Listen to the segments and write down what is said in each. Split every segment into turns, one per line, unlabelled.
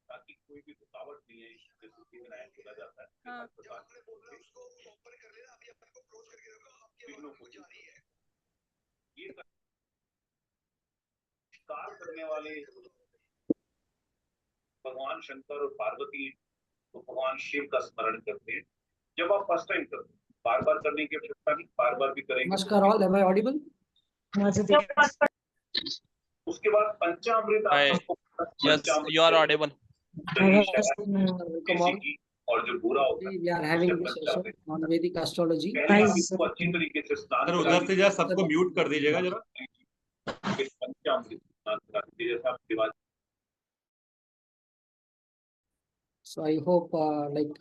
ताकि कोई भी रुकावट नहीं है, बोला जाता है। ये कार्य करने वाले भगवान शंकर और पार्वती तो भगवान शिव का स्मरण करते हैं। जब आप फर्स्ट टाइम करते हैं, बार बार करने की आवश्यकता नहीं, बार बार भी करेंगे।
नमस्कार ऑल, am I audible?
उसके बाद पंचामृत आप सबको
Yes, you are audible.
और जो बुरा होता है,
We are having this session on Vedic astrology.
इसको अच्छी तरीके से स्नान
उधर से जरा सबको म्यूट कर दीजिएगा जरा।
पंचामृत स्नान करा दीजिए जैसा आपके बाद।
So I hope like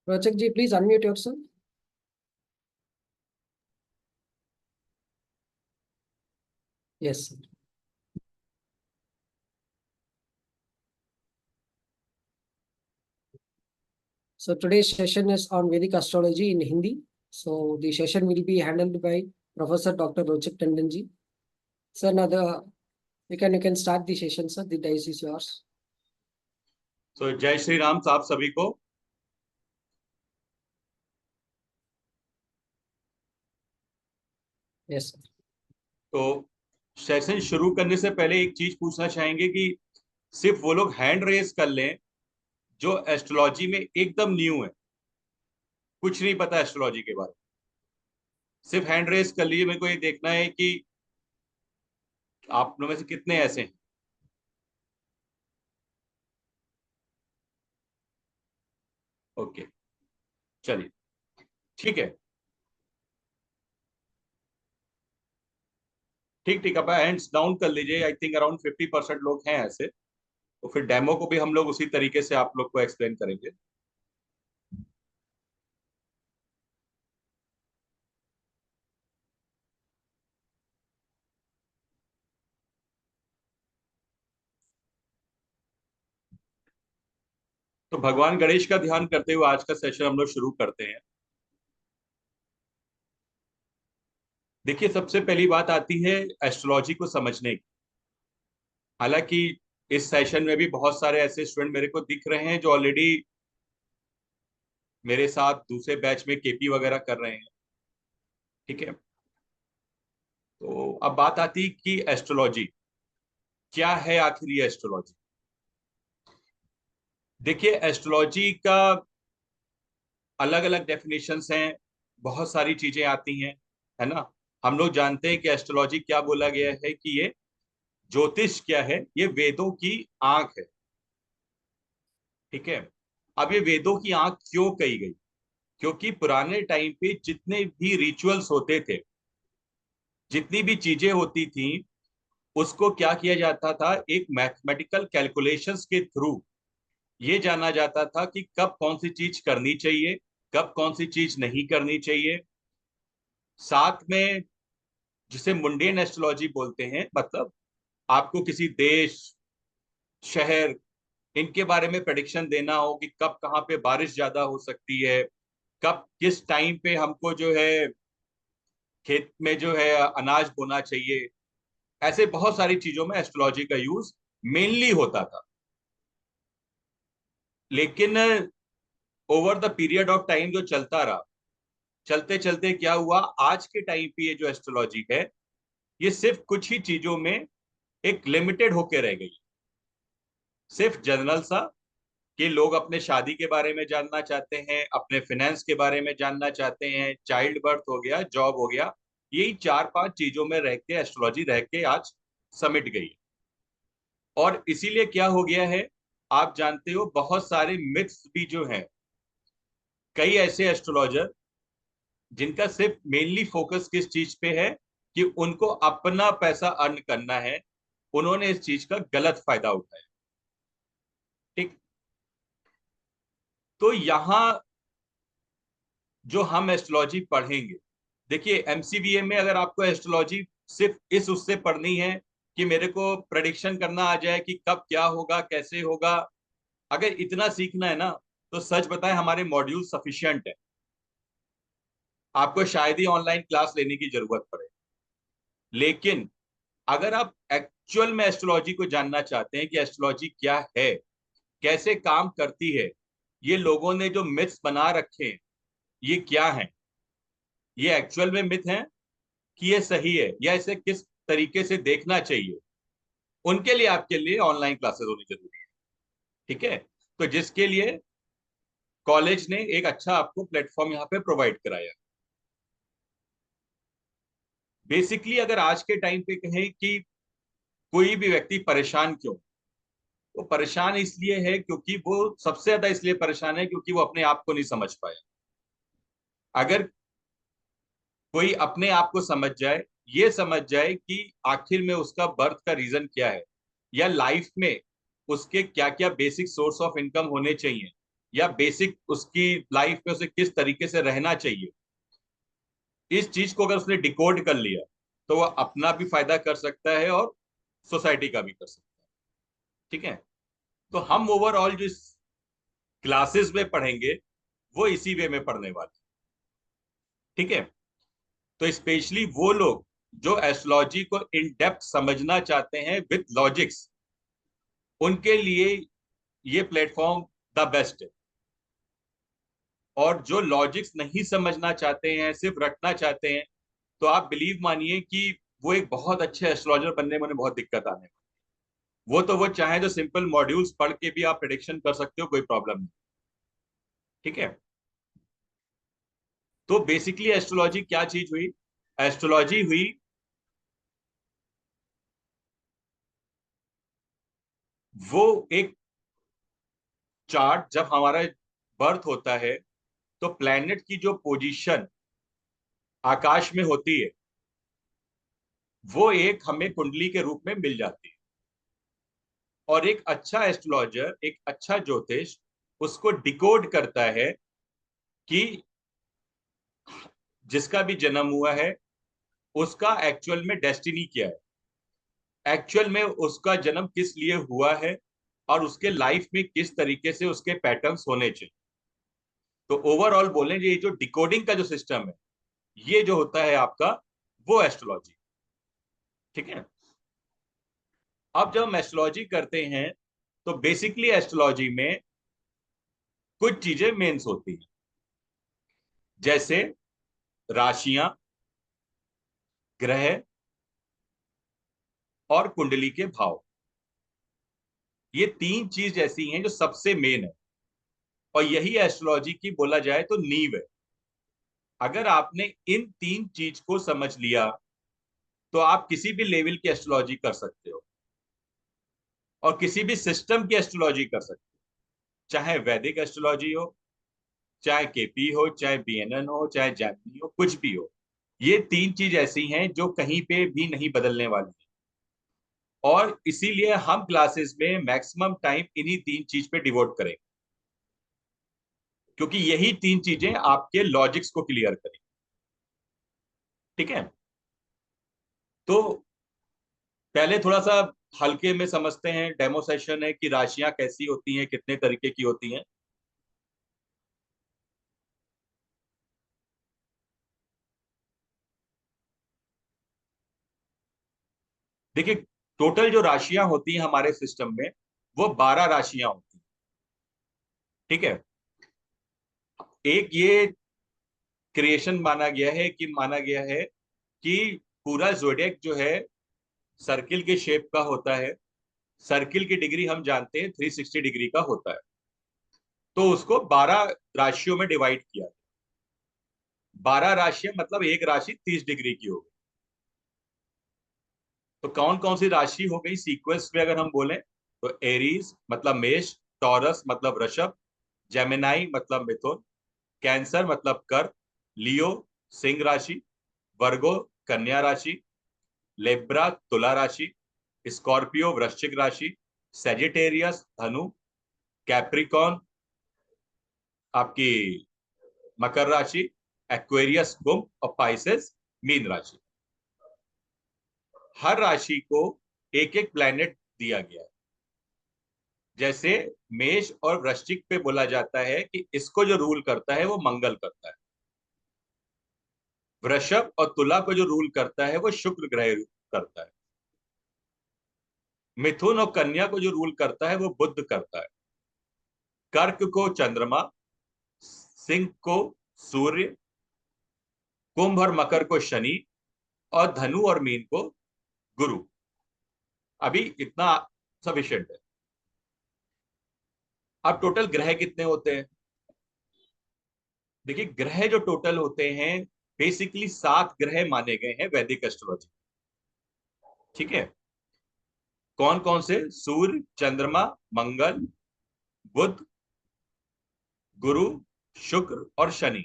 Rachak ji, please unmute yourself. Yes, sir. So today's session is on Vedic astrology in Hindi. So the session will be handled by Professor Dr. Rochak Tandon ji. Sir, now you can start the session, sir. The dice is yours.
So जय श्री राम साहब सभी को।
Yes, sir.
तो session शुरू करने से पहले एक चीज पूछना चाहेंगे कि सिर्फ वो लोग हैंड रेज कर लें जो एस्ट्रोलॉजी में एकदम न्यू है, कुछ नहीं पता एस्ट्रोलॉजी के बारे में। सिर्फ हैंड रेज कर लीजिए, मेरे को ये देखना है कि आप लोगों में से कितने ऐसे हैं। ओके, चलिए ठीक है, ठीक अब हैंड्स डाउन कर लीजिए। आई थिंक अराउंड 50% लोग हैं ऐसे। तो फिर डेमो को भी हम लोग उसी तरीके से आप लोग को एक्सप्लेन करेंगे। तो भगवान गणेश का ध्यान करते हुए आज का सेशन हम लोग शुरू करते हैं। देखिए, सबसे पहली बात आती है एस्ट्रोलॉजी को समझने की। हालांकि इस सेशन में भी बहुत सारे ऐसे स्टूडेंट मेरे को दिख रहे हैं जो ऑलरेडी मेरे साथ दूसरे बैच में केपी वगैरह कर रहे हैं, ठीक है। तो अब बात आती है कि एस्ट्रोलॉजी क्या है, आखिर ये एस्ट्रोलॉजी। देखिए, एस्ट्रोलॉजी का अलग अलग डेफिनेशंस हैं, बहुत सारी चीजें आती हैं, है ना। हम लोग जानते हैं कि एस्ट्रोलॉजी क्या बोला गया है कि ये ज्योतिष क्या है, ये वेदों की आंख है, ठीक है। अब ये वेदों की आंख क्यों कही गई? क्योंकि पुराने टाइम पे जितने भी रिचुअल्स होते थे, जितनी भी चीजें होती थी, उसको क्या किया जाता था, एक मैथमेटिकल कैलकुलेशंस के थ्रू ये जाना जाता था कि कब कौन सी चीज करनी चाहिए, कब कौन सी चीज नहीं करनी चाहिए। साथ में जिसे मुंडेन एस्ट्रोलॉजी बोलते हैं, मतलब आपको किसी देश, शहर, इनके बारे में प्रेडिक्शन देना हो कि कब कहाँ पे बारिश ज्यादा हो सकती है, कब किस टाइम पे हमको जो है खेत में जो है अनाज बोना चाहिए। ऐसे बहुत सारी चीजों में एस्ट्रोलॉजी का यूज मेनली होता था। लेकिन over the period of time जो चलता रहा, चलते चलते क्या हुआ, आज के टाइम पे ये जो एस्ट्रोलॉजी है, ये सिर्फ कुछ ही चीजों में एक लिमिटेड होके रह गई। सिर्फ जनरल सा कि लोग अपने शादी के बारे में जानना चाहते हैं, अपने फाइनेंस के बारे में जानना चाहते हैं, चाइल्ड बर्थ हो गया, जॉब हो गया, यही 4-5 चीजों में रह के एस्ट्रोलॉजी रह के आज समिट गई। और इसीलिए क्या हो गया है, आप जानते हो बहुत सारे मिथ्स भी जो हैं, कई ऐसे एस्ट्रोलॉजर जिनका सिर्फ मेनली फोकस किस चीज पे है कि उनको अपना पैसा अर्न करना है, उन्होंने इस चीज का गलत फायदा उठाया, ठीक। तो यहां जो हम एस्ट्रोलॉजी पढ़ेंगे, देखिए MCBA में अगर आपको एस्ट्रोलॉजी सिर्फ इस उससे पढ़नी है कि मेरे को प्रेडिक्शन करना आ जाए कि कब क्या होगा कैसे होगा, अगर इतना सीखना है ना तो सच बताएं हमारे मॉड्यूल सफिशिएंट है, आपको शायद ही ऑनलाइन क्लास लेने की जरूरत पड़े। लेकिन अगर आप एक्चुअल में एस्ट्रोलॉजी को जानना चाहते हैं कि एस्ट्रोलॉजी क्या है, कैसे काम करती है, ये लोगों ने जो मिथ्स बना रखे हैं ये क्या है, ये एक्चुअल में मिथ है कि ये सही है, या इसे किस तरीके से देखना चाहिए, उनके लिए आपके लिए ऑनलाइन क्लासेस होनी जरूरी है। ठीक है, तो जिसके लिए कॉलेज ने एक अच्छा आपको प्लेटफॉर्म यहाँ पे प्रोवाइड कराया। बेसिकली अगर आज के टाइम पे कहें कि कोई भी व्यक्ति परेशान क्यों, वो परेशान इसलिए है क्योंकि वो सबसे ज्यादा इसलिए परेशान है क्योंकि वो अपने आप को नहीं समझ पाया। अगर कोई अपने आप को समझ जाए, ये समझ जाए कि आखिर में उसका बर्थ का रीजन क्या है, या लाइफ में उसके क्या क्या बेसिक सोर्स ऑफ इनकम होने चाहिए, या बेसिक उसकी लाइफ में उसे किस तरीके से रहना चाहिए, इस चीज को अगर उसने डिकोड कर लिया तो वह अपना भी फायदा कर सकता है और सोसाइटी का भी कर सकता है। ठीक है, तो हम ओवरऑल जो क्लासेस में पढ़ेंगे वो इसी वे में पढ़ने वाले। ठीक है, तो स्पेशली वो लोग जो एस्ट्रोलॉजी को इन डेप्थ समझना चाहते हैं विद लॉजिक्स, उनके लिए ये प्लेटफॉर्म द बेस्ट है। और जो लॉजिक्स नहीं समझना चाहते हैं, सिर्फ रटना चाहते हैं, तो आप बिलीव मानिए कि वो एक बहुत अच्छे एस्ट्रोलॉजर बनने में उन्हें बहुत दिक्कत आने वाली। वो चाहे तो सिंपल मॉड्यूल्स पढ़ के भी आप प्रेडिक्शन कर सकते हो, कोई प्रॉब्लम नहीं। ठीक है, तो बेसिकली एस्ट्रोलॉजी क्या चीज हुई? एस्ट्रोलॉजी हुई वो एक चार्ट, जब हमारा बर्थ होता है तो प्लैनेट की जो पोजीशन आकाश में होती है वो एक हमें कुंडली के रूप में मिल जाती है। और एक अच्छा एस्ट्रोलॉजर, एक अच्छा ज्योतिष उसको डिकोड करता है कि जिसका भी जन्म हुआ है उसका एक्चुअल में डेस्टिनी क्या है, एक्चुअल में उसका जन्म किस लिए हुआ है, और उसके लाइफ में किस तरीके से उसके पैटर्न्स होने चाहिए। तो ओवरऑल बोलें ये जो डिकोडिंग का जो सिस्टम है ये जो होता है आपका, वो एस्ट्रोलॉजी। ठीक है, अब जब हम एस्ट्रोलॉजी करते हैं तो बेसिकली एस्ट्रोलॉजी में कुछ चीजें मेंस होती हैं, जैसे राशियां, ग्रह और कुंडली के भाव। ये तीन चीज ऐसी हैं जो सबसे मेन है, और यही एस्ट्रोलॉजी की बोला जाए तो नींव है। अगर आपने इन तीन चीज को समझ लिया तो आप किसी भी लेवल की एस्ट्रोलॉजी कर सकते हो और किसी भी सिस्टम की एस्ट्रोलॉजी कर सकते हो, चाहे वैदिक एस्ट्रोलॉजी हो, चाहे केपी हो, चाहे बीएनएन हो, चाहे जैपनी हो, कुछ भी हो। ये तीन चीज ऐसी हैं जो कहीं पे भी नहीं बदलने वाली है, और इसीलिए हम क्लासेस में मैक्सिमम टाइम इन्हीं तीन चीज पे डिवोट करेंगे, क्योंकि यही तीन चीजें आपके लॉजिक्स को क्लियर करेंगी। ठीक है, तो पहले थोड़ा सा हल्के में समझते हैं, डेमो सेशन है कि राशियां कैसी होती हैं, कितने तरीके की होती हैं। देखिए, टोटल जो राशियां होती हैं हमारे सिस्टम में वो 12 राशियां होती हैं। ठीक है, एक ये क्रिएशन माना गया है कि पूरा जोडिएक जो है सर्किल के शेप का होता है। सर्किल की डिग्री हम जानते हैं 360 डिग्री का होता है, तो उसको 12 राशियों में डिवाइड किया। 12 राशियां मतलब एक राशि 30 डिग्री की होगी। तो कौन कौन सी राशि हो गई सीक्वेंस में अगर हम बोलें तो एरीज मतलब मेष, टॉरस मतलब वृषभ, जेमिनाई मतलब मिथुन, कैंसर मतलब कर्क, लियो सिंह राशि, वर्गो कन्या राशि, लेब्रा तुला राशि, स्कॉर्पियो वृश्चिक राशि, सेजिटेरियस धनु, कैप्रिकॉन आपकी मकर राशि, एक्वेरियस कुंभ और पाइसेस मीन राशि। हर राशि को एक एक प्लैनेट दिया गया है। जैसे मेष और वृश्चिक पे बोला जाता है कि इसको जो रूल करता है वो मंगल करता है। वृषभ और तुला को जो रूल करता है वो शुक्र ग्रह करता है। मिथुन और कन्या को जो रूल करता है वो बुध करता है। कर्क को चंद्रमा, सिंह को सूर्य, कुंभ और मकर को शनि और धनु और मीन को गुरु। अभी इतना सफिशिएंट है। अब टोटल ग्रह कितने होते हैं? देखिए, ग्रह जो टोटल होते हैं बेसिकली 7 ग्रह माने गए हैं वैदिक एस्ट्रोलॉजी। ठीक है, कौन कौन से? सूर्य, चंद्रमा, मंगल, बुध, गुरु, शुक्र और शनि।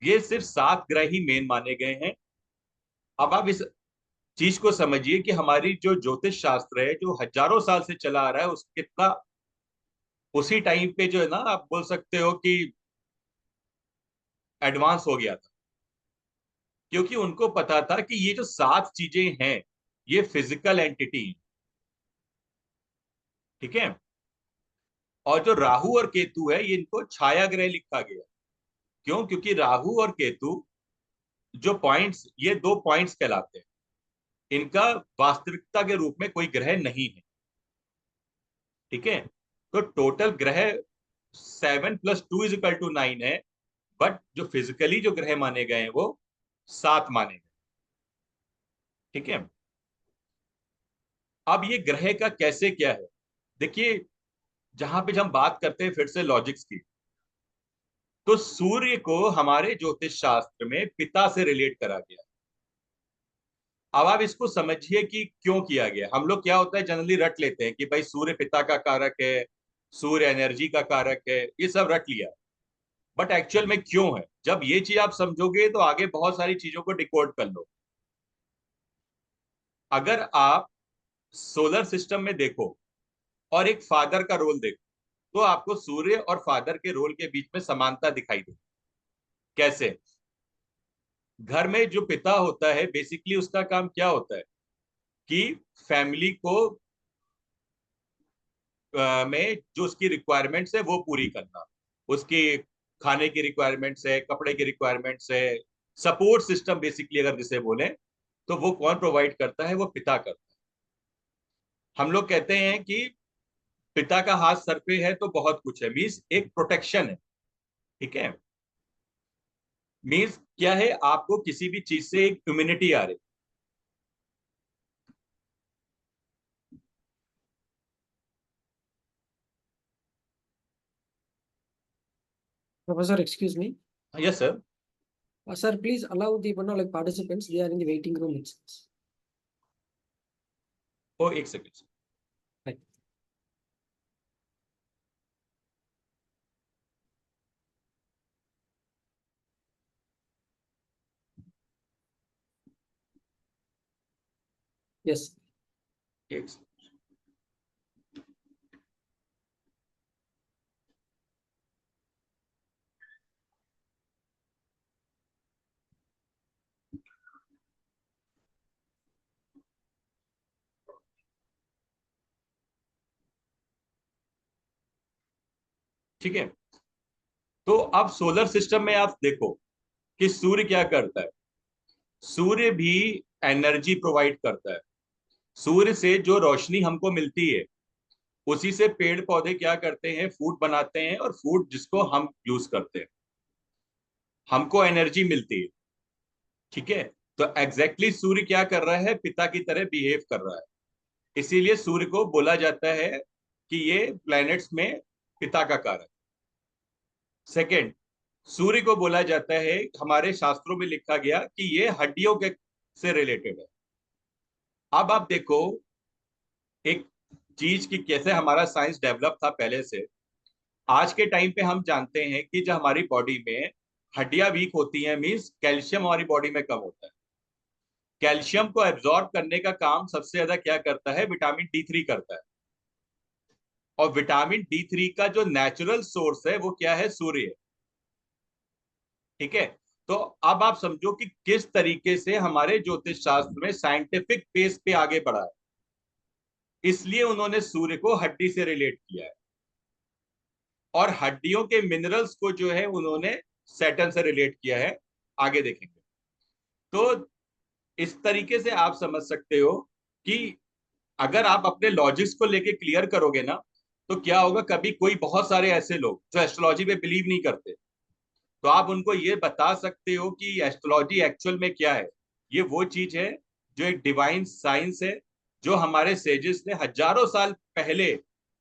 ये सिर्फ 7 ग्रह ही मेन माने गए हैं। अब आप इस चीज को समझिए कि हमारी जो ज्योतिष शास्त्र है जो हजारों साल से चला आ रहा है उस कितना उसी टाइम पे जो है ना, आप बोल सकते हो कि एडवांस हो गया था, क्योंकि उनको पता था कि ये जो 7 चीजें हैं ये फिजिकल एंटिटी है। ठीक है, और जो राहु और केतु है ये इनको छाया ग्रह लिखा गया। क्यों? क्योंकि राहु और केतु जो पॉइंट्स, ये 2 पॉइंट्स कहलाते हैं। इनका वास्तविकता के रूप में कोई ग्रह नहीं है। ठीक है, तो टोटल ग्रह 7 + 2 = 9 है, बट जो फिजिकली जो ग्रह माने गए हैं वो 7 माने गए। ठीक है, अब ये ग्रह का कैसे क्या है, देखिए जहां पे हम बात करते हैं फिर से लॉजिक्स की, तो सूर्य को हमारे ज्योतिष शास्त्र में पिता से रिलेट करा गया। अब आप इसको समझिए कि क्यों किया गया। हम लोग क्या होता है जनरली रट लेते हैं कि भाई सूर्य पिता का कारक है, सूर्य एनर्जी का कारक है, ये सब रट लिया। बट एक्चुअल में क्यों है, जब ये चीज आप समझोगे तो आगे बहुत सारी चीजों को डिकोड कर लो। अगर आप सोलर सिस्टम में देखो और एक फादर का रोल देखो तो आपको सूर्य और फादर के रोल के बीच में समानता दिखाई दे। कैसे? घर में जो पिता होता है बेसिकली उसका काम क्या होता है कि फैमिली को में जो उसकी रिक्वायरमेंट्स है वो पूरी करना। उसकी खाने की रिक्वायरमेंट्स है, कपड़े की रिक्वायरमेंट्स है, सपोर्ट सिस्टम बेसिकली अगर जिसे बोले तो वो कौन प्रोवाइड करता है? वो पिता करता है। हम लोग कहते हैं कि पिता का हाथ सर पे है तो बहुत कुछ है, मीन्स एक प्रोटेक्शन है। ठीक है, मीन्स क्या है, आपको किसी भी चीज से एक इम्यूनिटी आ रही।
Professor, excuse me.
Yes sir.
Sir, please allow the like participants. They are in the waiting room itself.
ओ एक सेकेंड।
Right. Yes.
एक ठीक है, तो अब सोलर सिस्टम में आप देखो कि सूर्य क्या करता है। सूर्य भी एनर्जी प्रोवाइड करता है। सूर्य से जो रोशनी हमको मिलती है उसी से पेड़ पौधे क्या करते हैं? फूड बनाते हैं, और फूड जिसको हम यूज करते हैं हमको एनर्जी मिलती है। ठीक है, तो एग्जैक्टली सूर्य क्या कर रहा है? पिता की तरह बिहेव कर रहा है। इसीलिए सूर्य को बोला जाता है कि ये प्लैनेट्स में पिता का कारक। सेकंड, सूर्य को बोला जाता है, हमारे शास्त्रों में लिखा गया कि ये हड्डियों के से रिलेटेड है। अब आप देखो एक चीज की कैसे हमारा साइंस डेवलप था पहले से। आज के टाइम पे हम जानते हैं कि जब हमारी बॉडी में हड्डियां वीक होती हैं, मींस कैल्शियम हमारी बॉडी में कम होता है। कैल्शियम को एब्जॉर्ब करने का काम सबसे ज्यादा क्या करता है? विटामिन D3 करता है। और विटामिन D3 का जो नेचुरल सोर्स है वो क्या है? सूर्य है। ठीक है। तो अब आप समझो कि किस तरीके से हमारे ज्योतिष शास्त्र में साइंटिफिक बेस पे आगे बढ़ा है। इसलिए उन्होंने सूर्य को हड्डी से रिलेट किया है, और हड्डियों के मिनरल्स को जो है उन्होंने सैटर्न से रिलेट किया है। आगे देखेंगे। तो इस तरीके से आप समझ सकते हो कि अगर आप अपने लॉजिक्स को लेके क्लियर करोगे ना, तो क्या होगा, कभी कोई बहुत सारे ऐसे लोग जो एस्ट्रोलॉजी पे बिलीव नहीं करते, तो आप उनको ये बता सकते हो कि एस्ट्रोलॉजी एक्चुअल में क्या है। ये वो चीज है जो एक डिवाइन साइंस है, जो हमारे सेजेस ने हजारों साल पहले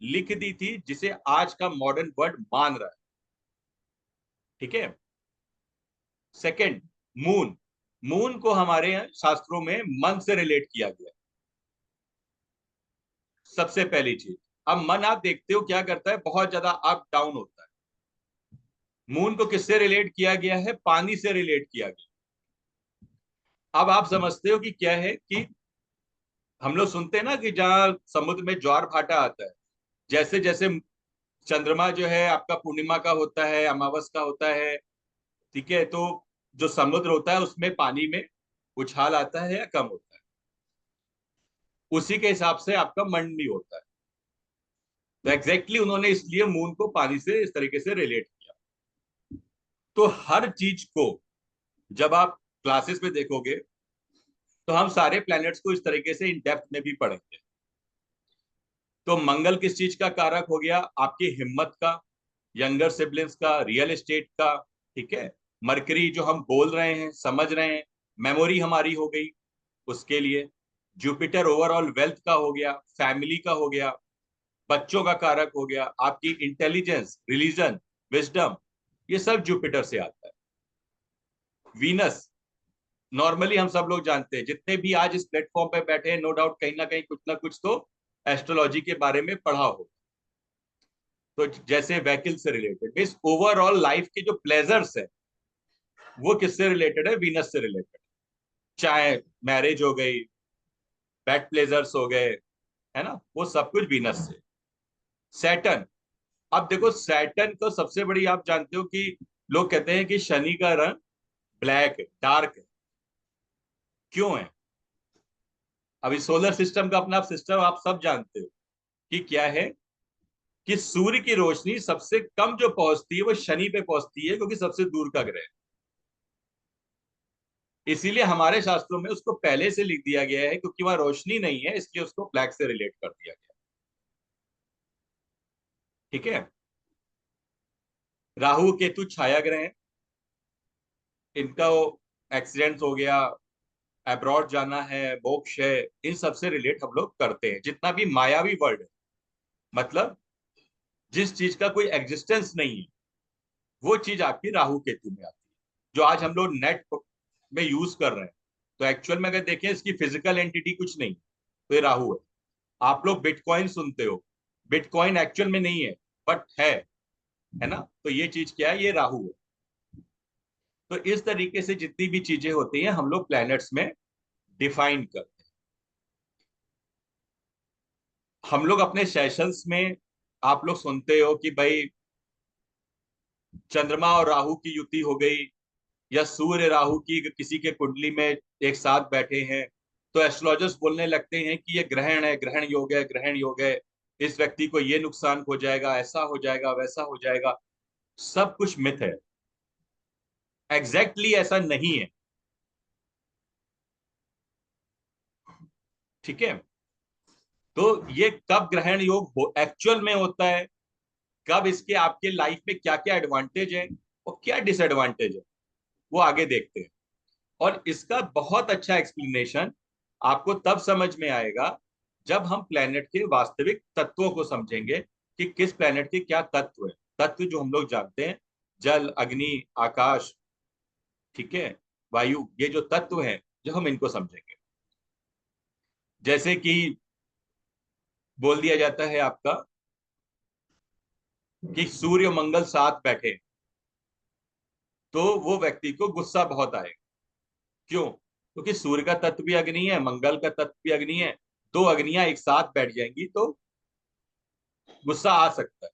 लिख दी थी, जिसे आज का मॉडर्न वर्ल्ड मान रहा है। ठीक है। Second, moon. मून को हमारे शास्त्रों में मन से रिलेट किया गया, सबसे पहली चीज। अब मन आप देखते हो क्या करता है, बहुत ज्यादा अप डाउन होता है। मून को किससे रिलेट किया गया है? पानी से रिलेट किया गया। अब आप समझते हो कि क्या है कि हम लोग सुनते हैं ना कि जहां समुद्र में ज्वार भाटा आता है, जैसे जैसे चंद्रमा जो है आपका पूर्णिमा का होता है, अमावस का होता है, ठीक है, तो जो समुद्र होता है उसमें पानी में उछाल आता है या कम होता है, उसी के हिसाब से आपका मन भी होता है। तो एग्जैक्टली उन्होंने इसलिए मून को पानी से इस तरीके से रिलेट किया। तो हर चीज को जब आप क्लासेस में देखोगे तो हम सारे प्लैनेट्स को इस तरीके से इन डेप्थ में भी पढ़ेंगे। तो मंगल किस चीज का कारक हो गया? आपकी हिम्मत का, यंगर सिबलिंग्स का, रियल एस्टेट का, ठीक है। मरकरी जो हम बोल रहे हैं, समझ रहे हैं, मेमोरी हमारी हो गई उसके लिए। जुपिटर ओवरऑल वेल्थ का हो गया, फैमिली का हो गया, बच्चों का कारक हो गया, आपकी इंटेलिजेंस, रिलीजन, विजडम, ये सब जुपिटर से आता है। वीनस, नॉर्मली हम सब लोग जानते हैं, जितने भी आज इस प्लेटफॉर्म पे बैठे हैं, नो डाउट कहीं ना कहीं कुछ ना कुछ तो एस्ट्रोलॉजी के बारे में पढ़ा हो। तो जैसे व्हीकल से रिलेटेड, इस ओवरऑल लाइफ के जो प्लेजर्स है वो किससे रिलेटेड है? वीनस से रिलेटेड। चाहे मैरिज हो गई, पेट प्लेजर्स हो गए, है ना, वो सब कुछ वीनस से। सैटर्न, अब देखो सैटर्न को सबसे बड़ी, आप जानते हो कि लोग कहते हैं कि शनि का रंग ब्लैक है, डार्क है। क्यों है? अभी सोलर सिस्टम का अपना सिस्टम आप सब जानते हो कि क्या है, कि सूर्य की रोशनी सबसे कम जो पहुंचती है वो शनि पे पहुंचती है, क्योंकि सबसे दूर का ग्रह है। इसीलिए हमारे शास्त्रों में उसको पहले से लिख दिया गया है, क्योंकि वहां रोशनी नहीं है, इसलिए उसको ब्लैक से रिलेट कर दिया गया। ठीक है। राहु केतु छाया ग्रह हैं, इनका एक्सीडेंट हो गया, अब्रॉड जाना है, मोक्ष है, इन सब से रिलेट हम लोग करते हैं। जितना भी मायावी वर्ड है, मतलब जिस चीज का कोई एग्जिस्टेंस नहीं है, वो चीज आपकी राहु केतु में आती है। जो आज हम लोग नेट में यूज कर रहे हैं, तो एक्चुअल में अगर देखें इसकी फिजिकल एंटिटी कुछ नहीं, तो ये राहु है। आप लोग बिटकॉइन सुनते हो, बिटकॉइन एक्चुअल में नहीं है, बट है ना, तो ये चीज क्या है? ये राहु है। तो इस तरीके से जितनी भी चीजें होती हैं हम लोग प्लैनेट्स में डिफाइन करते हैं। हम लोग अपने सेशंस में आप लोग सुनते हो कि भाई चंद्रमा और राहु की युति हो गई, या सूर्य राहु की किसी के कुंडली में एक साथ बैठे हैं, तो एस्ट्रोलॉजर्स बोलने लगते हैं कि ये ग्रहण है, ग्रहण योग है, ग्रहण योग है, इस व्यक्ति को ये नुकसान हो जाएगा, ऐसा हो जाएगा, वैसा हो जाएगा। सब कुछ मिथ है, एग्जैक्टली ऐसा नहीं है। ठीक है। तो ये कब ग्रहण योग हो एक्चुअल में होता है, कब इसके आपके लाइफ में क्या क्या एडवांटेज है और क्या डिसएडवांटेज है, वो आगे देखते हैं। और इसका बहुत अच्छा एक्सप्लेनेशन आपको तब समझ में आएगा जब हम प्लेनेट के वास्तविक तत्वों को समझेंगे कि किस प्लेनेट के क्या तत्व है। तत्व जो हम लोग जानते हैं, जल, अग्नि, आकाश, ठीक है, वायु, ये जो तत्व हैं, जो हम इनको समझेंगे। जैसे कि बोल दिया जाता है आपका कि सूर्य मंगल साथ बैठे, तो वो व्यक्ति को गुस्सा बहुत आएगा। क्यों? क्योंकि सूर्य का तत्व भी अग्नि है, मंगल का तत्व भी अग्नि है, दो अग्नियां एक साथ बैठ जाएंगी तो गुस्सा आ सकता है।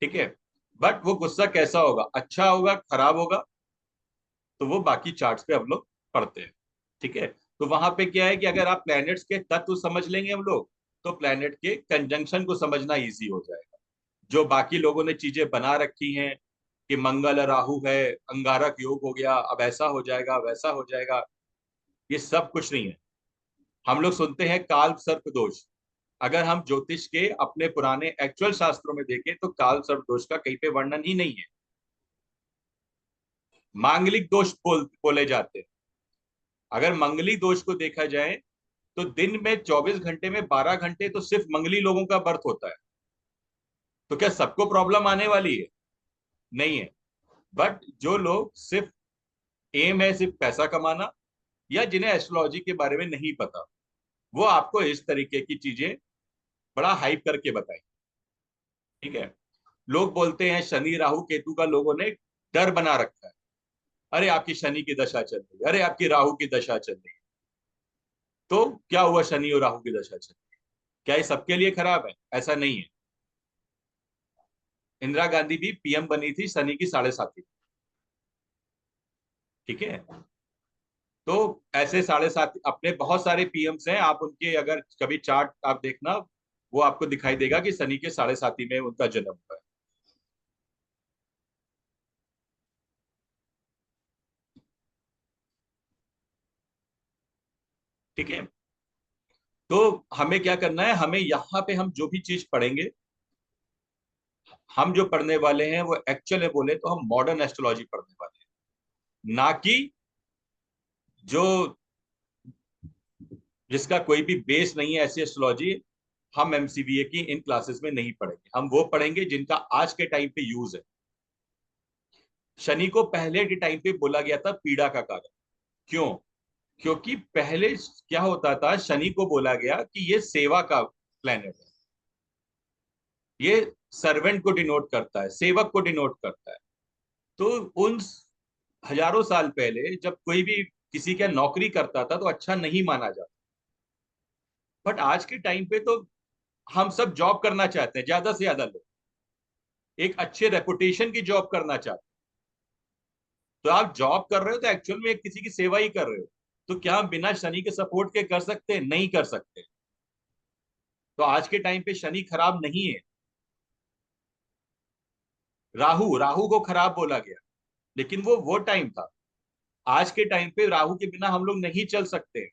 ठीक है। बट वो गुस्सा कैसा होगा, अच्छा होगा, खराब होगा, तो वो बाकी चार्ट्स पे हम लोग पढ़ते हैं। ठीक है, तो वहां पे क्या है कि अगर आप प्लैनेट्स के तत्व समझ लेंगे हम लोग, तो प्लैनेट के कंजंक्शन को समझना इजी हो जाएगा। जो बाकी लोगों ने चीजें बना रखी हैं कि मंगल राहु है, अंगारक योग हो गया, अब ऐसा हो जाएगा, वैसा हो जाएगा, ये सब कुछ नहीं है। हम लोग सुनते हैं काल सर्प दोष। अगर हम ज्योतिष के अपने पुराने एक्चुअल शास्त्रों में देखें तो काल सर्प दोष का कहीं पे वर्णन ही नहीं है। मांगलिक दोष बोले जाते हैं। अगर मंगली दोष को देखा जाए तो दिन में 24 घंटे में 12 घंटे तो सिर्फ मंगली लोगों का बर्थ होता है। तो क्या सबको प्रॉब्लम आने वाली है? नहीं है। बट जो लोग सिर्फ एम है सिर्फ पैसा कमाना, या जिन्हें एस्ट्रोलॉजी के बारे में नहीं पता, वो आपको इस तरीके की चीजें बड़ा हाइप करके बताएं। ठीक है, लोग बोलते हैं शनि राहु केतु का लोगों ने डर बना रखा है। अरे आपकी शनि की दशा चल रही है, अरे आपकी राहु की दशा चल रही है। तो क्या हुआ, शनि और राहु की दशा चल रही है, क्या ये सबके लिए खराब है? ऐसा नहीं है। इंदिरा गांधी भी पीएम बनी थी शनि की 7.5। ठीक है, तो ऐसे 7.5 अपने बहुत सारे पीएम्स हैं, आप उनके अगर कभी चार्ट आप देखना, वो आपको दिखाई देगा कि शनि के 7.5 में उनका जन्म हुआ है। ठीक है, तो हमें क्या करना है, हमें यहाँ पे हम जो भी चीज पढ़ेंगे, हम जो पढ़ने वाले हैं वो एक्चुअल में बोले तो हम मॉडर्न एस्ट्रोलॉजी पढ़ने वाले हैं, ना कि जो जिसका कोई भी बेस नहीं है, ऐसी एस्ट्रोलॉजी हम एमसीबीए की इन क्लासेस में नहीं पढ़ेंगे। हम वो पढ़ेंगे जिनका आज के टाइम पे यूज है। शनि को पहले के टाइम पे बोला गया था पीड़ा का कारण। क्यों? क्योंकि पहले क्या होता था, शनि को बोला गया कि ये सेवा का प्लेनेट है, ये सर्वेंट को डिनोट करता है, सेवक को डिनोट करता है। तो उन हजारों साल पहले जब कोई भी किसी का नौकरी करता था तो अच्छा नहीं माना जाता। बट आज के टाइम पे तो हम सब जॉब करना चाहते हैं, ज्यादा से ज्यादा लोग एक अच्छे रेपुटेशन की जॉब करना चाहते हैं। तो आप जॉब कर रहे हो तो एक्चुअल में एक किसी की सेवा ही कर रहे हो। तो क्या हम बिना शनि के सपोर्ट के कर सकते हैं? नहीं कर सकते। तो आज के टाइम पे शनि खराब नहीं है। राहु राहु को खराब बोला गया, लेकिन वो टाइम था। आज के टाइम पे राहु के बिना हम लोग नहीं चल सकते।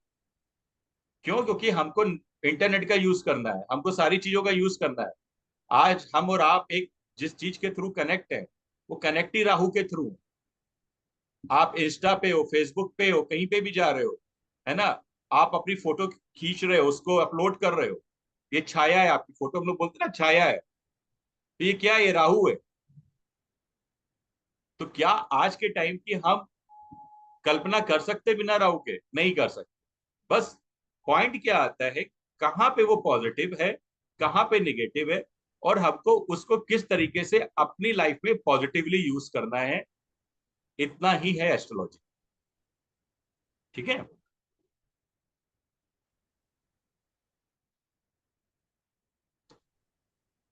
क्यों? क्योंकि हमको इंटरनेट का यूज करना है, हमको सारी चीजों का यूज करना है। आज हम और आप एक जिस चीज के थ्रू कनेक्ट है, वो कनेक्ट ही राहु के थ्रू। आप इंस्टा पे हो, फेसबुक पे हो, कहीं पे भी जा रहे हो, है ना, आप अपनी फोटो खींच रहे हो, उसको अपलोड कर रहे हो, ये छाया है आपकी फोटो, हम लोग बोलते हैं ना छाया है। तो ये क्या है? ये राहु है। तो क्या आज के टाइम की हम कल्पना कर सकते बिना राहु के? नहीं कर सकते। बस पॉइंट क्या आता है, कहाँ पे वो पॉजिटिव है, कहाँ पे निगेटिव है, और हमको उसको किस तरीके से अपनी लाइफ में पॉजिटिवली यूज करना है, इतना ही है एस्ट्रोलॉजी। ठीक है,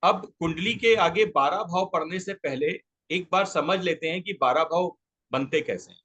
अब कुंडली के आगे 12 भाव पढ़ने से पहले एक बार समझ लेते हैं कि 12 भाव बनते कैसे हैं।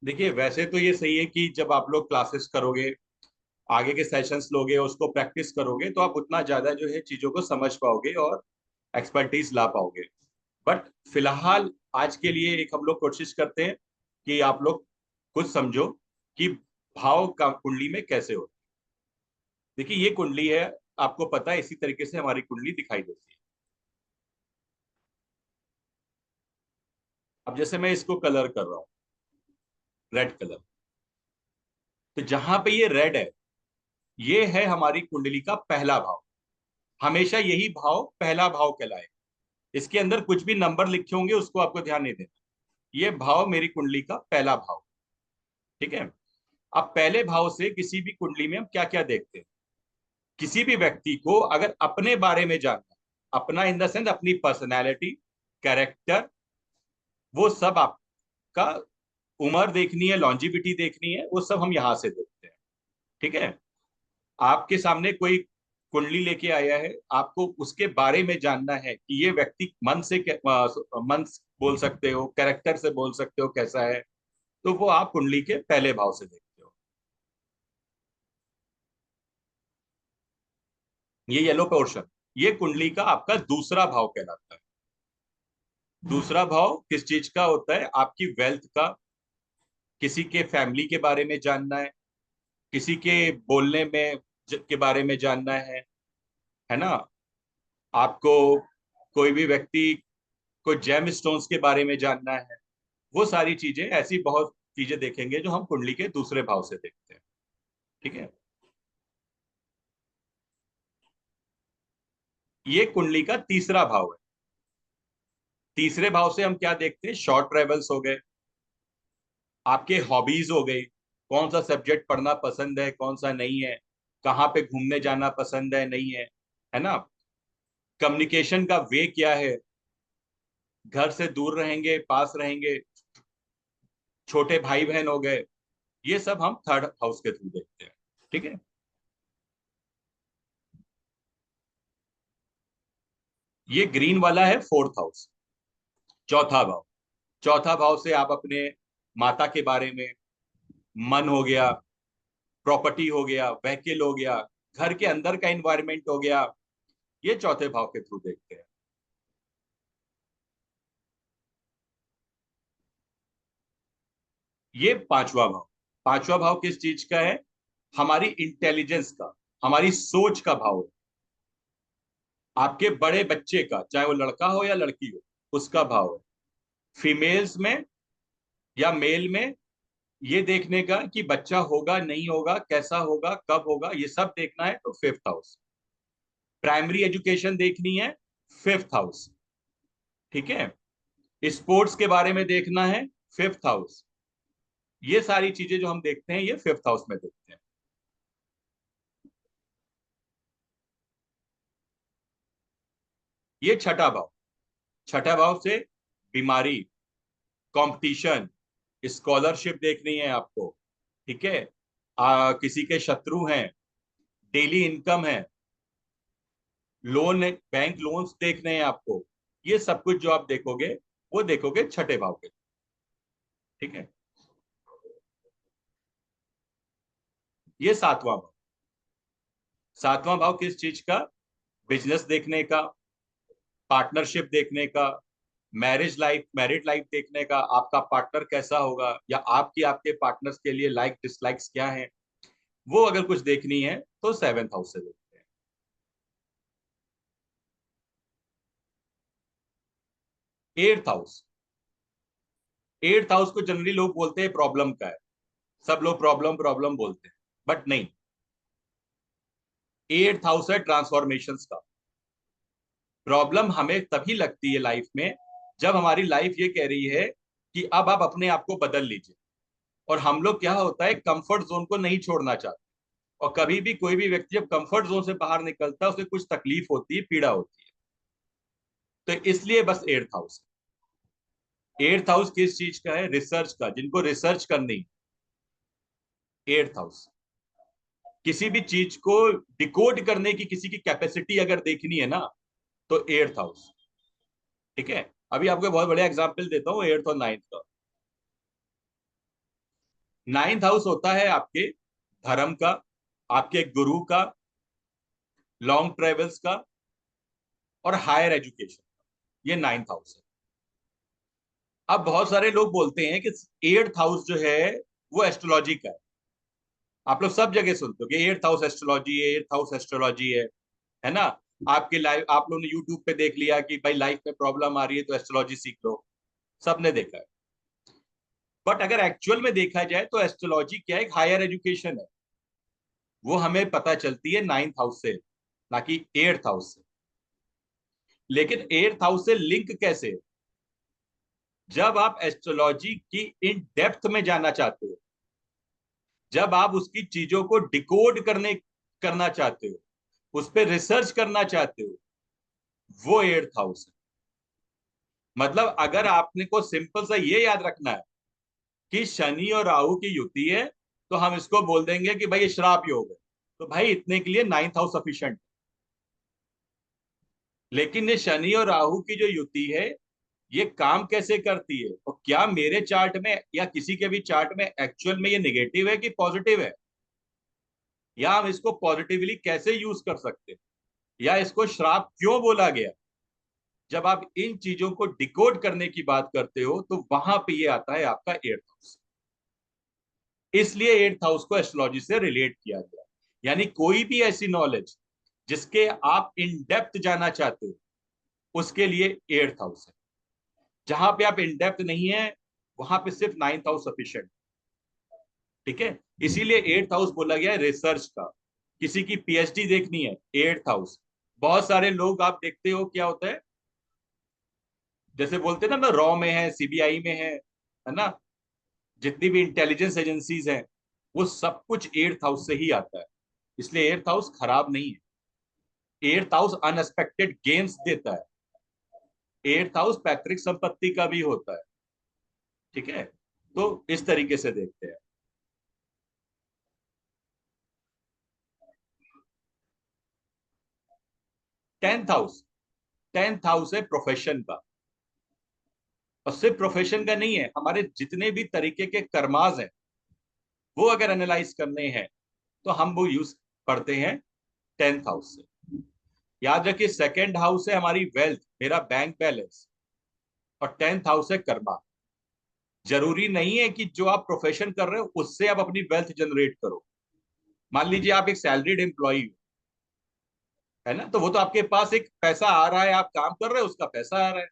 देखिए, वैसे तो ये सही है कि जब आप लोग क्लासेस करोगे, आगे के सेशंस लोगे, उसको प्रैक्टिस करोगे, तो आप उतना ज्यादा जो है चीजों को समझ पाओगे और एक्सपर्टीज ला पाओगे। बट फिलहाल आज के लिए एक हम लोग कोशिश करते हैं कि आप लोग कुछ समझो कि भाव का कुंडली में कैसे होता है। देखिए, ये कुंडली है, आपको पता है, इसी तरीके से हमारी कुंडली दिखाई देती है। अब जैसे मैं इसको कलर कर रहा हूँ, रेड कलर, तो जहां पे ये रेड है, ये है हमारी कुंडली का पहला भाव। हमेशा यही भाव पहला भाव कहलाए। इसके अंदर कुछ भी नंबर लिखे होंगे उसको आपको ध्यान नहीं देना। ये भाव मेरी कुंडली का पहला भाव, ठीक है। अब पहले भाव से किसी भी कुंडली में हम क्या क्या देखते हैं। किसी भी व्यक्ति को अगर अपने बारे में जानना, अपना इन द सेंस अपनी पर्सनैलिटी, कैरेक्टर, वो सब आपका, उम्र देखनी है, लॉन्जिविटी देखनी है, वो सब हम यहां से देखते हैं, ठीक है। आपके सामने कोई कुंडली लेके आया है, आपको उसके बारे में जानना है कि ये व्यक्ति मन से मन बोल सकते हो, कैरेक्टर से बोल सकते हो कैसा है, तो वो आप कुंडली के पहले भाव से देखते हो। ये येलो पोर्शन, ये कुंडली का आपका दूसरा भाव कहलाता है। दूसरा भाव किस चीज का होता है? आपकी वेल्थ का, किसी के फैमिली के बारे में जानना है, किसी के बोलने में के बारे में जानना है ना। आपको कोई भी व्यक्ति को जेम स्टोन्स के बारे में जानना है। वो सारी चीजें, ऐसी बहुत चीजें देखेंगे जो हम कुंडली के दूसरे भाव से देखते हैं, ठीक है। ये कुंडली का तीसरा भाव है। तीसरे भाव से हम क्या देखते हैं? शॉर्ट ट्रेवल्स हो गए, आपके हॉबीज हो गई, कौन सा सब्जेक्ट पढ़ना पसंद है, कौन सा नहीं है, कहाँ पे घूमने जाना पसंद है, नहीं है ना। कम्युनिकेशन का वे क्या है, घर से दूर रहेंगे, पास रहेंगे, छोटे भाई बहन हो गए, ये सब हम थर्ड हाउस के थ्रू देखते हैं, ठीक है। ये ग्रीन वाला है फोर्थ हाउस, चौथा भाव। चौथा भाव से आप अपने माता के बारे में, मन हो गया, प्रॉपर्टी हो गया, व्हीकल हो गया, घर के अंदर का एनवायरनमेंट हो गया, ये चौथे भाव के थ्रू देखते हैं। ये पांचवा भाव। पांचवा भाव किस चीज का है? हमारी इंटेलिजेंस का, हमारी सोच का भाव है। आपके बड़े बच्चे का, चाहे वो लड़का हो या लड़की हो, उसका भाव है। फीमेल्स में या मेल में ये देखने का कि बच्चा होगा नहीं होगा, कैसा होगा, कब होगा, ये सब देखना है तो फिफ्थ हाउस। प्राइमरी एजुकेशन देखनी है, फिफ्थ हाउस, ठीक है। स्पोर्ट्स के बारे में देखना है, फिफ्थ हाउस। ये सारी चीजें जो हम देखते हैं, ये फिफ्थ हाउस में देखते हैं। ये छठा भाव। छठा भाव से बीमारी, कंपटीशन, स्कॉलरशिप देखनी है आपको, ठीक है। किसी के शत्रु हैं, डेली इनकम है, लोन, बैंक लोन्स देखने हैं आपको। ये सब कुछ जो आप देखोगे, वो देखोगे छठे भाव के, ठीक है। ये सातवां भाव। सातवां भाव किस चीज का? बिजनेस देखने का, पार्टनरशिप देखने का, मैरिज लाइफ, मैरिड लाइफ देखने का, आपका पार्टनर कैसा होगा, या आपकी आपके पार्टनर्स के लिए लाइक डिसलाइक्स क्या हैं, वो अगर कुछ देखनी है तो सेवेंथ हाउस से देखते हैं। Eighth house. एट्थ हाउस को जनरली लोग बोलते हैं प्रॉब्लम का है, सब लोग प्रॉब्लम प्रॉब्लम बोलते हैं, बट नहीं। एट्थ हाउस है ट्रांसफॉर्मेशंस का। प्रॉब्लम हमें तभी लगती है लाइफ में जब हमारी लाइफ ये कह रही है कि अब आप अपने आप को बदल लीजिए। और हम लोग, क्या होता है, कंफर्ट जोन को नहीं छोड़ना चाहते। और कभी भी कोई भी व्यक्ति जब कंफर्ट जोन से बाहर निकलता है, उसे कुछ तकलीफ होती है, पीड़ा होती है। तो इसलिए बस एट्थ हाउस। एट्थ हाउस किस चीज का है? रिसर्च का, जिनको रिसर्च करनी, एट्थ हाउस। किसी भी चीज को डिकोड करने की किसी की कैपेसिटी अगर देखनी है ना, तो एट्थ हाउस, ठीक है। अभी आपको बहुत बढ़िया एग्जांपल देता हूँ एट्थ और नाइन्थ का। 9th हाउस होता है आपके धर्म का, आपके गुरु का, लॉन्ग ट्रेवल्स का और हायर एजुकेशन। ये 9th हाउस है। अब बहुत सारे लोग बोलते हैं कि 8th हाउस जो है वो एस्ट्रोलॉजी का है। आप लोग सब जगह सुनते हो कि 8th हाउस एस्ट्रोलॉजी है, 8th हाउस एस्ट्रोलॉजी है ना। आपके लाइफ, आप लोगों ने यूट्यूब पे देख लिया कि भाई लाइफ में प्रॉब्लम आ रही है तो एस्ट्रोलॉजी सीख लो, सबने देखा है। बट अगर एक्चुअल में देखा जाए तो एस्ट्रोलॉजी क्या है, एक हायर एजुकेशन है। वो हमें पता चलती है 9th हाउस से, ना कि 8th हाउस से। लेकिन 8th हाउस से लिंक कैसे है? जब आप एस्ट्रोलॉजी की इन डेप्थ में जाना चाहते हो, जब आप उसकी चीजों को डिकोड करना चाहते हो, उस पर रिसर्च करना चाहते हो, वो 8th हाउस है। मतलब अगर आपने को सिंपल सा ये याद रखना है कि शनि और राहु की युति है, तो हम इसको बोल देंगे कि भाई ये श्राप योग है, तो भाई इतने के लिए 9th हाउस सफिशिएंट। लेकिन ये शनि और राहु की जो युति है, ये काम कैसे करती है और क्या मेरे चार्ट में या किसी के भी चार्ट में एक्चुअल में ये नेगेटिव है कि पॉजिटिव है, या हम इसको पॉजिटिवली कैसे यूज कर सकते हैं, या इसको श्राप क्यों बोला गया। जब आप इन चीजों को डिकोड करने की बात करते हो तो वहां पे ये आता है आपका 8th हाउस। इसलिए 8th हाउस को एस्ट्रोलॉजी से रिलेट किया गया। यानी कोई भी ऐसी नॉलेज जिसके आप इन डेप्थ जाना चाहते हो, उसके लिए 8th हाउस है। जहां पे आप इन डेप्थ नहीं है, वहां पे सिर्फ 9th हाउस सफिशिएंट। ठीक है, इसीलिए 8th हाउस बोला गया है रिसर्च का। किसी की पीएचडी देखनी है, 8th हाउस। बहुत सारे लोग आप देखते हो क्या होता है, जैसे बोलते हैं ना रॉ में है, सीबीआई में है ना, जितनी भी इंटेलिजेंस एजेंसीज हैं, वो सब कुछ 8th हाउस से ही आता है। इसलिए 8th हाउस खराब नहीं है। 8th हाउस अनएक्सपेक्टेड गेन्स देता है। 8th हाउस पैतृक संपत्ति का भी होता है। ठीक है, तो इस तरीके से देखते हैं। 10th हाउस, 10th हाउस है प्रोफेशन का। और सिर्फ प्रोफेशन का नहीं है, हमारे जितने भी तरीके के कर्माज हैं, वो अगर एनालाइज करने हैं तो हम वो यूज करते हैं 10th हाउस से। याद रखिए, 2nd हाउस है हमारी वेल्थ, मेरा बैंक बैलेंस, और 10th हाउस है कर्मा। जरूरी नहीं है कि जो आप प्रोफेशन कर रहे हो उससे आप अपनी वेल्थ जनरेट करो। मान लीजिए आप एक सैलरीड एम्प्लॉई हो, है ना, तो वो तो आपके पास एक पैसा आ रहा है, आप काम कर रहे हो, उसका पैसा आ रहा है।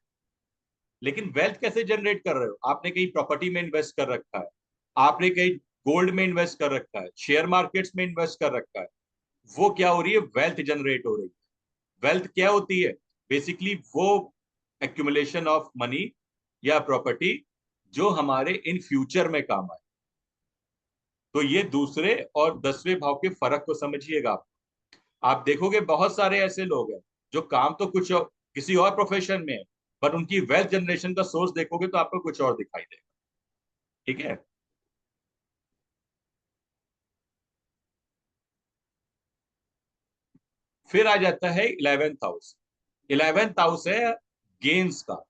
लेकिन वेल्थ कैसे जनरेट कर रहे हो? आपने कहीं प्रॉपर्टी में इन्वेस्ट कर रखा है, आपने कहीं गोल्ड में इन्वेस्ट कर रखा है, शेयर मार्केट्स में इन्वेस्ट कर रखा है। वो क्या हो रही है? वेल्थ जनरेट हो रही है। वेल्थ क्या होती है? बेसिकली वो एक्यूमुलेशन ऑफ मनी या प्रॉपर्टी जो हमारे इन फ्यूचर में काम आए। तो ये दूसरे और 10वें भाव के फर्क को समझिएगा। आप देखोगे बहुत सारे ऐसे लोग हैं जो काम तो किसी और प्रोफेशन में है, पर उनकी वेल्थ जनरेशन का सोर्स देखोगे तो आपको कुछ और दिखाई देगा। ठीक है, फिर आ जाता है 11th हाउस। 11th हाउस है गेन्स का।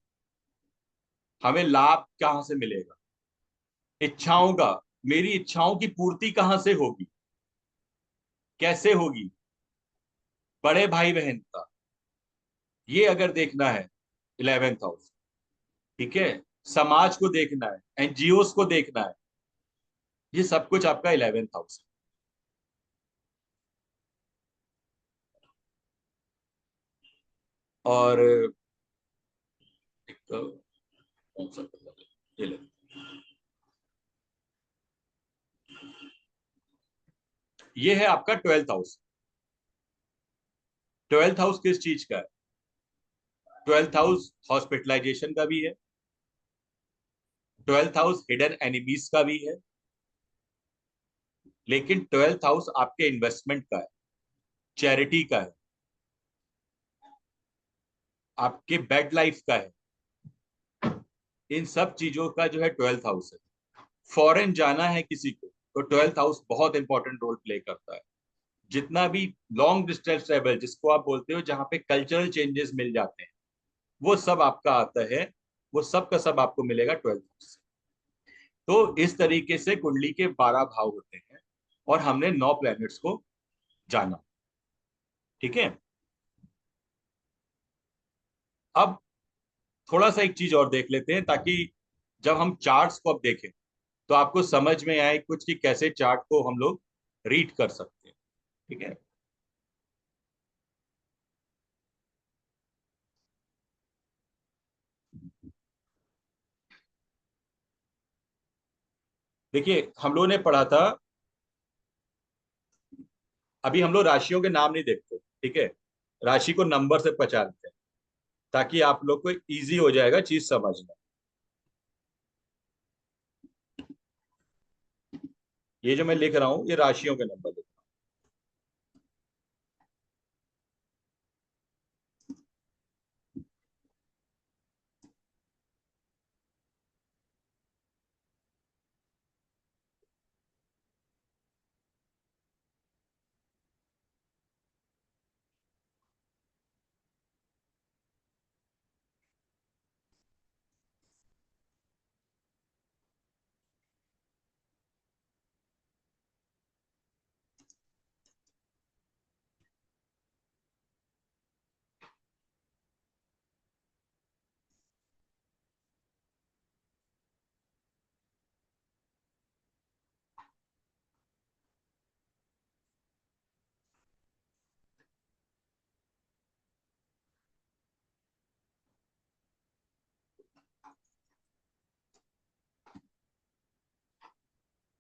हमें लाभ कहां से मिलेगा, इच्छाओं का। मेरी इच्छाओं की पूर्ति कहां से होगी, कैसे होगी, बड़े भाई बहन का, ये अगर देखना है 11th हाउस। ठीक है, समाज को देखना है, एनजीओस को देखना है, ये सब कुछ आपका 11th हाउस है। और एक कौन सा ये ले, ये है आपका 12th हाउस। 12th हाउस किस चीज का है? 12th हाउस हॉस्पिटलाइजेशन का भी है, 12th हाउस हिडन एनिमीज का भी है, लेकिन 12th हाउस आपके इन्वेस्टमेंट का है, चैरिटी का है, आपके बेड लाइफ का है। इन सब चीजों का जो है 12th हाउस है। फॉरेन जाना है किसी को तो 12th हाउस बहुत इंपॉर्टेंट रोल प्ले करता है। जितना भी लॉन्ग डिस्टेंस ट्रेवल जिसको आप बोलते हो, जहां पे कल्चरल चेंजेस मिल जाते हैं, वो सब आपका आता है। वो सब का सब आपको मिलेगा 12th हाउस से। तो इस तरीके से कुंडली के 12 भाव होते हैं और हमने 9 प्लैनेट्स को जाना। ठीक है, अब थोड़ा सा एक चीज और देख लेते हैं ताकि जब हम चार्ट्स को अब देखें तो आपको समझ में आए कुछ कि कैसे चार्ट को हम लोग रीड कर सकते हैं। ठीक है, देखिए हम लोगों ने पढ़ा था, अभी हम लोग राशियों के नाम नहीं देखते। ठीक है, राशि को नंबर से पहचानते हैं ताकि आप लोग को इजी हो जाएगा चीज समझना। ये जो मैं लिख रहा हूं ये राशियों के नंबर लिख रहा हूं।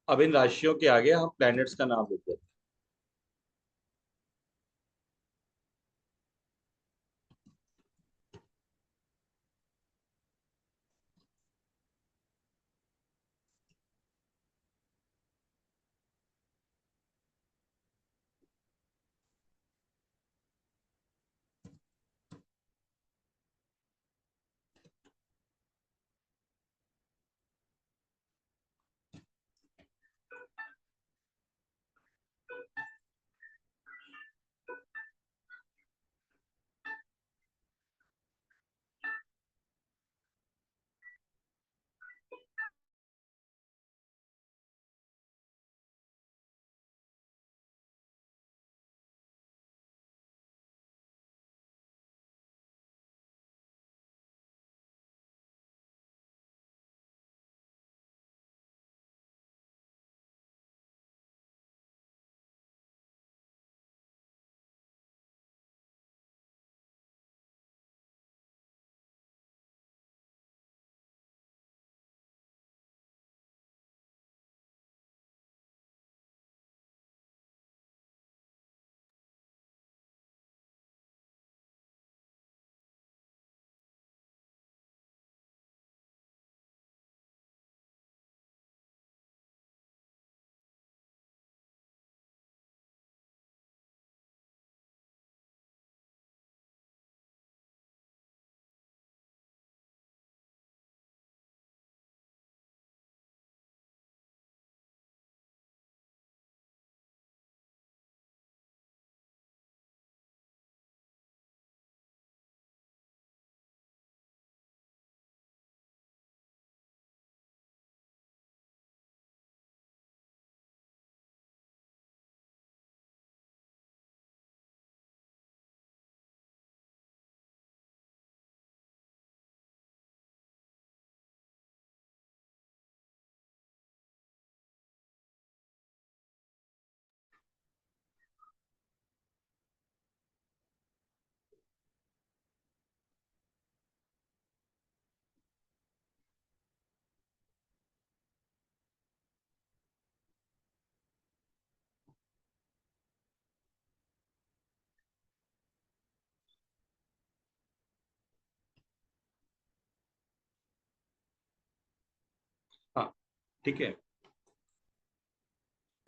अब इन राशियों के आगे हम प्लैनेट्स का नाम लिख देते हैं। हाँ, ठीक है,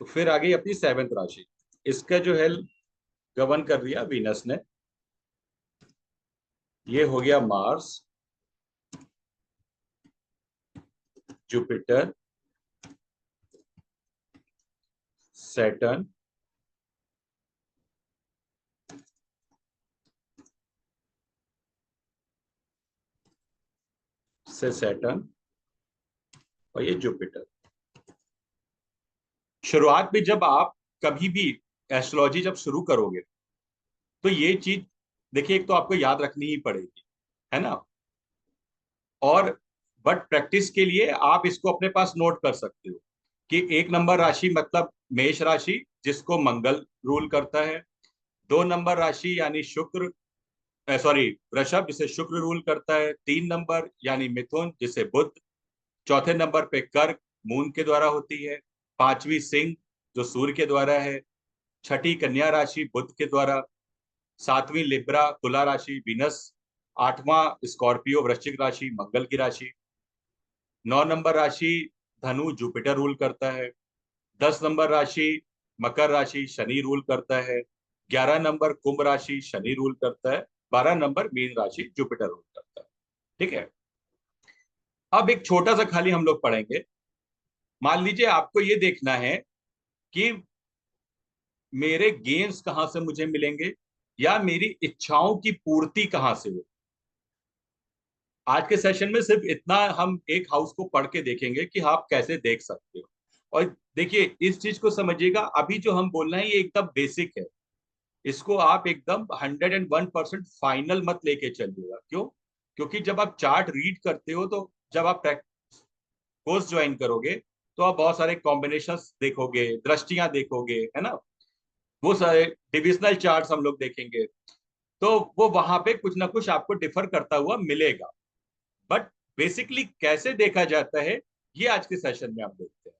तो फिर आ गई अपनी 7th राशि। इसका जो है गवर्न कर दिया वीनस ने। ये हो गया मार्स, जुपिटर, सैटर्न, से सैटर्न, और ये जुपिटर। शुरुआत में जब आप कभी भी एस्ट्रोलॉजी जब शुरू करोगे तो ये चीज देखिए, एक तो आपको याद रखनी ही पड़ेगी, है ना। और बट प्रैक्टिस के लिए आप इसको अपने पास नोट कर सकते हो कि 1 नंबर राशि मतलब मेष राशि, जिसको मंगल रूल करता है। 2 नंबर राशि यानी शुक्र, सॉरी वृषभ, जिसे शुक्र रूल करता है। 3 नंबर यानी मिथुन, जिसे बुध। चौथे नंबर पे कर्क, मून के द्वारा होती है। 5वीं सिंह, जो सूर्य के द्वारा है। 6ठी कन्या राशि, बुध के द्वारा। 7वीं लिब्रा, तुला राशि, वीनस। 8वां स्कॉर्पियो, वृश्चिक राशि, मंगल की राशि। 9 नंबर राशि धनु, जुपिटर रूल करता है। 10 नंबर राशि मकर राशि, शनि रूल करता है। 11 नंबर कुंभ राशि, शनि रूल करता है। 12 नंबर मीन राशि, जुपिटर रूल करता है। ठीक है। अब एक छोटा सा खाली हम लोग पढ़ेंगे। मान लीजिए आपको ये देखना है कि मेरे गेन्स कहां से मुझे मिलेंगे या मेरी इच्छाओं की पूर्ति कहां से हो। आज के सेशन में सिर्फ इतना हम एक हाउस को पढ़ के देखेंगे कि आप कैसे देख सकते हो। और देखिए, इस चीज को समझिएगा, अभी जो हम बोल रहे हैं ये एकदम बेसिक है। इसको आप एकदम 101% फाइनल मत लेके चलिएगा। क्यों? क्योंकि जब आप चार्ट रीड करते हो, तो जब आप कोर्स ज्वाइन करोगे तो आप बहुत सारे कॉम्बिनेशंस देखोगे, दृष्टियां देखोगे, है ना। वो सारे डिविजनल चार्ट्स हम लोग देखेंगे, तो वो वहां पे कुछ ना कुछ आपको डिफर करता हुआ मिलेगा। बट बेसिकली कैसे देखा जाता है, ये आज के सेशन में आप देखते हैं।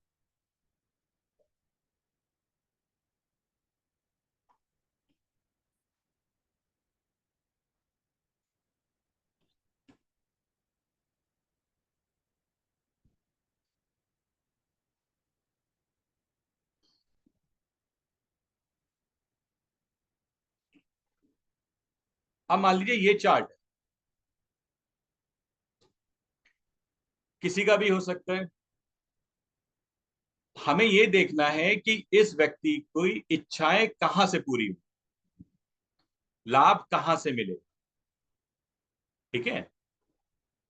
अब मान लीजिए ये चार्ट है, किसी का भी हो सकता है। हमें ये देखना है कि इस व्यक्ति को इच्छाएं कहां से पूरी हो, लाभ कहां से मिले। ठीक है।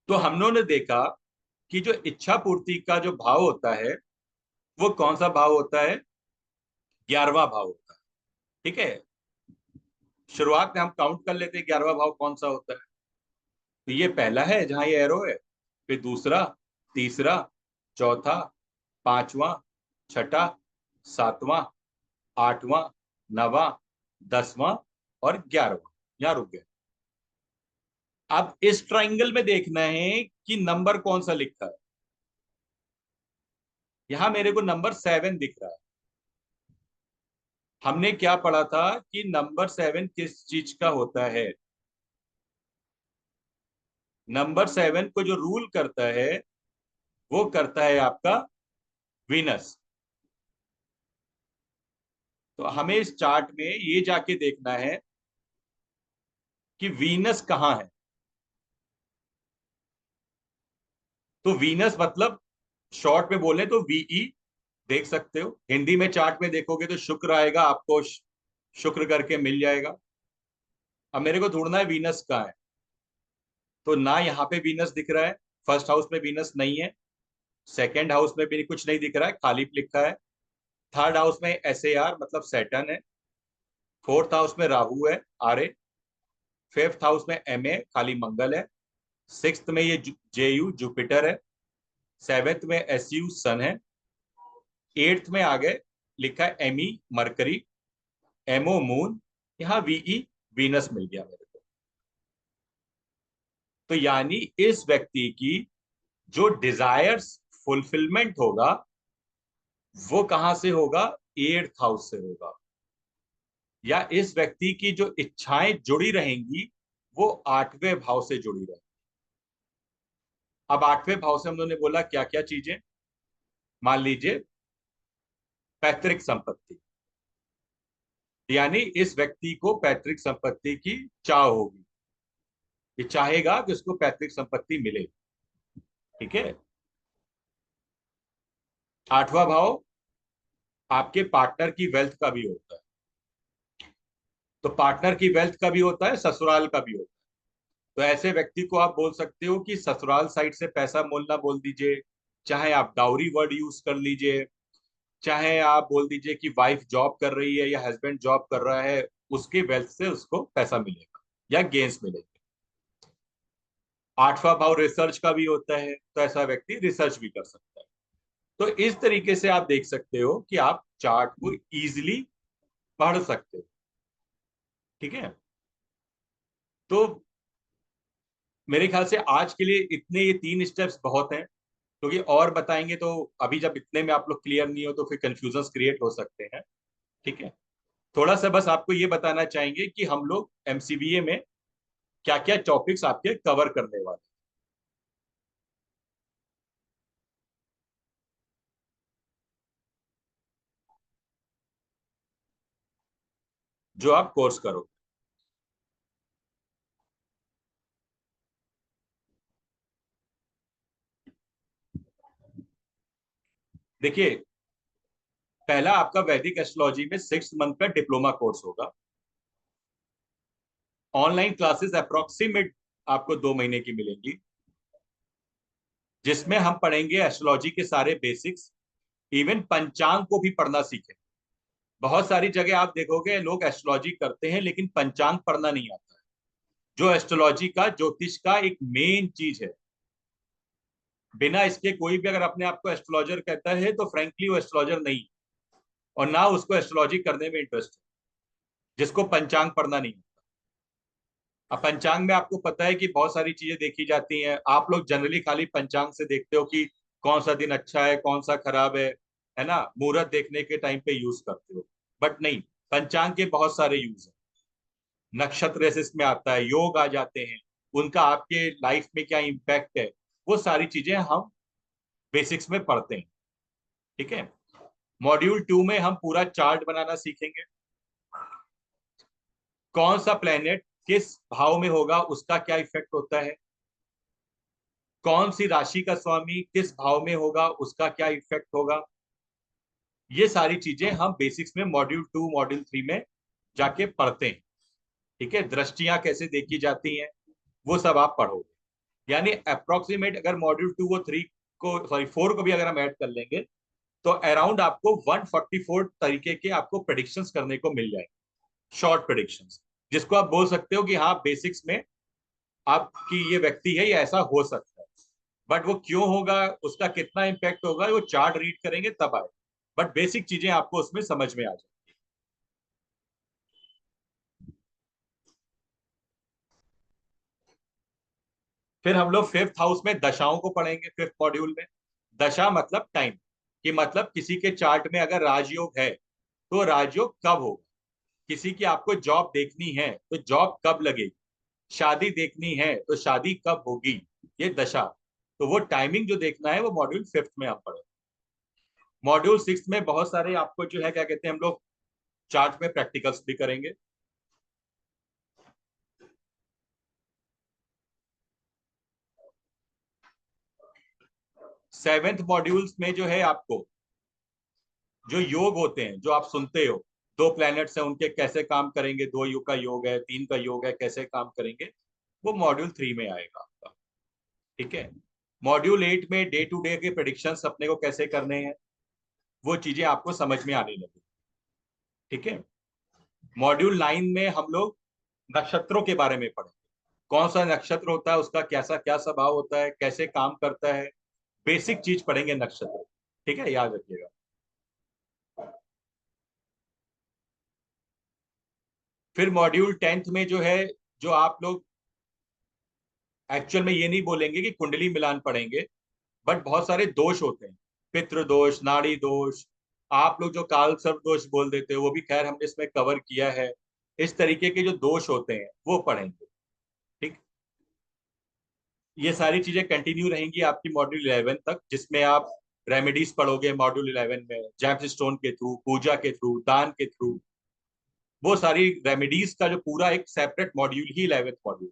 तो हम लोगों ने देखा कि जो इच्छा पूर्ति का जो भाव होता है, वो कौन सा भाव होता है? 11वां भाव होता है। ठीक है। शुरुआत में हम काउंट कर लेते हैं 11वां भाव कौन सा होता है। तो ये पहला है जहां ये एरो है, फिर दूसरा, तीसरा, चौथा, पांचवा, छठा, सातवां, आठवां, नवा, 10वां और 11वां। यहां रुक गए। अब इस ट्राइंगल में देखना है कि नंबर कौन सा लिखा है। यहां मेरे को नंबर 7 दिख रहा है। हमने क्या पढ़ा था कि नंबर 7 किस चीज का होता है? नंबर 7 को जो रूल करता है वो करता है आपका वीनस। तो हमें इस चार्ट में ये जाके देखना है कि वीनस कहां है। तो वीनस मतलब शॉर्ट में बोले तो वीई देख सकते हो। हिंदी में चार्ट में देखोगे तो शुक्र आएगा, आपको शुक्र करके मिल जाएगा। अब मेरे को ढूंढना है वीनस कहाँ है। तो ना यहाँ पे वीनस दिख रहा है, फर्स्ट हाउस में वीनस नहीं है। सेकेंड हाउस में भी कुछ नहीं दिख रहा है, खाली लिखा है। थर्ड हाउस में SAR मतलब सैटर्न है। फोर्थ हाउस में राहु है, आर्य। फिफ्थ हाउस में MA खाली मंगल है। सिक्स्थ में ये JU जुपिटर है। सेवेंथ में SU सन है। एट्थ में आ गए, लिखा है ME मरकरी, MO मून, यहाँ VE वीनस मिल गया मेरे को। तो यानी इस व्यक्ति की जो डिजायर्स फुलफिलमेंट होगा वो कहां से होगा? 8th हाउस से होगा। या इस व्यक्ति की जो इच्छाएं जुड़ी रहेंगी वो 8वें भाव से जुड़ी रहेंगी। अब 8वें भाव से हम लोगों ने बोला क्या क्या चीजें। मान लीजिए पैतृक संपत्ति, यानी इस व्यक्ति को पैतृक संपत्ति की चाह होगी। ये चाहेगा कि उसको पैतृक संपत्ति मिले। ठीक है। 8वां भाव आपके पार्टनर की वेल्थ का भी होता है। तो पार्टनर की वेल्थ का भी होता है, ससुराल का भी होता है। तो ऐसे व्यक्ति को आप बोल सकते हो कि ससुराल साइड से पैसा मोलना बोल दीजिए, चाहे आप डाउरी वर्ड यूज कर लीजिए, चाहे आप बोल दीजिए कि वाइफ जॉब कर रही है या हस्बैंड जॉब कर रहा है, उसके वेल्थ से उसको पैसा मिलेगा या गेन्स मिलेंगे। आठवां भाव रिसर्च का भी होता है, तो ऐसा व्यक्ति रिसर्च भी कर सकता है। तो इस तरीके से आप देख सकते हो कि आप चार्ट को इजीली पढ़ सकते हो। ठीक है, तो मेरे ख्याल से आज के लिए इतने, ये 3 स्टेप्स बहुत हैं, क्योंकि और बताएंगे तो अभी जब इतने में आप लोग क्लियर नहीं हो तो फिर कंफ्यूजन क्रिएट हो सकते हैं। ठीक है, थोड़ा सा बस आपको ये बताना चाहेंगे कि हम लोग एमसीबीए में क्या क्या टॉपिक्स आपके कवर करने वाले हैं। जो आप कोर्स करो, देखिए पहला आपका वैदिक एस्ट्रोलॉजी में 6 मंथ का डिप्लोमा कोर्स होगा। ऑनलाइन क्लासेस अप्रोक्सीमेट आपको 2 महीने की मिलेंगी, जिसमें हम पढ़ेंगे एस्ट्रोलॉजी के सारे बेसिक्स, इवन पंचांग को भी पढ़ना सीखें। बहुत सारी जगह आप देखोगे लोग एस्ट्रोलॉजी करते हैं लेकिन पंचांग पढ़ना नहीं आता है, जो एस्ट्रोलॉजी का, ज्योतिष का एक मेन चीज है। बिना इसके कोई भी अगर अपने आप को एस्ट्रोलॉजर कहता है तो फ्रेंकली वो एस्ट्रोलॉजर नहीं, और ना उसको एस्ट्रोलॉजी करने में इंटरेस्ट है, जिसको पंचांग पढ़ना नहीं। अब पंचांग में आपको पता है कि बहुत सारी चीजें देखी जाती हैं। आप लोग जनरली खाली पंचांग से देखते हो कि कौन सा दिन अच्छा है, कौन सा खराब है ना, मुहूर्त देखने के टाइम पे यूज करते हो, बट नहीं, पंचांग के बहुत सारे यूज है। नक्षत्र इसमें आता है, योग आ जाते हैं, उनका आपके लाइफ में क्या इम्पैक्ट है, वो सारी चीजें हम बेसिक्स में पढ़ते हैं। ठीक है, मॉड्यूल 2 में हम पूरा चार्ट बनाना सीखेंगे। कौन सा प्लेनेट किस भाव में होगा, उसका क्या इफेक्ट होता है, कौन सी राशि का स्वामी किस भाव में होगा, उसका क्या इफेक्ट होगा। ये सारी चीजें हम बेसिक्स में मॉड्यूल 2 मॉड्यूल 3 में जाके पढ़ते हैं। ठीक है, दृष्टियां कैसे देखी जाती हैं वो सब आप पढ़ोगे। यानी अप्रोक्सीमेट अगर मॉड्यूल 2 और 3 को, सॉरी 4 को भी अगर हम ऐड कर लेंगे तो अराउंड आपको 144 तरीके के आपको प्रेडिक्शंस करने को मिल जाएंगे, शॉर्ट प्रेडिक्शंस, जिसको आप बोल सकते हो कि हाँ बेसिक्स में आपकी ये व्यक्ति है, ये ऐसा हो सकता है। बट वो क्यों होगा, उसका कितना इंपैक्ट होगा, वो चार्ट रीड करेंगे तब आए, बट बेसिक चीजें आपको उसमें समझ में आ जाए। फिर हम लोग 5th हाउस में दशाओं को पढ़ेंगे। 5th मॉड्यूल में दशा मतलब टाइम, कि मतलब किसी के चार्ट में अगर राजयोग है तो राजयोग कब होगा, किसी की आपको जॉब देखनी है तो जॉब कब लगेगी, शादी देखनी है तो शादी कब होगी, ये दशा। तो वो टाइमिंग जो देखना है वो मॉड्यूल 5th में आप पढ़े। मॉड्यूल 6 में बहुत सारे आपको जो है क्या कहते हैं, हम लोग चार्ट में प्रैक्टिकल्स भी करेंगे। सेवेंथ मॉड्यूल्स में जो है आपको जो योग होते हैं, जो आप सुनते हो, 2 प्लैनेट्स हैं उनके कैसे काम करेंगे, 2 युग का योग है, 3 का योग है, कैसे काम करेंगे, वो मॉड्यूल 3 में आएगा आपका। ठीक है, मॉड्यूल 8 में डे टू डे के प्रेडिक्शंस अपने को कैसे करने हैं, वो चीजें आपको समझ में आने लगी। ठीक है, मॉड्यूल 9 में हम लोग नक्षत्रों के बारे में पढ़ेंगे, कौन सा नक्षत्र होता है, उसका कैसा क्या स्वभाव होता है, कैसे काम करता है, बेसिक चीज पढ़ेंगे नक्षत्र। ठीक है, याद रखिएगा। फिर मॉड्यूल 10th में जो है, जो आप लोग एक्चुअल में ये नहीं बोलेंगे कि कुंडली मिलान पढ़ेंगे, बट बहुत सारे दोष होते हैं, पितृ दोष, नाड़ी दोष, आप लोग जो काल सर्प दोष बोल देते हो वो भी खैर हमने इसमें कवर किया है। इस तरीके के जो दोष होते हैं वो पढ़ेंगे। ठीक, ये सारी चीजें कंटिन्यू रहेंगी आपकी मॉड्यूल 11 तक, जिसमें आप रेमेडीज पढ़ोगे मॉड्यूल 11 में, जेम्स स्टोन के थ्रू, पूजा के थ्रू, दान के थ्रू, वो सारी रेमेडीज का जो पूरा एक सेपरेट मॉड्यूल ही 11th मॉड्यूल।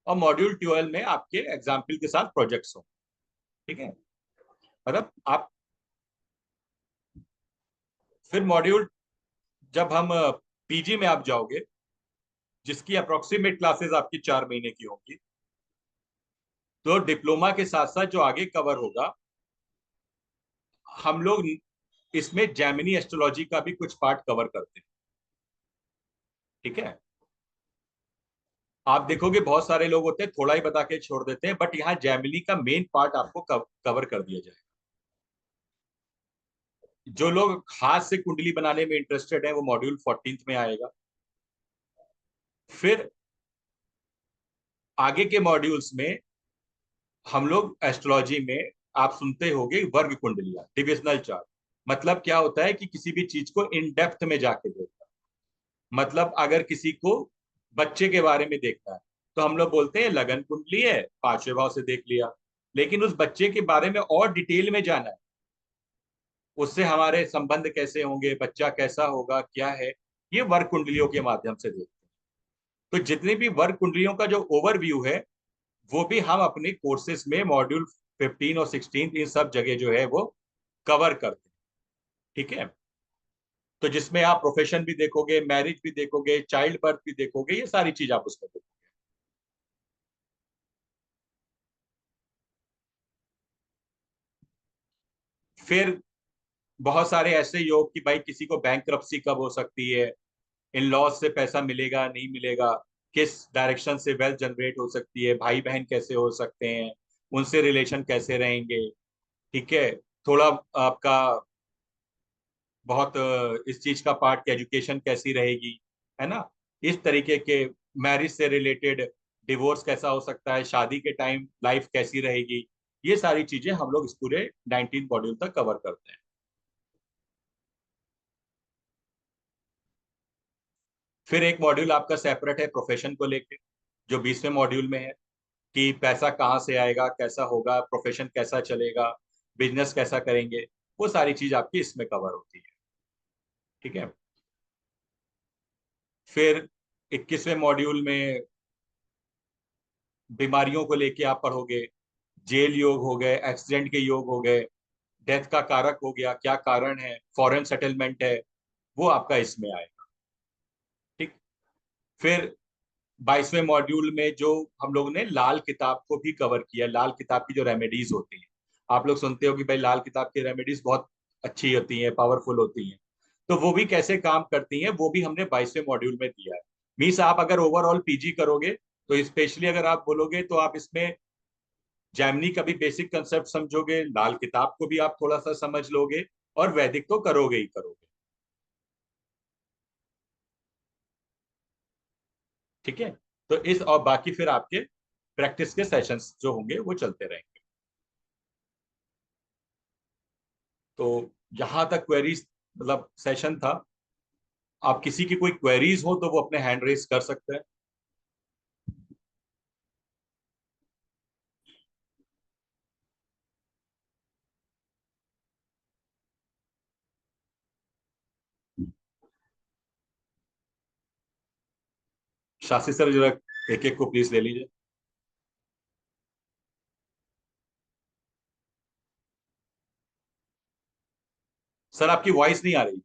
और मॉड्यूल 12 में आपके एग्जाम्पल के साथ प्रोजेक्ट्स हो। ठीक है, मतलब आप फिर मॉड्यूल, जब हम पीजी में आप जाओगे, जिसकी अप्रोक्सीमेट क्लासेस आपकी 4 महीने की होंगी, तो डिप्लोमा के साथ साथ जो आगे कवर होगा हम लोग इसमें जैमिनी एस्ट्रोलॉजी का भी कुछ पार्ट कवर करते हैं। ठीक है, आप देखोगे बहुत सारे लोग होते हैं थोड़ा ही बता के छोड़ देते हैं, बट यहाँ जैमिनी का मेन पार्ट आपको कवर कर दिया जाएगा। जो लोग हाथ से कुंडली बनाने में इंटरेस्टेड है वो मॉड्यूल 14 में आएगा। फिर आगे के मॉड्यूल्स में हम लोग एस्ट्रोलॉजी में आप सुनते होंगे वर्ग कुंडलियां, डिविजनल चार्ट। मतलब क्या होता है कि किसी भी चीज को इन डेप्थ में जाके देखना। मतलब अगर किसी को बच्चे के बारे में देखना है तो हम लोग बोलते हैं लगन कुंडली है, पांचवें भाव से देख लिया। लेकिन उस बच्चे के बारे में और डिटेल में जाना है, उससे हमारे संबंध कैसे होंगे, बच्चा कैसा होगा, क्या है, ये वर्ग कुंडलियों के माध्यम से देखते हैं। तो जितनी भी वर्ग कुंडलियों का जो ओवरव्यू है वो भी हम अपने कोर्सेज में मॉड्यूल 15 और 16 इन सब जगह जो है वो कवर करते हैं। ठीक है, तो जिसमें आप प्रोफेशन भी देखोगे, मैरिज भी देखोगे, चाइल्ड बर्थ भी देखोगे, ये सारी चीज आप उसमें देखोगे। फिर बहुत सारे ऐसे योग कि भाई किसी को बैंकरप्सी कब हो सकती है, इन लॉज से पैसा मिलेगा नहीं मिलेगा, किस डायरेक्शन से वेल्थ जनरेट हो सकती है, भाई बहन कैसे हो सकते हैं, उनसे रिलेशन कैसे रहेंगे। ठीक है, थोड़ा आपका बहुत इस चीज का पार्ट की एजुकेशन कैसी रहेगी, है ना, इस तरीके के मैरिज से रिलेटेड, डिवोर्स कैसा हो सकता है, शादी के टाइम लाइफ कैसी रहेगी, ये सारी चीजें हम लोग इस पूरे 19 मॉड्यूल तक कवर करते हैं। फिर एक मॉड्यूल आपका सेपरेट है प्रोफेशन को लेके, जो 20वें मॉड्यूल में है कि पैसा कहाँ से आएगा, कैसा होगा, प्रोफेशन कैसा चलेगा, बिजनेस कैसा करेंगे, वो सारी चीज आपकी इसमें कवर होती है। ठीक है, फिर 21वें मॉड्यूल में बीमारियों को लेके आप पढ़ोगे, जेल योग हो गए, एक्सीडेंट के योग हो गए, डेथ का कारक हो गया, क्या कारण है, फॉरेन सेटलमेंट है, वो आपका इसमें आएगा। ठीक, फिर 22वें मॉड्यूल में जो हम लोगों ने लाल किताब को भी कवर किया, लाल किताब की जो रेमेडीज होती हैं, आप लोग सुनते हो कि भाई लाल किताब की रेमेडीज बहुत अच्छी होती हैं, पावरफुल होती हैं, तो वो भी कैसे काम करती हैं वो भी हमने 22वें मॉड्यूल में दिया है। मीन्स आप अगर ओवरऑल पीजी करोगे तो स्पेशली अगर आप बोलोगे तो आप इसमें जैमिनी का भी बेसिक कंसेप्ट समझोगे, लाल किताब को भी आप थोड़ा सा समझ लोगे, और वैदिक तो करोगे ही करोगे। ठीक है, तो इस और बाकी फिर आपके प्रैक्टिस के सेशंस जो होंगे वो चलते रहेंगे। तो यहां तक क्वेरीज मतलब सेशन था। आप किसी की कोई क्वेरीज हो तो वो अपने हैंड रेज कर सकते हैं। शास्त्री सर जरा एक एक को प्लीज ले लीजिए। सर आपकी वॉइस नहीं आ रही।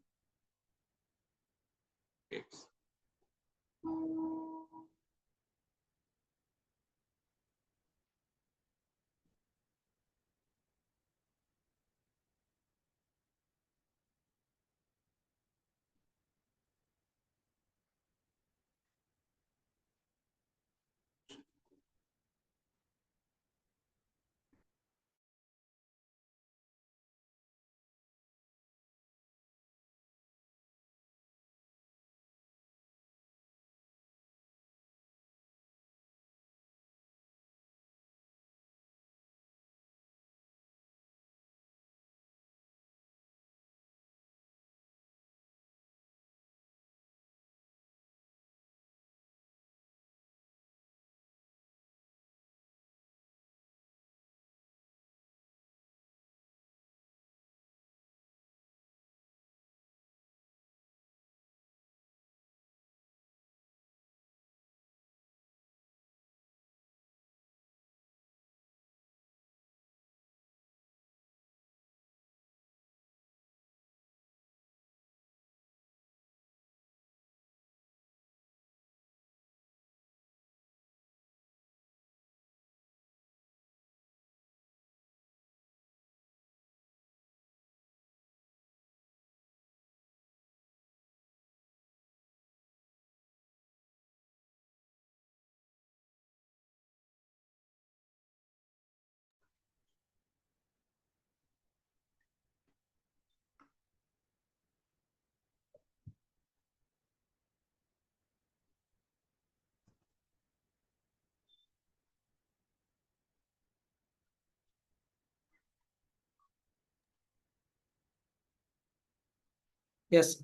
Yes.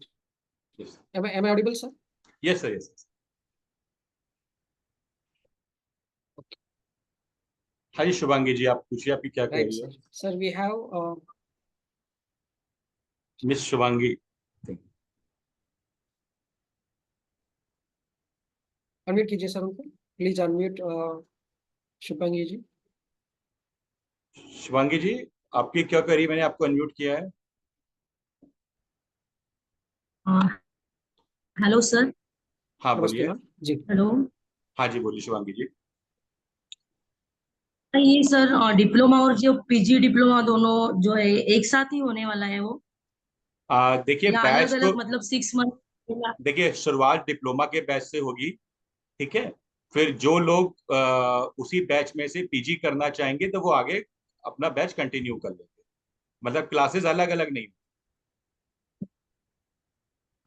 Yes.
Am I audible, sir?
Yes, sir. Yes. हाँ जी शुभांगी जी, आप पूछिए, आपकी क्या
Right,
क्वेरी
sir.
है?
Sir, we have
miss Shubhangi,
unmute कीजिए सर उनको. Please unmute शुभांगी जी.
शुभांगी जी, आपकी क्या क्वेरी? मैंने आपको अनम्यूट किया है.
Hello sir.
हाँ
नमस्ते
बोलिए.
मैम जी.
हेलो.
हाँ जी बोलिए शुभांगी जी.
ये सर डिप्लोमा और जो पीजी डिप्लोमा दोनों जो है एक साथ ही होने वाला है वो,
देखिए
या अलग
बैच तो,
अलग, मतलब 6 मंथ?
देखिए शुरुआत डिप्लोमा के बैच से होगी, ठीक है. फिर जो लोग उसी बैच में से पीजी करना चाहेंगे तो वो आगे अपना बैच कंटिन्यू कर लेंगे. मतलब क्लासेस अलग अलग नहीं.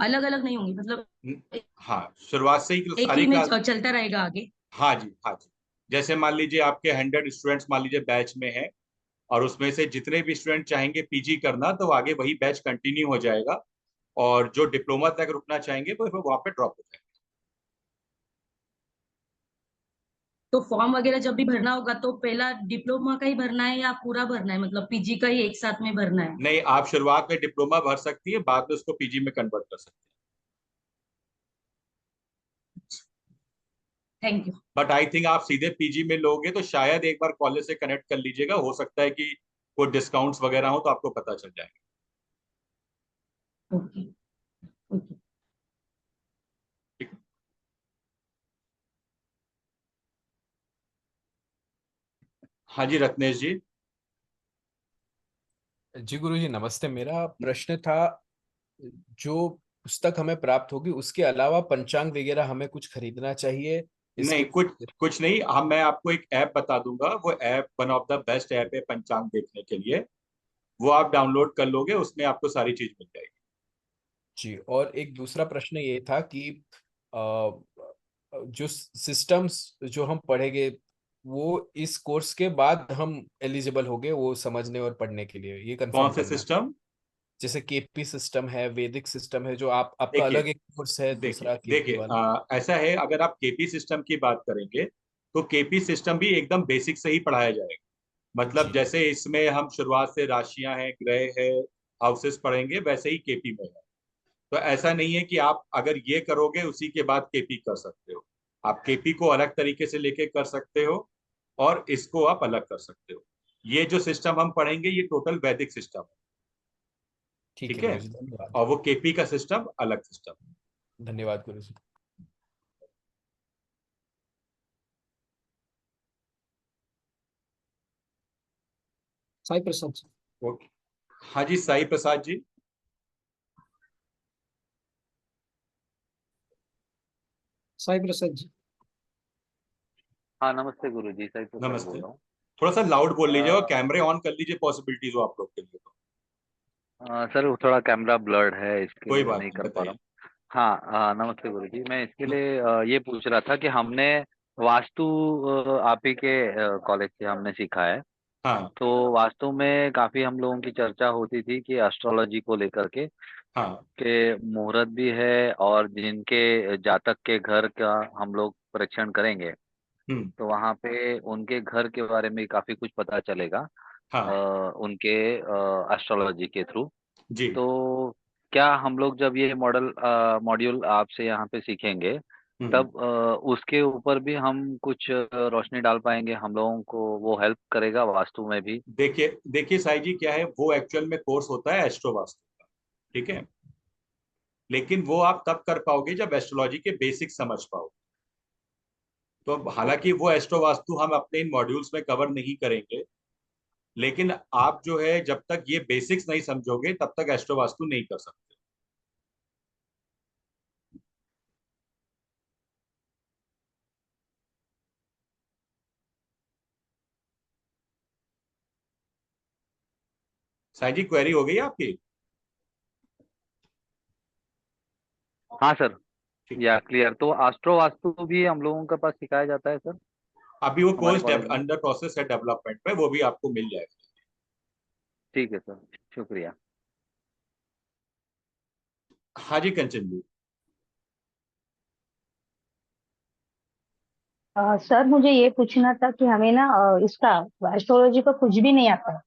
अलग अलग नहीं होंगी मतलब
हाँ, शुरुआत से ही
एक
सारी
ही में
क्लास.
चलता रहेगा आगे?
हाँ जी, हाँ जी. जैसे मान लीजिए आपके 100 स्टूडेंट्स मान लीजिए बैच में हैं, और उसमें से जितने भी स्टूडेंट चाहेंगे पीजी करना तो आगे वही बैच कंटिन्यू हो जाएगा, और जो डिप्लोमा तक रुकना चाहेंगे वो वहां पे ड्रॉप हो जाएंगे.
तो फॉर्म वगैरह जब भी भरना होगा तो पहला डिप्लोमा का ही भरना है या पूरा भरना है, मतलब पीजी का ही एक साथ में भरना है?
नहीं, आप शुरुआत में डिप्लोमा भर सकती है, बाद में उसको पीजी में कन्वर्ट कर सकती
थैंक यू.
है. बट आई थिंक आप सीधे पीजी में लोगे तो शायद एक बार कॉलेज से कनेक्ट कर लीजिएगा, हो सकता है कि कोई डिस्काउंट्स वगैरह हो तो आपको पता चल जाएगा.
Okay okay.
हाँ जी रत्नेश जी.
जी गुरुजी नमस्ते. मेरा प्रश्न था, जो पुस्तक हमें प्राप्त होगी उसके अलावा पंचांग वगैरह हमें कुछ खरीदना चाहिए
नहीं,
इसके?
कुछ नहीं. हम मैं आपको एक ऐप बता दूंगा, वो app one of the best app है पंचांग देखने के लिए. वो आप डाउनलोड कर लोगे, उसमें आपको सारी चीज मिल जाएगी.
जी, और एक दूसरा प्रश्न ये था कि अ, जो सिस्टम्स जो हम पढ़ेंगे वो इस कोर्स के बाद हम एलिजिबल होंगे वो समझने और पढ़ने के लिए, ये कंफर्म
कौन से
करना.
सिस्टम?
जैसे केपी सिस्टम है, वैदिक सिस्टम है, जो आपका
देखिए
अलग एक कोर्स है,
देखिए
दूसरा केपी
देखिए
वाला.
ऐसा है, अगर आप केपी सिस्टम की बात करेंगे तो केपी सिस्टम भी एकदम बेसिक से ही पढ़ाया जाएगा. मतलब
जी
जैसे इसमें हम शुरुआत से राशियां हैं, ग्रह है, हाउसेस पढ़ेंगे, वैसे ही केपी में है. तो ऐसा नहीं है कि आप अगर ये करोगे उसी के बाद केपी कर सकते हो. आप केपी को अलग तरीके से लेके कर सकते हो, और इसको आप अलग कर सकते हो. ये जो सिस्टम हम पढ़ेंगे ये टोटल वैदिक सिस्टम है,
ठीक है
ठीक है.
गुरुजी, धन्यवाद.
और वो केपी का सिस्टम अलग सिस्टम है.
धन्यवाद गुरुजी.
साई प्रसाद sir.
ओके. हाँ जी साई प्रसाद जी.
साई प्रसाद जी.
हाँ नमस्ते गुरुजी, सही प्रसाद बोल
नमस्ते.
रहा हूँ।
थोड़ा सा लाउड बोल लीजिए और
अ,
कैमरे ऑन कर लीजिए, पॉसिबिलिटीज हो आप लोग के लिए तो.
सर वो थोड़ा कैमरा ब्लर्ड है, इसके
कोई
लिए
बात
नहीं
नहीं,
कर पा रहा
बताइए.
हूँ। हाँ, नमस्ते गुरुजी, मैं इसके लिए ये पूछ रहा था कि हमने वास्तु आप ही के कॉलेज से हमने सीखा है।
हाँ
तो वास्तु में काफी हम लोगों की चर्चा होती थी कि एस्ट्रोलॉजी को लेकर
हाँ.
के मुहूर्त भी है, और जिनके जातक के घर का हम लोग परीक्षण करेंगे
हम्म.
तो वहाँ पे उनके घर के बारे में काफी कुछ पता चलेगा
हाँ
उनके एस्ट्रोलॉजी के थ्रू।
जी.
तो क्या हम लोग जब ये मॉड्यूल आपसे यहाँ पे सीखेंगे
हम्म.
तब उसके ऊपर भी हम कुछ रोशनी डाल पाएंगे, हम लोगों को वो हेल्प करेगा वास्तु में भी?
देखिए देखिए साई जी, क्या है, वो एक्चुअल में कोर्स होता है एस्ट्रो वास्तु का, ठीक है. लेकिन वो आप तब कर पाओगे जब एस्ट्रोलॉजी के बेसिक समझ पाओगे. तो
ओके।
हालांकि वो एस्ट्रो वास्तु हम अपने इन मॉड्यूल्स में कवर नहीं करेंगे, लेकिन आप जो है जब तक ये बेसिक्स नहीं समझोगे तब तक एस्ट्रो वास्तु नहीं कर सकते. साई जी क्वेरी हो गई आपकी?
हाँ सर,
ठीक.
या क्लियर। तो एस्ट्रो वास्तु भी हम लोगों के पास सिखाया जाता है सर
अभी वो
हमारे
कोर्स
कॉलेज में?
अंडर प्रोसेस है डेवलपमेंट में, वो भी आपको मिल जाएगा.
ठीक है सर, शुक्रिया।
हाँ जी कंचन जी।
सर मुझे ये पूछना था कि हमें ना इसका एस्ट्रोलॉजी का कुछ भी नहीं आता है,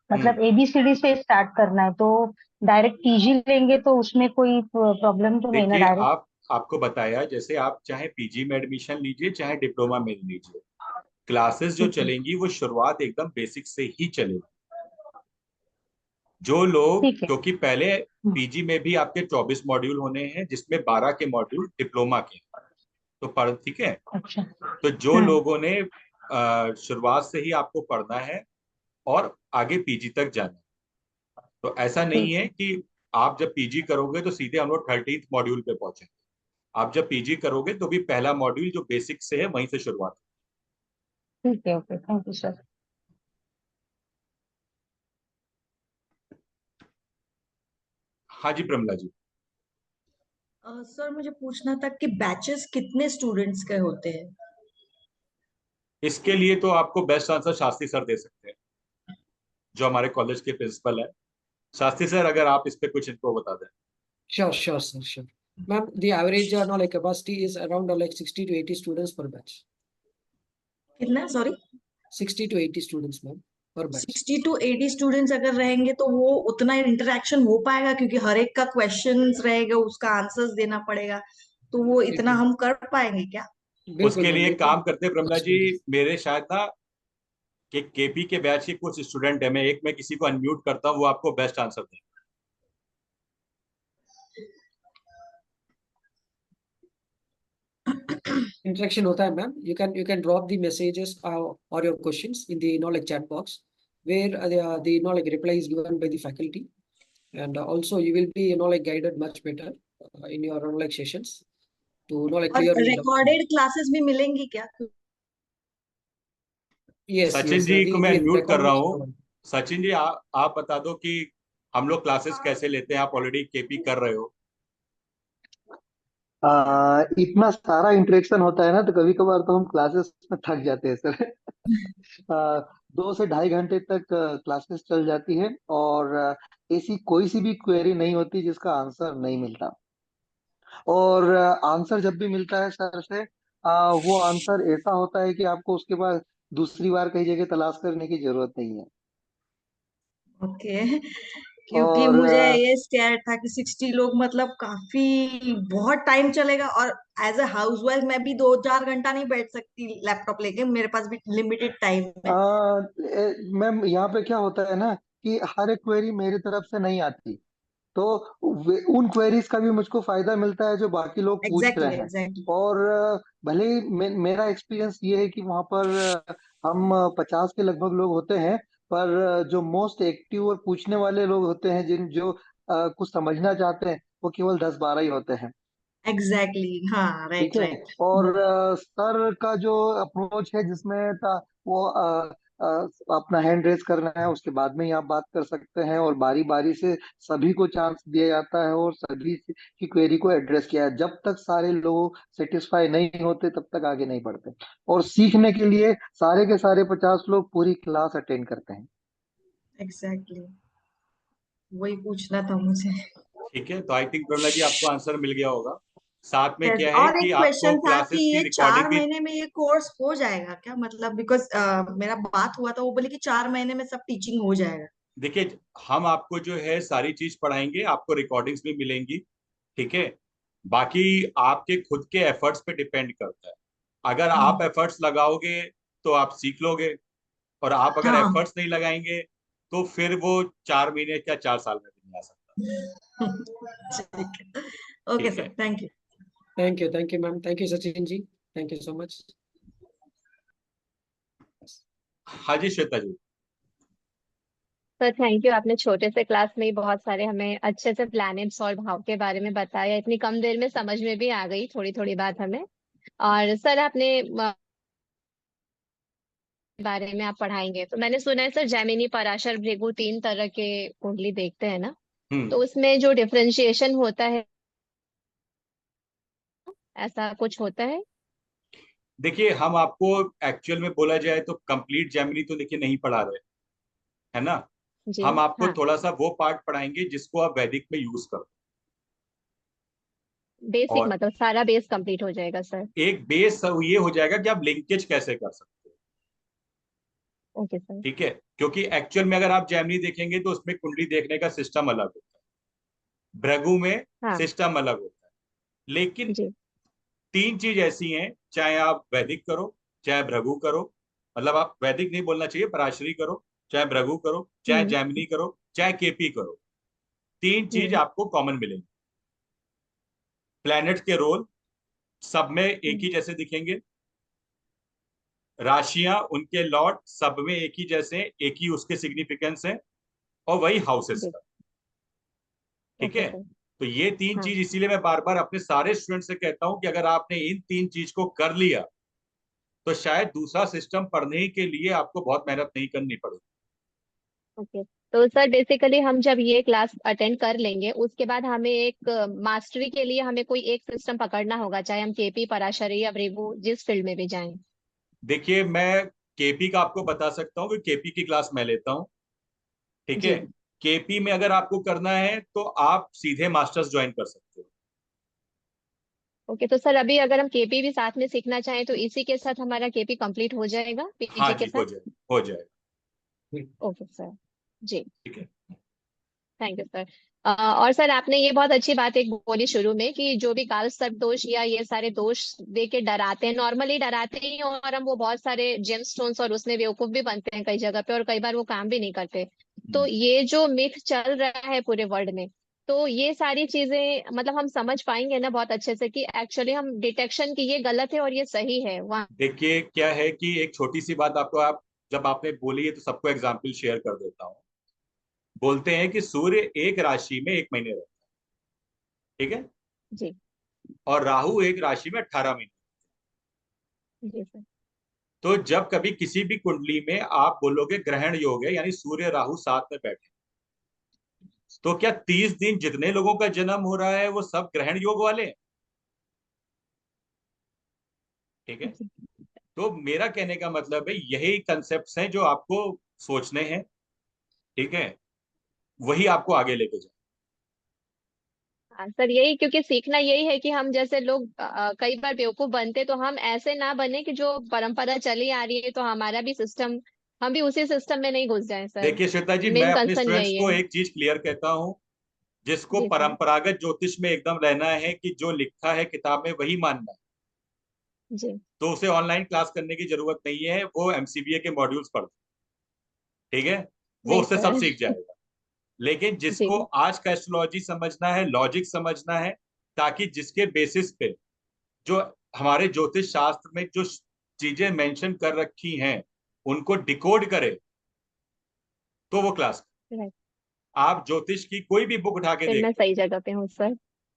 मतलब ABCD से स्टार्ट करना है, तो डायरेक्ट PG लेंगे तो उसमें कोई प्रॉब्लम तो नहीं ना?
देखिए
डायरेक्ट
आपको बताया, जैसे आप चाहे पीजी में एडमिशन लीजिए चाहे डिप्लोमा में लीजिए, क्लासेस जो
ठीक है।
चलेंगी वो शुरुआत एकदम बेसिक से ही चलेगी। जो लोग,
ठीक है।
क्योंकि पहले पीजी में भी आपके 24 मॉड्यूल होने हैं जिसमें 12 के मॉड्यूल डिप्लोमा के हैं। तो पढ़ ठीक है।
अच्छा।
तो जो लोगों ने शुरुआत से ही आपको पढ़ना है और आगे पीजी तक जाना है, तो ऐसा नहीं
ठीक
है कि आप जब पीजी करोगे तो सीधे हम लोग 13th मॉड्यूल पे पहुंचेंगे। आप जब पीजी करोगे तो भी पहला मॉड्यूल जो बेसिक से है वहीं से शुरुआत।
ठीक है। Okay, thank you sir.
हाँ जी प्रमिला जी।
सर मुझे पूछना था कि बैचेस कितने स्टूडेंट्स के होते हैं?
इसके लिए तो आपको बेस्ट आंसर शास्त्री सर दे सकते हैं, जो हमारे कॉलेज के प्रिंसिपल है। शास्त्री सर, अगर आप इस पे कुछ इनको बता दें।
Sure, sir, sure. Ma'am, the average capacity is around 60 to 80 students per batch.
कितना, sorry?
60 to 80 students, ma'am, per batch.
60 to 80 students अगर रहेंगे तो वो उतना इंटरेक्शन हो पाएगा, क्योंकि हर एक का क्वेश्चंस रहेगा, उसका आंसर्स देना पड़ेगा, तो वो इतना
बिल्कुल
हम कर पाएंगे क्या?
बिल्कुल
उसके
मैम,
लिए एक
बिल्कुल
काम करते हैं प्रमिला जी,
possible है।
मेरे शायद ना कि केपी के बैच के कुछ स्टूडेंट है, मैं किसी को अनम्यूट करता हूँ, वो आपको बेस्ट आंसर दें।
Interaction होता है ma'am, you can drop the messages or your questions in the chat box where the reply is given by the faculty, and also you will be guided much better in your sessions to
और
clearly
recorded classes भी मिलेंगी क्या?
yes
Sachin
yes
जी को मैं
the
unmute कर रहा
recordings
हूँ। सचिन जी, आप बता दो कि हम लोग क्लासेस कैसे लेते हैं। आप ऑलरेडी केपी कर रहे हो।
इतना सारा इंटरेक्शन होता है ना, तो कभी कभार तो हम क्लासेस में थक जाते हैं सर। 2 से ढाई घंटे तक क्लासेस चल जाती है, और ऐसी कोई सी भी क्वेरी नहीं होती जिसका आंसर नहीं मिलता। और आंसर जब भी मिलता है सर से, वो आंसर ऐसा होता है कि आपको उसके बाद दूसरी बार कहीं जगह तलाश करने की जरूरत नहीं है।
ओके। क्योंकि
और
मुझे ये स्कैर था कि 60 लोग मतलब काफी बहुत टाइम चलेगा, और एज अ हाउसवाइफ मैं भी 2-4 घंटा नहीं बैठ सकती लैपटॉप लेके, मेरे पास भी लिमिटेड टाइम है।
मैम यहाँ पे क्या होता है ना, कि हर एक क्वेरी मेरी तरफ से नहीं आती, तो उन क्वेरीज का भी मुझको फायदा मिलता है जो बाकी लोग पूछ रहे
एग्जैक्टली
हैं।
एग्जैक्टली।
और भले ही मेरा एक्सपीरियंस ये है कि वहाँ पर हम 50 के लगभग लोग होते हैं, पर जो मोस्ट एक्टिव और पूछने वाले लोग होते हैं, जो कुछ समझना चाहते हैं, वो केवल 10-12 ही होते हैं।
एग्जैक्टली, हाँ,
ठीक
राइट
है।
राइट।
और सर का जो अप्रोच है, जिसमें वो अपना हैंड रेस करना है, उसके बाद में ही आप बात कर सकते हैं, और बारी बारी से सभी को चांस दिया जाता है और सभी की क्वेरी को एड्रेस किया है। जब तक सारे लोग सेटिस्फाई नहीं होते तब तक आगे नहीं बढ़ते। और सीखने के लिए सारे के सारे 50 लोग पूरी क्लास अटेंड करते हैं।
एग्जैक्टली, वही पूछना था मुझे।
ठीक है, तो आई थिंक प्रमिला जी आपको आंसर मिल गया होगा। साथ में
Yes,
क्या है
और
कि
एक
आपको
क्वेश्चन था कि
क्लासेस की
ये
रिकॉर्डिंग
चार
भी।
महीने में ये कोर्स हो जाएगा क्या? मतलब बिकॉज मेरा बात हुआ था, वो बोले कि 4 महीने में सब टीचिंग हो जाएगा।
देखिए, हम आपको जो है सारी चीज पढ़ाएंगे, आपको रिकॉर्डिंग्स भी मिलेंगी। ठीक है। बाकी आपके खुद के एफर्ट्स पे डिपेंड करता है। अगर आप एफर्ट्स लगाओगे तो आप सीख लोगे, और आप अगर
हाँ।
एफर्ट्स नहीं लगाएंगे तो फिर वो 4 महीने क्या 4 साल में भी नहीं आ सकता।
ठीक है। ओके
ठीक
सर,
है।
Thank you.
thank you ma'am, thank you Sachin ji, thank you so much.
हाँ जी श्वेता जी।
सर थैंक यू, आपने छोटे से क्लास में ही बहुत सारे हमें अच्छे से प्लैनेट्स और भाव के बारे में बताया। इतनी कम देर में समझ में भी आ गई थोड़ी थोड़ी बात हमें। और सर आपने बारे में आप पढ़ाएंगे, तो मैंने सुना है सर जैमिनी, पराशर, भृगु 3 तरह के कुंडली देखते हैं ना,
हम्म।
तो उसमें जो डिफरेंशिएशन होता है, ऐसा कुछ होता है?
देखिए, हम आपको एक्चुअल में बोला जाए तो कंप्लीट जेमिनी तो देखिए नहीं पढ़ा रहे, है ना।
जी
हम आपको
हाँ।
थोड़ा सा वो पार्ट पढ़ाएंगे जिसको आप वैदिक में यूज करो।
बेसिक
और
मतलब सारा बेस कंप्लीट हो जाएगा सर।
एक बेस ये हो जाएगा कि आप लिंकेज कैसे कर सकते हो।
Okay sir.
ठीक है, क्योंकि एक्चुअल में अगर आप जेमिनी देखेंगे तो उसमें कुंडली देखने का सिस्टम अलग होता है, भृगु में
हाँ
सिस्टम अलग होता है। लेकिन
जी।
3 चीज ऐसी हैं, चाहे आप वैदिक करो, चाहे भृगु करो, मतलब आप वैदिक नहीं बोलना चाहिए, पराशरी करो, चाहे भृगु करो, चाहे
हम्म
जैमिनी करो, चाहे केपी करो, 3 चीज
हम्म
आपको कॉमन मिलेंगी। प्लैनेट के रोल सब में एक ही जैसे दिखेंगे, राशियां उनके लॉर्ड सब में एक ही जैसे, एक ही उसके सिग्निफिकेंस है, और वही हाउसेस
जी।
का। ठीक
ओके
है,
सर।
तो ये 3
हाँ
चीज इसीलिए मैं बार बार अपने सारे स्टूडेंट से कहता हूं कि अगर आपने इन 3 चीज को कर लिया तो शायद दूसरा सिस्टम पढ़ने के लिए आपको बहुत मेहनत नहीं करनी पड़ेगी।
ओके। तो सर बेसिकली हम जब ये क्लास अटेंड कर लेंगे उसके बाद हमें एक मास्टरी के लिए हमें कोई एक सिस्टम पकड़ना होगा, चाहे हम केपी, पराशरी या भृगु जिस फील्ड में भी जाएं।
देखिए, मैं केपी का आपको बता सकता हूँ कि केपी की क्लास मैं लेता हूँ। ठीक है,
जी।
केपी में अगर आपको करना है तो आप सीधे मास्टर्स ज्वाइन कर सकते हो।
ओके, तो सर अभी अगर हम केपी भी साथ में सीखना चाहें तो इसी के साथ हमारा केपी कंप्लीट हो जाएगा
हाँ
पीजी के
जी, हो
साथ?
जाएगा, हो जाएगा।
Okay sir. जी।
ठीक है।
Thank you sir. और सर आपने ये बहुत अच्छी बात एक बोली शुरू में कि जो भी काल सर्प दोष या ये सारे दोष दे के डराते हैं, नॉर्मली डराते ही हैं, और हम वो बहुत सारे जेम स्टोन्स और उसमें बेवकूफ भी बनते हैं कई जगह पे, और कई बार वो काम भी नहीं करते। तो ये जो मिथ चल रहा है पूरे वर्ल्ड में, तो ये सारी चीजें मतलब हम समझ पाएंगे ना बहुत अच्छे से कि एक्चुअली हम डिटेक्शन की ये गलत है और ये सही है वहाँ?
देखिए, क्या है कि एक छोटी सी बात आपको, आप जब आपने बोली है तो सबको एग्जाम्पल शेयर कर देता हूँ। बोलते हैं कि सूर्य एक राशि में 1 महीने रहता है, ठीक है,
जी।
और राहु एक राशि में 18 महीने।
जी सर।
तो जब कभी किसी भी कुंडली में आप बोलोगे ग्रहण योग है, यानी सूर्य राहु साथ में बैठे, तो क्या 30 दिन जितने लोगों का जन्म हो रहा है वो सब ग्रहण योग वाले हैं? ठीक है, तो मेरा कहने का मतलब है यही कंसेप्ट्स हैं जो आपको सोचने हैं। ठीक है, वही आपको आगे लेके जाए।
हाँ सर, यही क्योंकि सीखना यही है कि हम जैसे लोग कई बार बेवकूफ बनते, तो हम ऐसे ना बने कि जो परंपरा चली आ रही है तो हमारा भी सिस्टम, हम भी उसी सिस्टम में नहीं घुस जाएं सर।
देखिए श्वेता जी, मैं
मेन
अपने
कंसर्न
स्टूडेंट्स
यही
को
है।
एक चीज क्लियर कहता हूं, जिसको
जी सर।
परंपरागत ज्योतिष में एकदम रहना है कि जो लिखा है किताब में वही मानना है,
जी।
तो उसे ऑनलाइन क्लास करने की जरूरत नहीं है, वो एमसीबीए के मॉड्यूल्स पढ़, ठीक है, वो
नहीं
उससे सब
सर।
सीख जाएगा। लेकिन जिसको
जी।
आज का एस्ट्रोलॉजी समझना है, लॉजिक समझना है, ताकि जिसके बेसिस पे जो हमारे ज्योतिष शास्त्र में जो चीजें मेंशन कर रखी हैं उनको डिकोड करे, तो वो क्लास।
राइट।
आप ज्योतिष की कोई भी बुक उठा के
फिर
देख
मैं
लो,
सही जगह पे हूँ सर।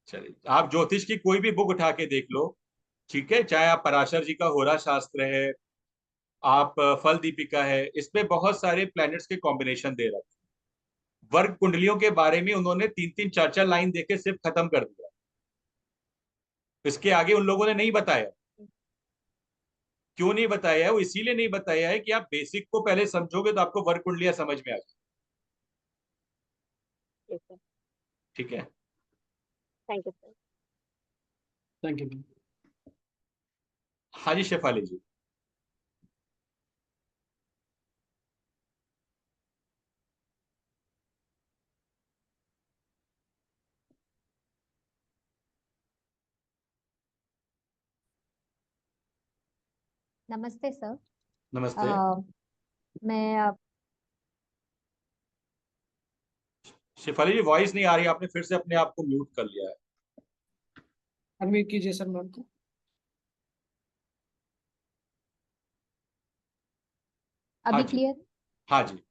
चलिए आप ज्योतिष की कोई भी बुक उठा के देख लो, ठीक है, चाहे आप पराशर जी का होरा शास्त्र है, आप फल दीपिका है, इसमें बहुत सारे प्लैनेट्स के कॉम्बिनेशन दे रखे हैं। वर्ग कुंडलियों के बारे में उन्होंने 3-3 4-4 लाइन देके सिर्फ खत्म कर दिया, इसके आगे उन लोगों ने नहीं बताया। क्यों नहीं बताया है? वो इसीलिए नहीं बताया है कि आप बेसिक को पहले समझोगे तो आपको वर्ग कुंडलियां समझ में आ जाए। ठीक है,
thank you sir.
Thank you.
हाँ जी शेफाली जी।
नमस्ते सर।
नमस्ते।
मैं
शेफाली जी, वॉइस नहीं आ रही, आपने फिर से अपने आप को म्यूट कर लिया है।
अनम्यूट कीजिए सर मैम को।
हाँ
अभी
जी,
क्लियर?
हाँ जी।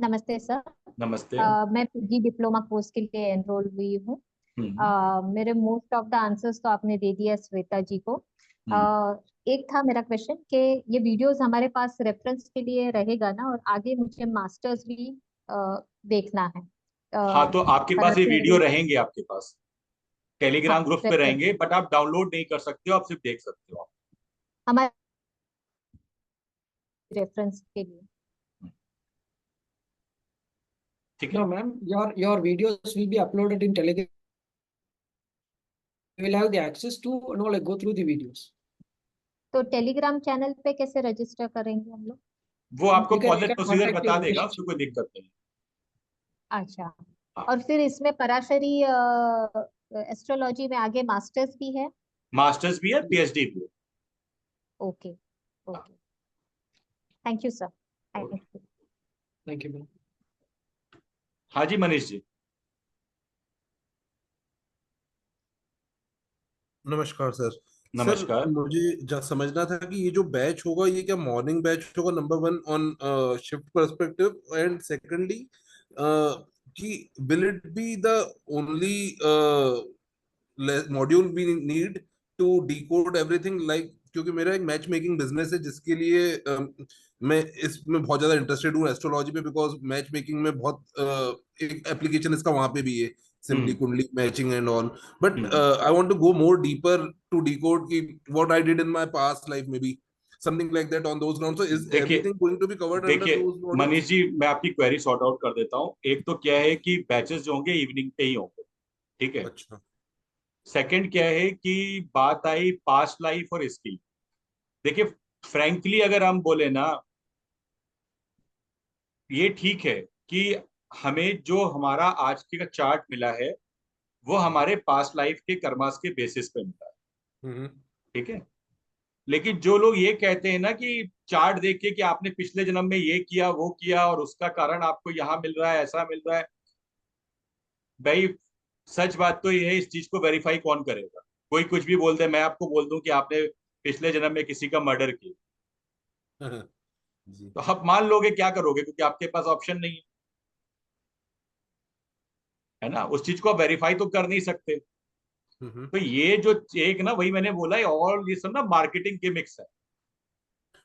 नमस्ते सर।
नमस्ते।
मैं पीजी डिप्लोमा कोर्स के लिए एनरोल हुई हूँ।
हम्म
मेरे मोस्ट ऑफ द आंसर्स तो आपने दे दिया श्वेता जी को।
हम्म।
एक था मेरा क्वेश्चन कि ये वीडियोस हमारे पास रेफरेंस के लिए रहेगा ना, और आगे मुझे मास्टर्स भी देखना है।
हाँ, तो आपके पास ये वीडियो
पराशर
रहेंगे, आपके पास टेलीग्राम
हाँ
ग्रुप्स पे
रेफरेंस
रहेंगे, बट आप डाउनलोड नहीं कर सकते हो, आप सिर्फ देख सकते हो।
हमारे रेफरेंस के लिए।
ठीक है।
No, ma'am, your videos will be uploaded in Telegram. we will have the access to, you know, like go through the videos.
तो टेलीग्राम चैनल पे कैसे रजिस्टर करेंगे हम लोग?
वो आपको
You can
college procedure
contact
बता
your
देगा,
relationship.
उसमें कोई दिक्कत नहीं।
अच्छा,
हाँ।
और फिर इसमें पराशरी एस्ट्रोलॉजी में आगे मास्टर्स भी है?
मास्टर्स भी है, पीएचडी भी है।
Okay okay, thank you sir, thank you.
Thank you, ma'am.
हाँ जी मनीष जी।
नमस्कार सर।
नमस्कार।
सर मुझे समझना था कि ये जो बैच होगा ये क्या मॉर्निंग बैच होगा, number one on shift perspective, and secondly कि will it be the only module we need to decode everything, like क्योंकि मेरा एक मैच मेकिंग बिजनेस है जिसके लिए मैं इसमें बहुत ज्यादा इंटरेस्टेड हूँ एस्ट्रोलॉजी पे, बिकॉज मैच मेकिंग में बहुत एक एप्लीकेशन इसका वहां पे भी है, simply कुंडली matching and all, but I want to go more deeper to decode ki what I did in my past life, maybe something like that on those grounds. So is everything going to be covered under
देखिए
those modules?
Manish ji, मैं आपकी query sort out कर देता हूँ। एक तो क्या है कि बैचेस जो होंगे इवनिंग पे ही होंगे, ठीक है।
अच्छा।
सेकंड क्या है कि बात आई पास्ट लाइफ और इसकी, देखिए फ्रैंकली अगर हम बोले ना, ये ठीक है कि हमें जो हमारा आज का चार्ट मिला है वो हमारे पास्ट लाइफ के कर्मास के बेसिस पे मिला है, ठीक है। लेकिन जो लोग ये कहते हैं ना कि चार्ट देख के कि आपने पिछले जन्म में ये किया वो किया और उसका कारण आपको यहाँ मिल रहा है, ऐसा मिल रहा है, भाई सच बात तो ये है, इस चीज को वेरीफाई कौन करेगा? कोई कुछ भी बोल दे, मैं आपको बोल दूं कि आपने पिछले जन्म में किसी का मर्डर किया, तो आप मान लोगे, क्या करोगे? क्योंकि आपके पास ऑप्शन नहीं है ना, उस चीज को आप वेरीफाई तो कर नहीं सकते। तो ये जो एक ना, वही मैंने बोला है, और ये सब ना मार्केटिंग के मिक्स है।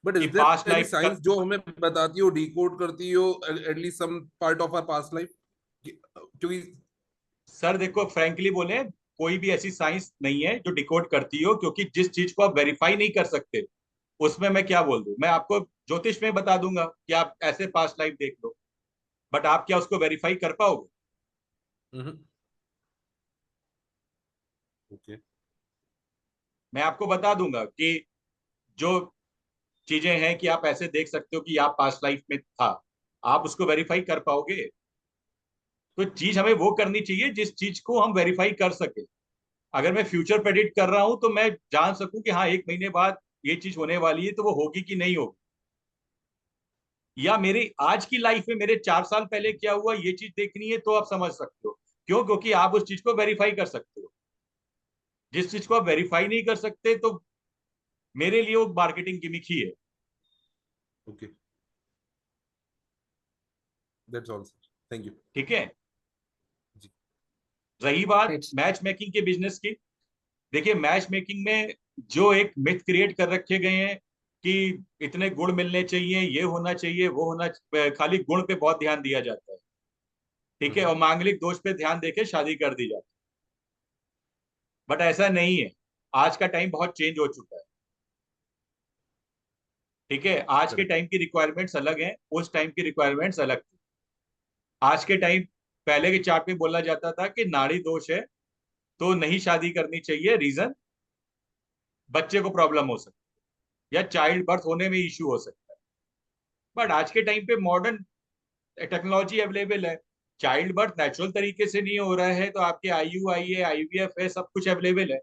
But is there any science जो हमें बताती हो, डिकोड करती हो at least some part of our past life? क्योंकि
सर देखो फ्रैंकली बोले, कोई भी ऐसी साइंस नहीं है जो डिकोड करती हो, क्योंकि जिस चीज को आप वेरीफाई नहीं कर सकते उसमें मैं क्या बोल दूं? मैं आपको ज्योतिष में बता दूंगा कि आप ऐसे पास्ट लाइफ देख लो, बट आप क्या उसको वेरीफाई कर पाओगे?
ओके।
मैं आपको बता दूंगा कि जो चीजें हैं कि आप ऐसे देख सकते हो कि आप पास्ट लाइफ में था, आप उसको वेरीफाई कर पाओगे? तो चीज हमें वो करनी चाहिए जिस चीज को हम वेरीफाई कर सके। अगर मैं फ्यूचर प्रेडिक्ट कर रहा हूं तो मैं जान सकूं कि हाँ 1 महीने बाद ये चीज होने वाली है, तो वो होगी कि नहीं होगी। या मेरी आज की लाइफ में मेरे 4 साल पहले क्या हुआ ये चीज देखनी है, तो आप समझ सकते हो। क्यों? क्योंकि आप उस चीज को वेरीफाई कर सकते हो। जिस चीज को आप वेरीफाई नहीं कर सकते, तो मेरे लिए वो मार्केटिंग गिमिक ही है।
Okay, that's all sir, thank you.
ठीक है। रही बात मैच मेकिंग के बिजनेस की, देखिए मैच मेकिंग में जो एक मिथ क्रिएट कर रखे गए हैं कि इतने गुण मिलने चाहिए, ये होना चाहिए, वो होना, खाली गुण पे बहुत ध्यान दिया जाता है, ठीक है, और मांगलिक दोष पे ध्यान देके शादी कर दी जाती है। बट ऐसा नहीं है, आज का टाइम बहुत चेंज हो चुका है, ठीक है। आज के टाइम की रिक्वायरमेंट्स अलग हैं, उस टाइम की रिक्वायरमेंट्स अलग थी। आज के टाइम, पहले के चार्ट में बोला जाता था कि नाड़ी दोष है तो नहीं शादी करनी चाहिए, रीजन बच्चे को प्रॉब्लम हो सकती है या चाइल्ड बर्थ होने में इश्यू हो सकता है। बट आज के टाइम पे मॉडर्न टेक्नोलॉजी अवेलेबल है, चाइल्ड बर्थ नेचुरल तरीके से नहीं हो रहा है तो आपके IUI है, IVF है, सब कुछ अवेलेबल है।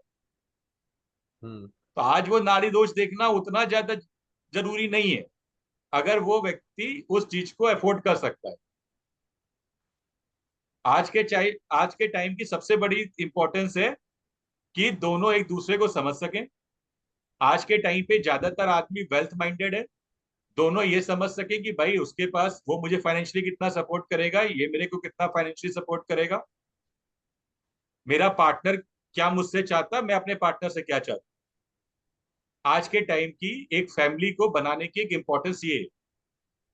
तो आज वो नाड़ी दोष देखना उतना ज्यादा जरूरी नहीं है, अगर वो व्यक्ति उस चीज को अफोर्ड कर सकता है। आज के टाइम की सबसे बड़ी इंपॉर्टेंस है कि दोनों एक दूसरे को समझ सकें। आज के टाइम पे ज्यादातर आदमी वेल्थ माइंडेड है, दोनों ये समझ सके कि भाई उसके पास, वो मुझे फाइनेंशियली कितना सपोर्ट करेगा, ये मेरे को कितना फाइनेंशियली सपोर्ट करेगा, मेरा पार्टनर क्या मुझसे चाहता, मैं अपने पार्टनर से क्या चाहता। आज के टाइम की एक फैमिली को बनाने की एक इंपॉर्टेंस ये है।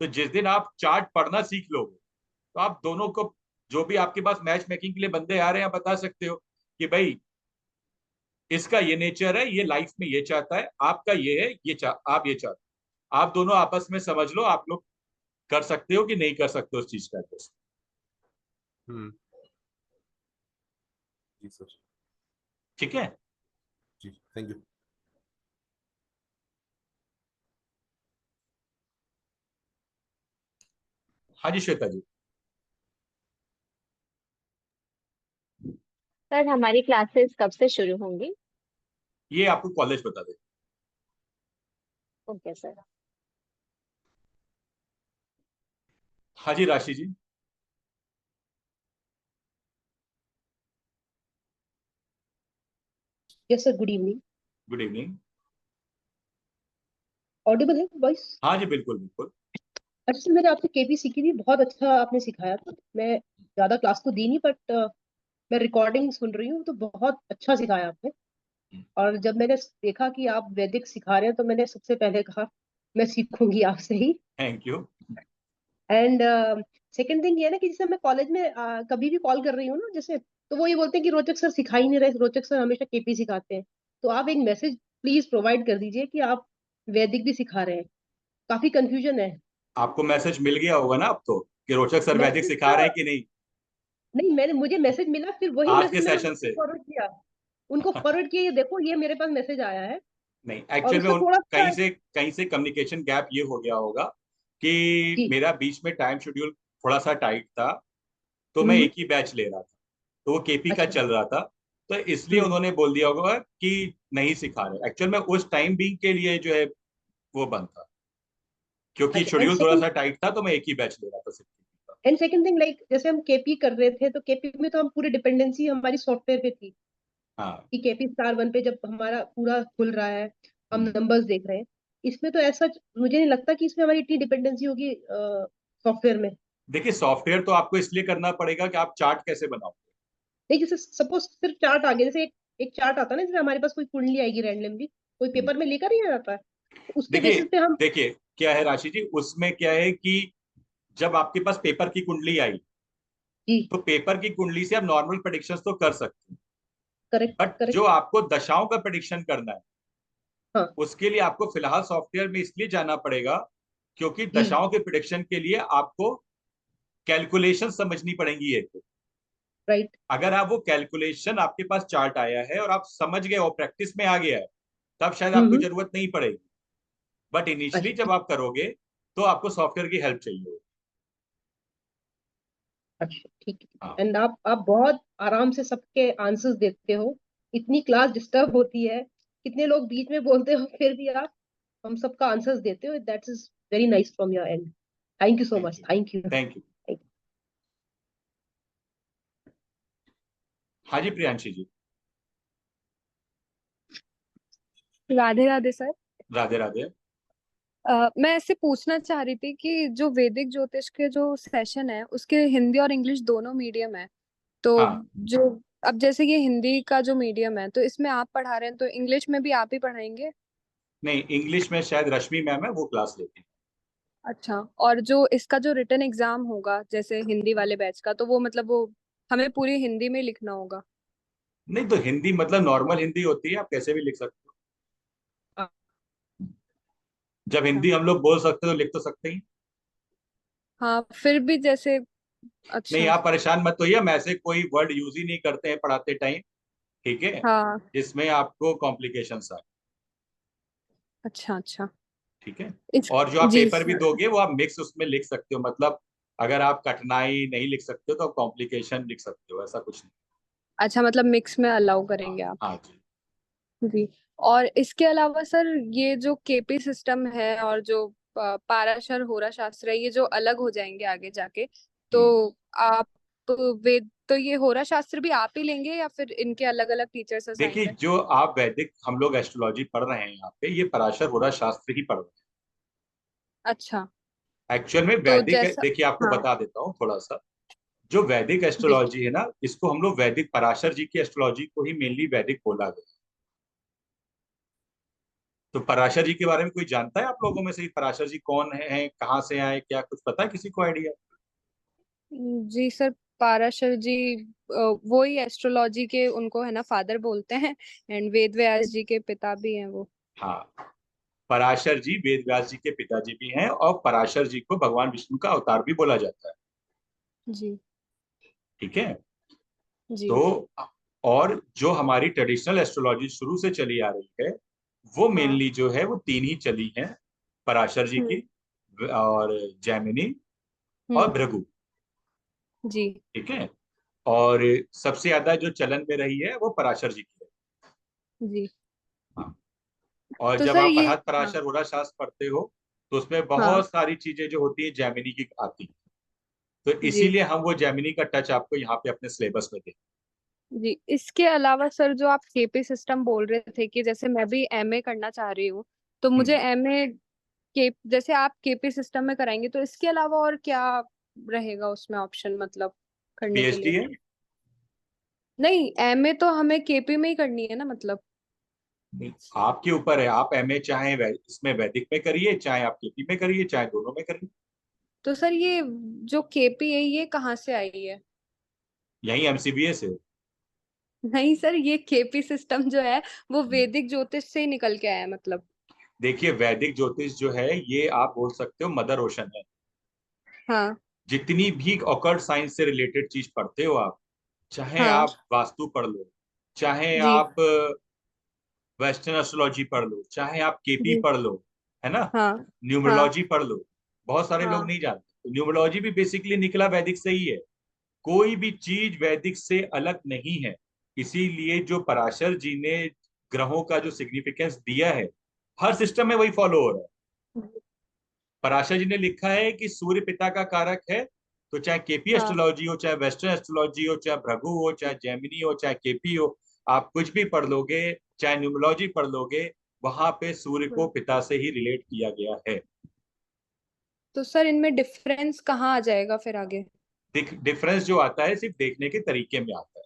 तो जिस दिन आप चार्ट पढ़ना सीख लोगे तो आप दोनों को, जो भी आपके पास मैच मेकिंग के लिए बंदे आ रहे हैं, आप बता सकते हो कि भाई इसका ये नेचर है, ये लाइफ में ये चाहता है, आपका ये है, आप ये चाहते, आप दोनों आपस में समझ लो, आप लोग कर सकते हो कि नहीं कर सकते उस चीज का टेस्ट।
जी सर,
ठीक है।
जी, थैंक यू।
हाँ जी श्वेता जी।
सर हमारी क्लासेस कब से शुरू होंगी?
ये आपको कॉलेज बता दे।
Okay sir.
हाँ जी Rashi ji.
Yes sir, good evening.
Good evening.
Audible है वॉइस?
हाँ जी बिल्कुल बिल्कुल।
अच्छा सर, मैंने आपसे केपी सीखी थी, बहुत अच्छा आपने सिखाया था। मैं ज्यादा क्लास तो दी नहीं, बट मैं रिकॉर्डिंग सुन रही हूँ, तो बहुत अच्छा सिखाया आपने। और जब मैंने देखा कि आप वैदिक सिखा रहे हैं, तो मैंने सबसे पहले कहा मैं सीखूंगी आपसे ही।
Thank you.
And second thing ये है ना कि जैसे मैं कॉलेज में कभी भी कॉल कर रही हूँ ना, जैसे तो वो ये बोलते हैं कि रोचक सर सिखा ही नहीं रहे, रोचक सर हमेशा केपी सिखाते हैं। तो आप एक मैसेज प्लीज प्रोवाइड कर दीजिए कि आप वैदिक भी सिखा रहे हैं। काफी कंफ्यूजन है।
आपको मैसेज मिल गया होगा ना अब तो कि रोचक सर वैदिक
मैसेज
सिखा रहे हैं कि नहीं
नहीं, मैंने मुझे मैसेज मिला, फिर वही
आज के
मैसेज मैंने
सेशन
उनको
से।
फॉरवर्ड किया। उनको फॉरवर्ड किया, ये देखो ये मेरे पास मैसेज आया है।
नहीं
और
एक्चुअल में
उसका
उन
थोड़ा सा
कहीं से कम्युनिकेशन गैप ये हो गया होगा कि
जी।
मेरा बीच में टाइम शेड्यूल थोड़ा सा टाइट था, तो मैं
हम्म।
एक ही बैच ले रहा था, तो वो केपी का
अच्छा।
चल रहा था, तो इसलिए
हम्म।
उन्होंने बोल दिया होगा कि नहीं सिखा रहे। एक्चुअल में उस टाइम बीइंग के लिए जो है वो बंद था, क्योंकि
अच्छा।
शेड्यूल थोड़ा सा टाइट था, तो मैं एक ही बैच ले रहा था सिर्फ KP का।
एंड सेकंड थिंग, लाइक जैसे हम केपी कर रहे थे, तो केपी में तो हम पूरी डिपेंडेंसी हमारी सॉफ्टवेयर पे थी
हाँ।
कि केपी स्टार वन पे जब हमारा पूरा खुल रहा है, हम
हम्म।
नंबर्स देख रहे हैं। इसमें तो ऐसा मुझे नहीं लगता कि इसमें हमारी इतनी डिपेंडेंसी होगी सॉफ्टवेयर में।
देखिए सॉफ्टवेयर तो आपको इसलिए करना पड़ेगा कि आप चार्ट कैसे बनाओ।
नहीं, जैसे सपोज सिर्फ चार्ट आ गया, जैसे एक एक चार्ट आता है ना, जैसे हमारे पास कोई कुंडली आएगी रैंडमली, कोई पेपर में लेकर ही आ जाता है, तो उसके
देखिए
बेसिस पे हम
देखिए क्या है राशि जी, उसमें क्या है कि जब आपके पास पेपर की कुंडली आई,
जी।
तो पेपर की कुंडली से आप नॉर्मल प्रेडिक्शंस तो कर सकते हैं,
करेक्ट
बट जो
करेक्ट।
आपको दशाओं का प्रेडिक्शन करना है,
हाँ
उसके लिए आपको फिलहाल सॉफ्टवेयर में इसलिए जाना पड़ेगा क्योंकि
जी।
दशाओं के प्रेडिक्शन के लिए आपको कैलकुलेशन समझनी पड़ेंगी एक।
राइट।
अगर आप वो कैलकुलेशन, आपके पास चार्ट आया है और आप समझ गए और प्रैक्टिस में आ गया है, तब शायद आपको
हम्म।
जरूरत नहीं पड़ेगी, बट इनिशियली
अच्छा
जब आप करोगे तो आपको सॉफ्टवेयर की हेल्प चाहिए होगी।
अच्छा, ठीक है।
हाँ।
एंड आप बहुत आराम से सबके आंसर्स देते हो। इतनी क्लास डिस्टर्ब होती है, कितने लोग बीच में बोलते हो, फिर भी आप हम सबका आंसर्स देते हो। That's is very nice from your and. Thank you so
thank
much,
you.
Thank you.
Thank you. हाँ जी प्रियांशी जी।
राधे राधे सर।
राधे राधे।
मैं ऐसे पूछना चाह रही थी कि जो वैदिक ज्योतिष के जो सेशन है उसके हिंदी और इंग्लिश दोनों मीडियम है, तो
हाँ
जो अब जैसे ये हिंदी का जो मीडियम है, तो इसमें आप पढ़ा रहे हैं, तो इंग्लिश में भी आप ही पढ़ाएंगे?
नहीं, इंग्लिश में शायद रश्मि मैम है, वो क्लास लेती है।
अच्छा। और जो इसका जो रिटन एग्जाम होगा जैसे हिंदी वाले बैच का, तो वो मतलब वो हमें पूरी हिंदी में लिखना होगा?
नहीं तो हिंदी मतलब नॉर्मल हिंदी होती है, आप कैसे भी लिख सकते हो। जब
अच्छा।
हिंदी हम लोग बोल सकते हो तो लिख तो सकते ही।
हाँ फिर भी जैसे
नहीं
अच्छा।
आप परेशान मत होइए, हम ऐसे कोई वर्ड यूज ही नहीं करते हैं पढ़ाते टाइम, ठीक है,
हाँ।
जिसमें आपको कॉम्प्लिकेशंस आए।
अच्छा अच्छा।
ठीक है।
इस
और जो आप
जी
पेपर भी
सर।
दोगे वो आप मिक्स उसमें लिख सकते हो, मतलब अगर आप कठिनाई नहीं लिख सकते हो तो आप कॉम्प्लिकेशन लिख सकते हो, ऐसा कुछ नहीं।
अच्छा, मतलब मिक्स में अलाउ
हाँ
करेंगे आप?
हाँ जी।
जी। और इसके अलावा सर ये जो केपी सिस्टम है और जो पाराशर होरा शास्त्र है, ये जो अलग हो जाएंगे आगे जाके, तो
हम्म।
आप वेद तो ये होरा शास्त्र भी आप ही लेंगे या फिर इनके अलग अलग टीचर्स
देखिए
असाइंड है?
जो आप वैदिक, हम लोग एस्ट्रोलॉजी पढ़ रहे हैं यहाँ पे, ये पराशर होरा शास्त्र ही पढ़ रहे
अच्छा।
हैं एक्चुअल में।
तो
वैदिक
जैसा
देखिए आपको
हाँ।
बता देता हूँ थोड़ा सा, जो वैदिक
जी।
एस्ट्रोलॉजी है ना, इसको हम लोग वैदिक पराशर जी की एस्ट्रोलॉजी को ही मेनली वैदिक बोला गया। तो पराशर जी के बारे में कोई जानता है आप लोगों में से? पराशर जी कौन है, कहाँ से आए, क्या कुछ पता है किसी को आइडिया?
जी सर, पाराशर जी वो ही एस्ट्रोलॉजी के उनको है ना फादर बोलते हैं, एंड वेद व्यास जी के पिता भी हैं वो।
हाँ, पराशर जी वेद व्यास जी के पिताजी भी हैं, और पराशर जी को भगवान विष्णु का अवतार भी बोला जाता है।
जी।
ठीक है।
जी।
तो और जो हमारी ट्रेडिशनल एस्ट्रोलॉजी शुरू से चली आ रही है वो
हाँ
मेनली जो है वो 3 ही चली हैं, पराशर जी की और जैमिनी और भृगु।
जी
ठीक है। और सबसे ज्यादा जो चलन में रही है वो पराशर जी की है।
जी।
हाँ। और
तो
जब
सर
आप
ये
बृहद
हाँ
पराशर होरा शास्त्र पढ़ते हो तो उसमें
हाँ
बहुत सारी चीजें जो होती है जैमिनी की आती है, तो
जी
इसीलिए हम वो जैमिनी का टच आपको यहाँ पे अपने सिलेबस में दें।
जी। इसके अलावा सर जो आप केपी सिस्टम बोल रहे थे कि जैसे मैं भी एमए करना चाह रही हूँ, तो मुझे एमए के जैसे आप केपी सिस्टम में कराएंगे, तो इसके अलावा और क्या रहेगा उसमें ऑप्शन, मतलब करने के
पीएचडी
लिए?
है।
नहीं, एमए तो हमें केपी में ही करनी है ना, मतलब।
आपके ऊपर है, आप एमए चाहे इसमें वैदिक में करिए, चाहे आप केपी में करिए, चाहे दोनों में करिए।
तो सर ये जो केपी है ये कहाँ से आई है?
यही एमसीबीए से।
नहीं सर, ये केपी सिस्टम जो है वो वैदिक ज्योतिष से ही निकल के आया है, मतलब।
देखिए वैदिक ज्योतिष जो है ये आप बोल सकते हो मदर ओशन है।
हाँ
जितनी भी ऑकल्ट साइंस से रिलेटेड चीज पढ़ते हो आप, चाहे
हाँ
आप वास्तु पढ़ लो, चाहे
जी
आप वेस्टर्न एस्ट्रोलॉजी पढ़ लो, चाहे आप केपी
जी
पढ़ लो, है ना,
हाँ हाँ
न्यूमरोलॉजी पढ़ लो, बहुत सारे लोग
हाँ
नहीं जानते, तो न्यूमरोलॉजी भी बेसिकली निकला वैदिक से ही है। कोई भी चीज वैदिक से अलग नहीं है। इसीलिए जो पराशर जी ने ग्रहों का जो सिग्निफिकेंस दिया है हर सिस्टम में वही फॉलो हो रहा है। पराशर जी ने लिखा है कि सूर्य पिता का कारक है, तो चाहे केपी
हाँ
एस्ट्रोलॉजी हो, चाहे वेस्टर्न एस्ट्रोलॉजी हो, चाहे भृगु हो, चाहे जेमिनी हो, चाहे केपी हो, आप कुछ भी पढ़ लोगे, चाहे न्यूमरोलॉजी पढ़ लोगे, वहां पे सूर्य को पिता से ही रिलेट किया गया है।
तो सर इनमें डिफरेंस कहाँ आ जाएगा फिर आगे?
डिफरेंस जो आता है सिर्फ देखने के तरीके में आता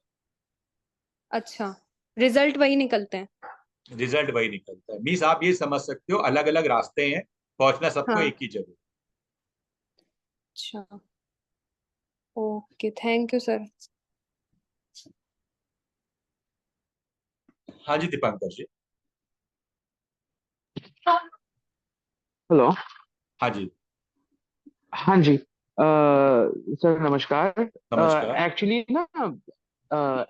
अच्छा, रिजल्ट वही निकलते हैं?
है, रिजल्ट वही निकलता है। मीन्स आप ये समझ सकते हो अलग अलग रास्ते हैं, पहुंचना सबको
हाँ।
एक ही जगह।
अच्छा, ओके, थैंक यू सर।
हाँ जी दीपांकर जी।
हेलो।
हाँ जी।
हाँ जी, सर नमस्कार।
नमस्कार।
एक्चुअली ना,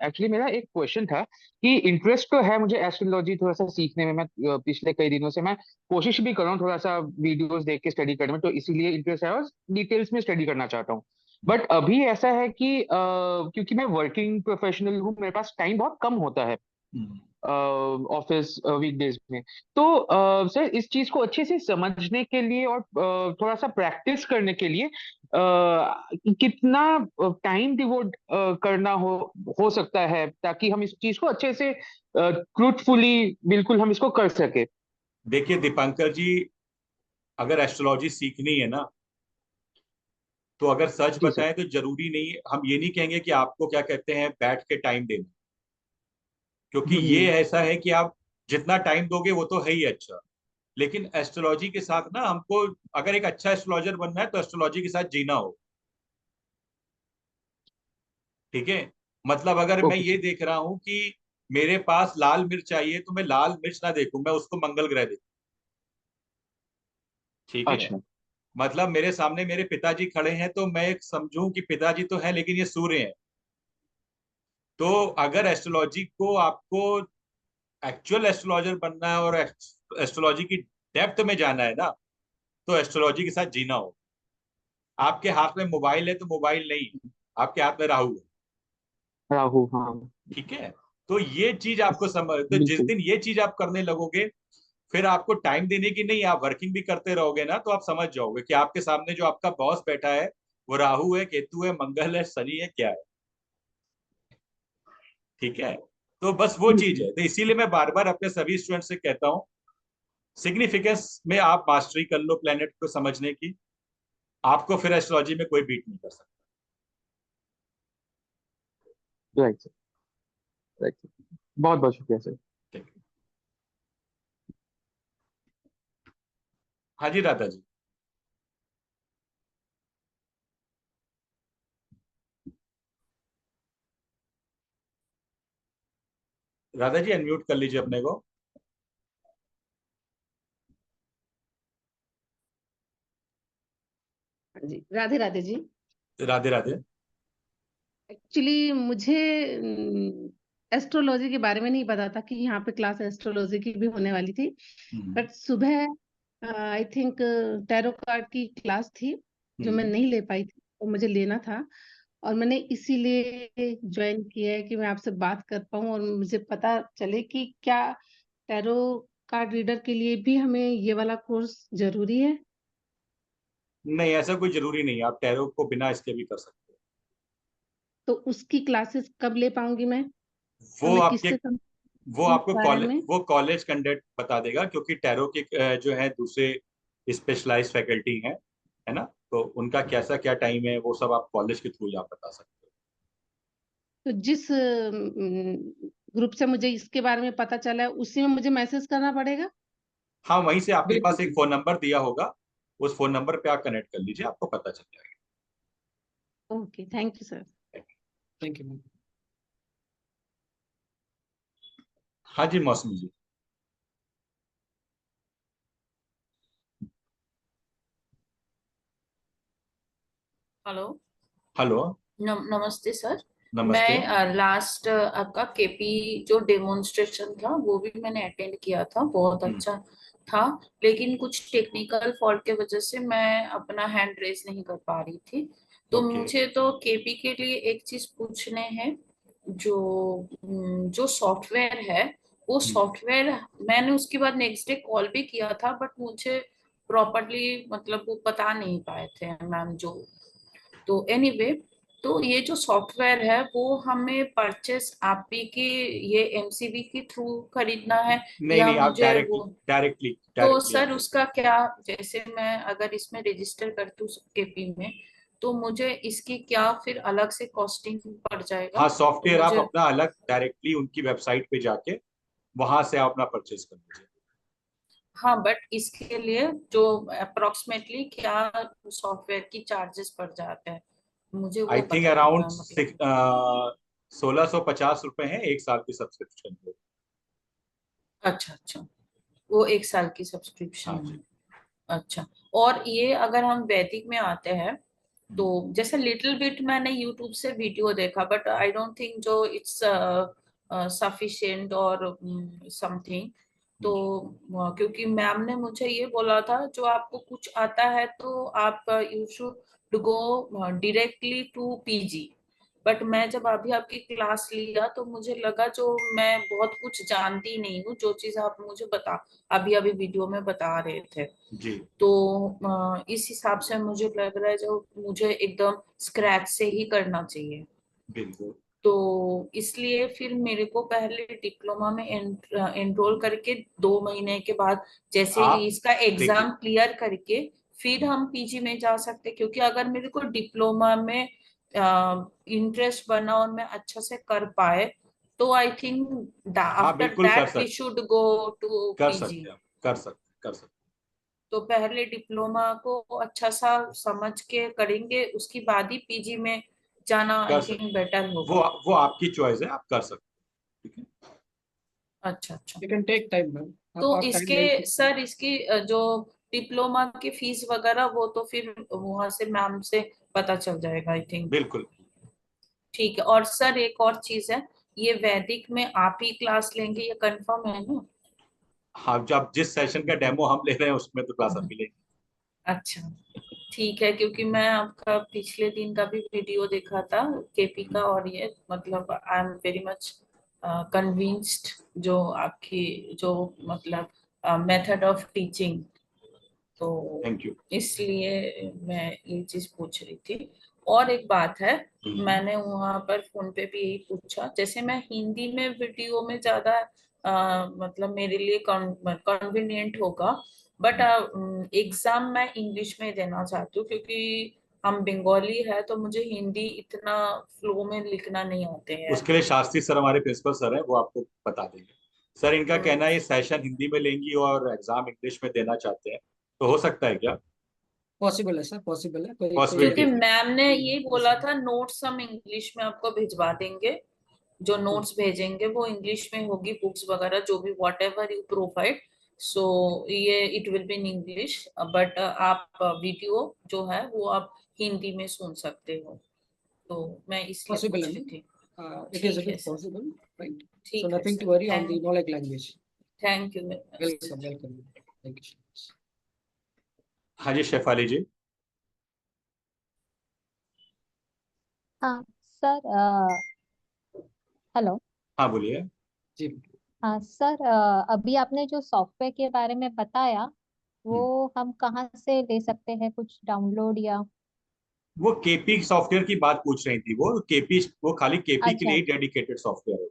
एक्चुअली मेरा एक क्वेश्चन था कि इंटरेस्ट तो है मुझे एस्ट्रोलॉजी थोड़ा सा सीखने में। मैं पिछले कई दिनों से मैं कोशिश भी कर रहा हूँ थोड़ा सा वीडियोस देख के स्टडी करने में, तो इसीलिए इंटरेस्ट है और डिटेल्स में स्टडी करना चाहता हूँ। बट अभी ऐसा है कि क्योंकि मैं वर्किंग प्रोफेशनल हूँ, मेरे पास टाइम बहुत कम होता है ऑफिस वीकडेज में। तो सर इस चीज को अच्छे से समझने के लिए और थोड़ा सा प्रैक्टिस करने के लिए कितना टाइम डिवोट करना हो सकता है ताकि हम इस चीज को अच्छे से ट्रूथफुली बिल्कुल हम इसको कर सके।
देखिए दीपांकर जी, अगर एस्ट्रोलॉजी सीखनी है ना, तो अगर सच
जी सर।
बताएं तो जरूरी नहीं, हम ये नहीं कहेंगे कि आपको क्या कहते हैं बैठ के टाइम देना, क्योंकि ये
हम्म।
ऐसा है कि आप जितना टाइम दोगे वो तो है ही अच्छा। लेकिन एस्ट्रोलॉजी के साथ ना हमको, अगर एक अच्छा एस्ट्रोलॉजर बनना है तो एस्ट्रोलॉजी के साथ जीना हो। ठीक है। मतलब अगर मैं
ओके
ये
सर।
देख रहा हूं कि मेरे पास लाल मिर्च चाहिए, तो मैं लाल मिर्च ना देखूं, मैं उसको मंगल ग्रह देखूं। ठीक है।
अच्छा।
मतलब मेरे सामने मेरे पिताजी खड़े हैं तो मैं समझूं कि पिताजी तो है लेकिन ये सूर्य है। तो अगर एस्ट्रोलॉजी को आपको एक्चुअल एस्ट्रोलॉजर बनना है और एस्ट्रोलॉजी की डेप्थ में जाना है ना, तो एस्ट्रोलॉजी के साथ जीना हो। आपके हाथ में मोबाइल है तो मोबाइल नहीं, आपके हाथ में राहु है।
राहु, हाँ।
ठीक है। तो ये चीज आपको समझ, तो जिस
बिल्कुल।
दिन ये चीज आप करने लगोगे, फिर आपको टाइम देने की नहीं, आप वर्किंग भी करते रहोगे ना, तो आप समझ जाओगे कि आपके सामने जो आपका बॉस बैठा है वो राहु है, केतु है, मंगल है, शनि है, क्या है। ठीक है। तो बस वो चीज है, तो इसीलिए मैं बार बार अपने सभी स्टूडेंट से कहता हूँ, सिग्निफिकेंस में आप मास्टरी कर लो प्लेनेट को समझने की, आपको फिर एस्ट्रोलॉजी में कोई बीट नहीं कर सकता।
Right sir, right sir. बहुत बहुत शुक्रिया सर।
ठीक है। हाँ जी राधा जी। राधा जी अनम्यूट कर लीजिए अपने को।
जी, राधे राधे जी।
राधे राधे।
एक्चुअली मुझे
एस्ट्रोलॉजी के बारे में नहीं पता था कि यहाँ पे क्लास एस्ट्रोलॉजी की भी होने वाली थी, बट सुबह आई थिंक टैरो कार्ड की क्लास थी जो मैं नहीं ले पाई थी, और मुझे लेना था, और मैंने इसीलिए ज्वाइन किया है कि मैं आपसे बात कर पाऊँ और मुझे पता चले कि क्या टैरो कार्ड रीडर के लिए भी हमें ये वाला कोर्स जरूरी है।
नहीं, ऐसा कोई जरूरी नहीं है, आप टैरो को बिना इसके भी कर सकते
तो उसकी क्लासेस कब ले पाऊंगी मैं,
हो।
और मैं किससे
वो
इस
आपको
बारे में?
वो कॉलेज कंडक्ट बता देगा, क्योंकि टैरो के जो है दूसरे स्पेशलाइज्ड फैकल्टी हैं, है ना, तो उनका कैसा क्या टाइम है वो सब आप कॉलेज के थ्रू आप बता सकते हो।
तो जिस ग्रुप से मुझे इसके बारे में पता चला है उसी में मुझे मैसेज करना पड़ेगा?
हाँ, वहीं से आपके पास एक फोन नंबर दिया होगा, उस फोन नंबर पे आप कनेक्ट कर लीजिए, आपको पता चल जाएगा।
Okay, thank you sir.
Thank you.
हाँ जी, मौसमी जी।
हेलो।
हेलो,
नमस्ते सर।
नमस्ते।
मैं लास्ट आपका केपी जो डेमोन्स्ट्रेशन था वो भी मैंने अटेंड किया था, बहुत अच्छा था, लेकिन कुछ टेक्निकल फॉल्ट के वजह से मैं अपना हैंड रेज नहीं कर पा रही थी। तो मुझे तो केपी के लिए एक चीज पूछने हैं, जो सॉफ्टवेयर है वो सॉफ्टवेयर मैंने उसके बाद नेक्स्ट डे कॉल भी किया था, बट मुझे प्रॉपरली मतलब वो बता नहीं पाए थे मैम जो। तो एनीवे, तो ये जो सॉफ्टवेयर है वो हमें परचेस आप ही के ये एमसीबी के थ्रू खरीदना है
नहीं
या
नहीं, आप
मुझे वो?
डायरेक्टली
तो सर उसका क्या, जैसे मैं अगर इसमें रजिस्टर करती हूँ केपी में, तो मुझे इसकी क्या फिर अलग से कॉस्टिंग पड़ जाएगा?
हाँ,
तो
सॉफ्टवेयर आप
मुझे,
अपना अलग डायरेक्टली उनकी वेबसाइट पे जाके वहां से आप अपना परचेज कर लीजिए।
हाँ, बट इसके लिए जो अप्रोक्सीमेटली क्या सॉफ्टवेयर की चार्जेस पड़ जाते हैं, मुझे
आई
वो
थिंक
पता
अराउंड
करना मतलब।
1650 रुपए है एक साल की सब्सक्रिप्शन पे।
अच्छा अच्छा, वो एक साल की सब्सक्रिप्शन
हाँ
है।
जी।
अच्छा, और ये अगर हम वैदिक में आते हैं तो जैसे लिटिल बिट मैंने यूट्यूब से वीडियो देखा, बट आई डोंट थिंक जो इट्स सफिशिएंट और समथिंग। तो क्योंकि मैम ने मुझे ये बोला था जो आपको कुछ आता है तो आप you should go directly to PG, but मैं जब अभी आपकी क्लास लिया तो मुझे लगा जो मैं बहुत कुछ जानती नहीं हूँ, जो चीज आप मुझे अभी अभी वीडियो में बता रहे थे।
जी।
तो इस हिसाब से मुझे लग रहा है जो मुझे एकदम स्क्रैच से ही करना चाहिए।
बिल्कुल।
तो इसलिए फिर मेरे को पहले डिप्लोमा में एनरोल करके 2 महीने के बाद जैसे
आप
इसका एग्जाम
देखिए,
क्लियर करके फिर हम पीजी में जा सकते, क्योंकि अगर मेरे को डिप्लोमा में इंटरेस्ट बना और मैं अच्छा से कर पाए तो आई थिंक
हाँ
आफ्टर
बिल्कुल कर
दैट वी
सकते,
शुड गो टू
कर
पीजी।
सकते हैं, कर सकते।
तो पहले डिप्लोमा को अच्छा सा समझ के करेंगे, उसके बाद ही पीजी में जाना आई
कर
थिंक
सकते
बेटर
वो
होगा।
वो आपकी चॉइस है, आप कर सकते हैं। ठीक है।
अच्छा अच्छा।
You can take time, ma'am.
तो
आप time
इसके
ले सकते हैं।
सर इसकी जो डिप्लोमा की फीस वगैरह वो तो फिर वहां से मैम से पता चल जाएगा आई थिंक।
बिल्कुल।
ठीक है। और सर एक और चीज है, ये वैदिक में आप ही क्लास लेंगे, ये कंफर्म है ना?
हाँ, जब जिस सेशन का डेमो हम ले रहे हैं उसमें तो क्लास आप मिलेगी।
अच्छा, ठीक है, क्योंकि मैं आपका पिछले दिन का भी वीडियो देखा था केपी का, और ये मतलब I am very much convinced जो आपकी जो मतलब मेथड ऑफ टीचिंग, तो
थैंक यू।
इसलिए मैं ये चीज पूछ रही थी। और एक बात है, मैंने वहां पर फोन पे भी यही पूछा, जैसे मैं हिंदी में वीडियो में ज्यादा मतलब मेरे लिए कन्वीनियंट होगा, बट एग्जाम मैं इंग्लिश में देना चाहती हूँ, क्योंकि हम बंगाली है तो मुझे हिंदी इतना फ्लो में लिखना नहीं आते हैं।
उसके लिए शास्त्री सर हमारे प्रिंसिपल सर हैं, वो आपको बता देंगे। सर इनका कहना है ये सेशन हिंदी में लेंगी और एग्जाम इंग्लिश में देना चाहते हैं, तो हो सकता है क्या?
पॉसिबल है सर, पॉसिबल है, कोई कोई
क्योंकि
पॉसिबिलिटी है।
मैम ने ये बोला था नोट्स हम इंग्लिश में आपको भिजवा देंगे, जो नोट्स भेजेंगे वो इंग्लिश में होगी, बुक्स वगैरह जो भी वॉट एवर यू प्रोवाइड, सो ये it will be in English, but आप वीडियो जो है वो आप हिंदी में सुन सकते हो। तो मैं इसलिए
पॉसिबल
पूछ
है
रही
मैम,
थी।
it is a
ठीक है
bit
sir,
possible, right? So
ठीक है
nothing to
sir,
worry on the Maulic language.
Thank you very much.
Welcome, welcome. Thank you so much.
हाँ जी शेफाली जी।
हाँ सर, हेलो।
हाँ बोलिए।
जी।
हाँ सर, अभी आपने जो सॉफ्टवेयर के बारे में बताया वो हम कहाँ से ले सकते हैं, कुछ डाउनलोड या?
वो केपी सॉफ्टवेयर की बात पूछ रही थी, वो केपी, वो खाली केपी के
अच्छा,
लिए डेडिकेटेड सॉफ्टवेयर है।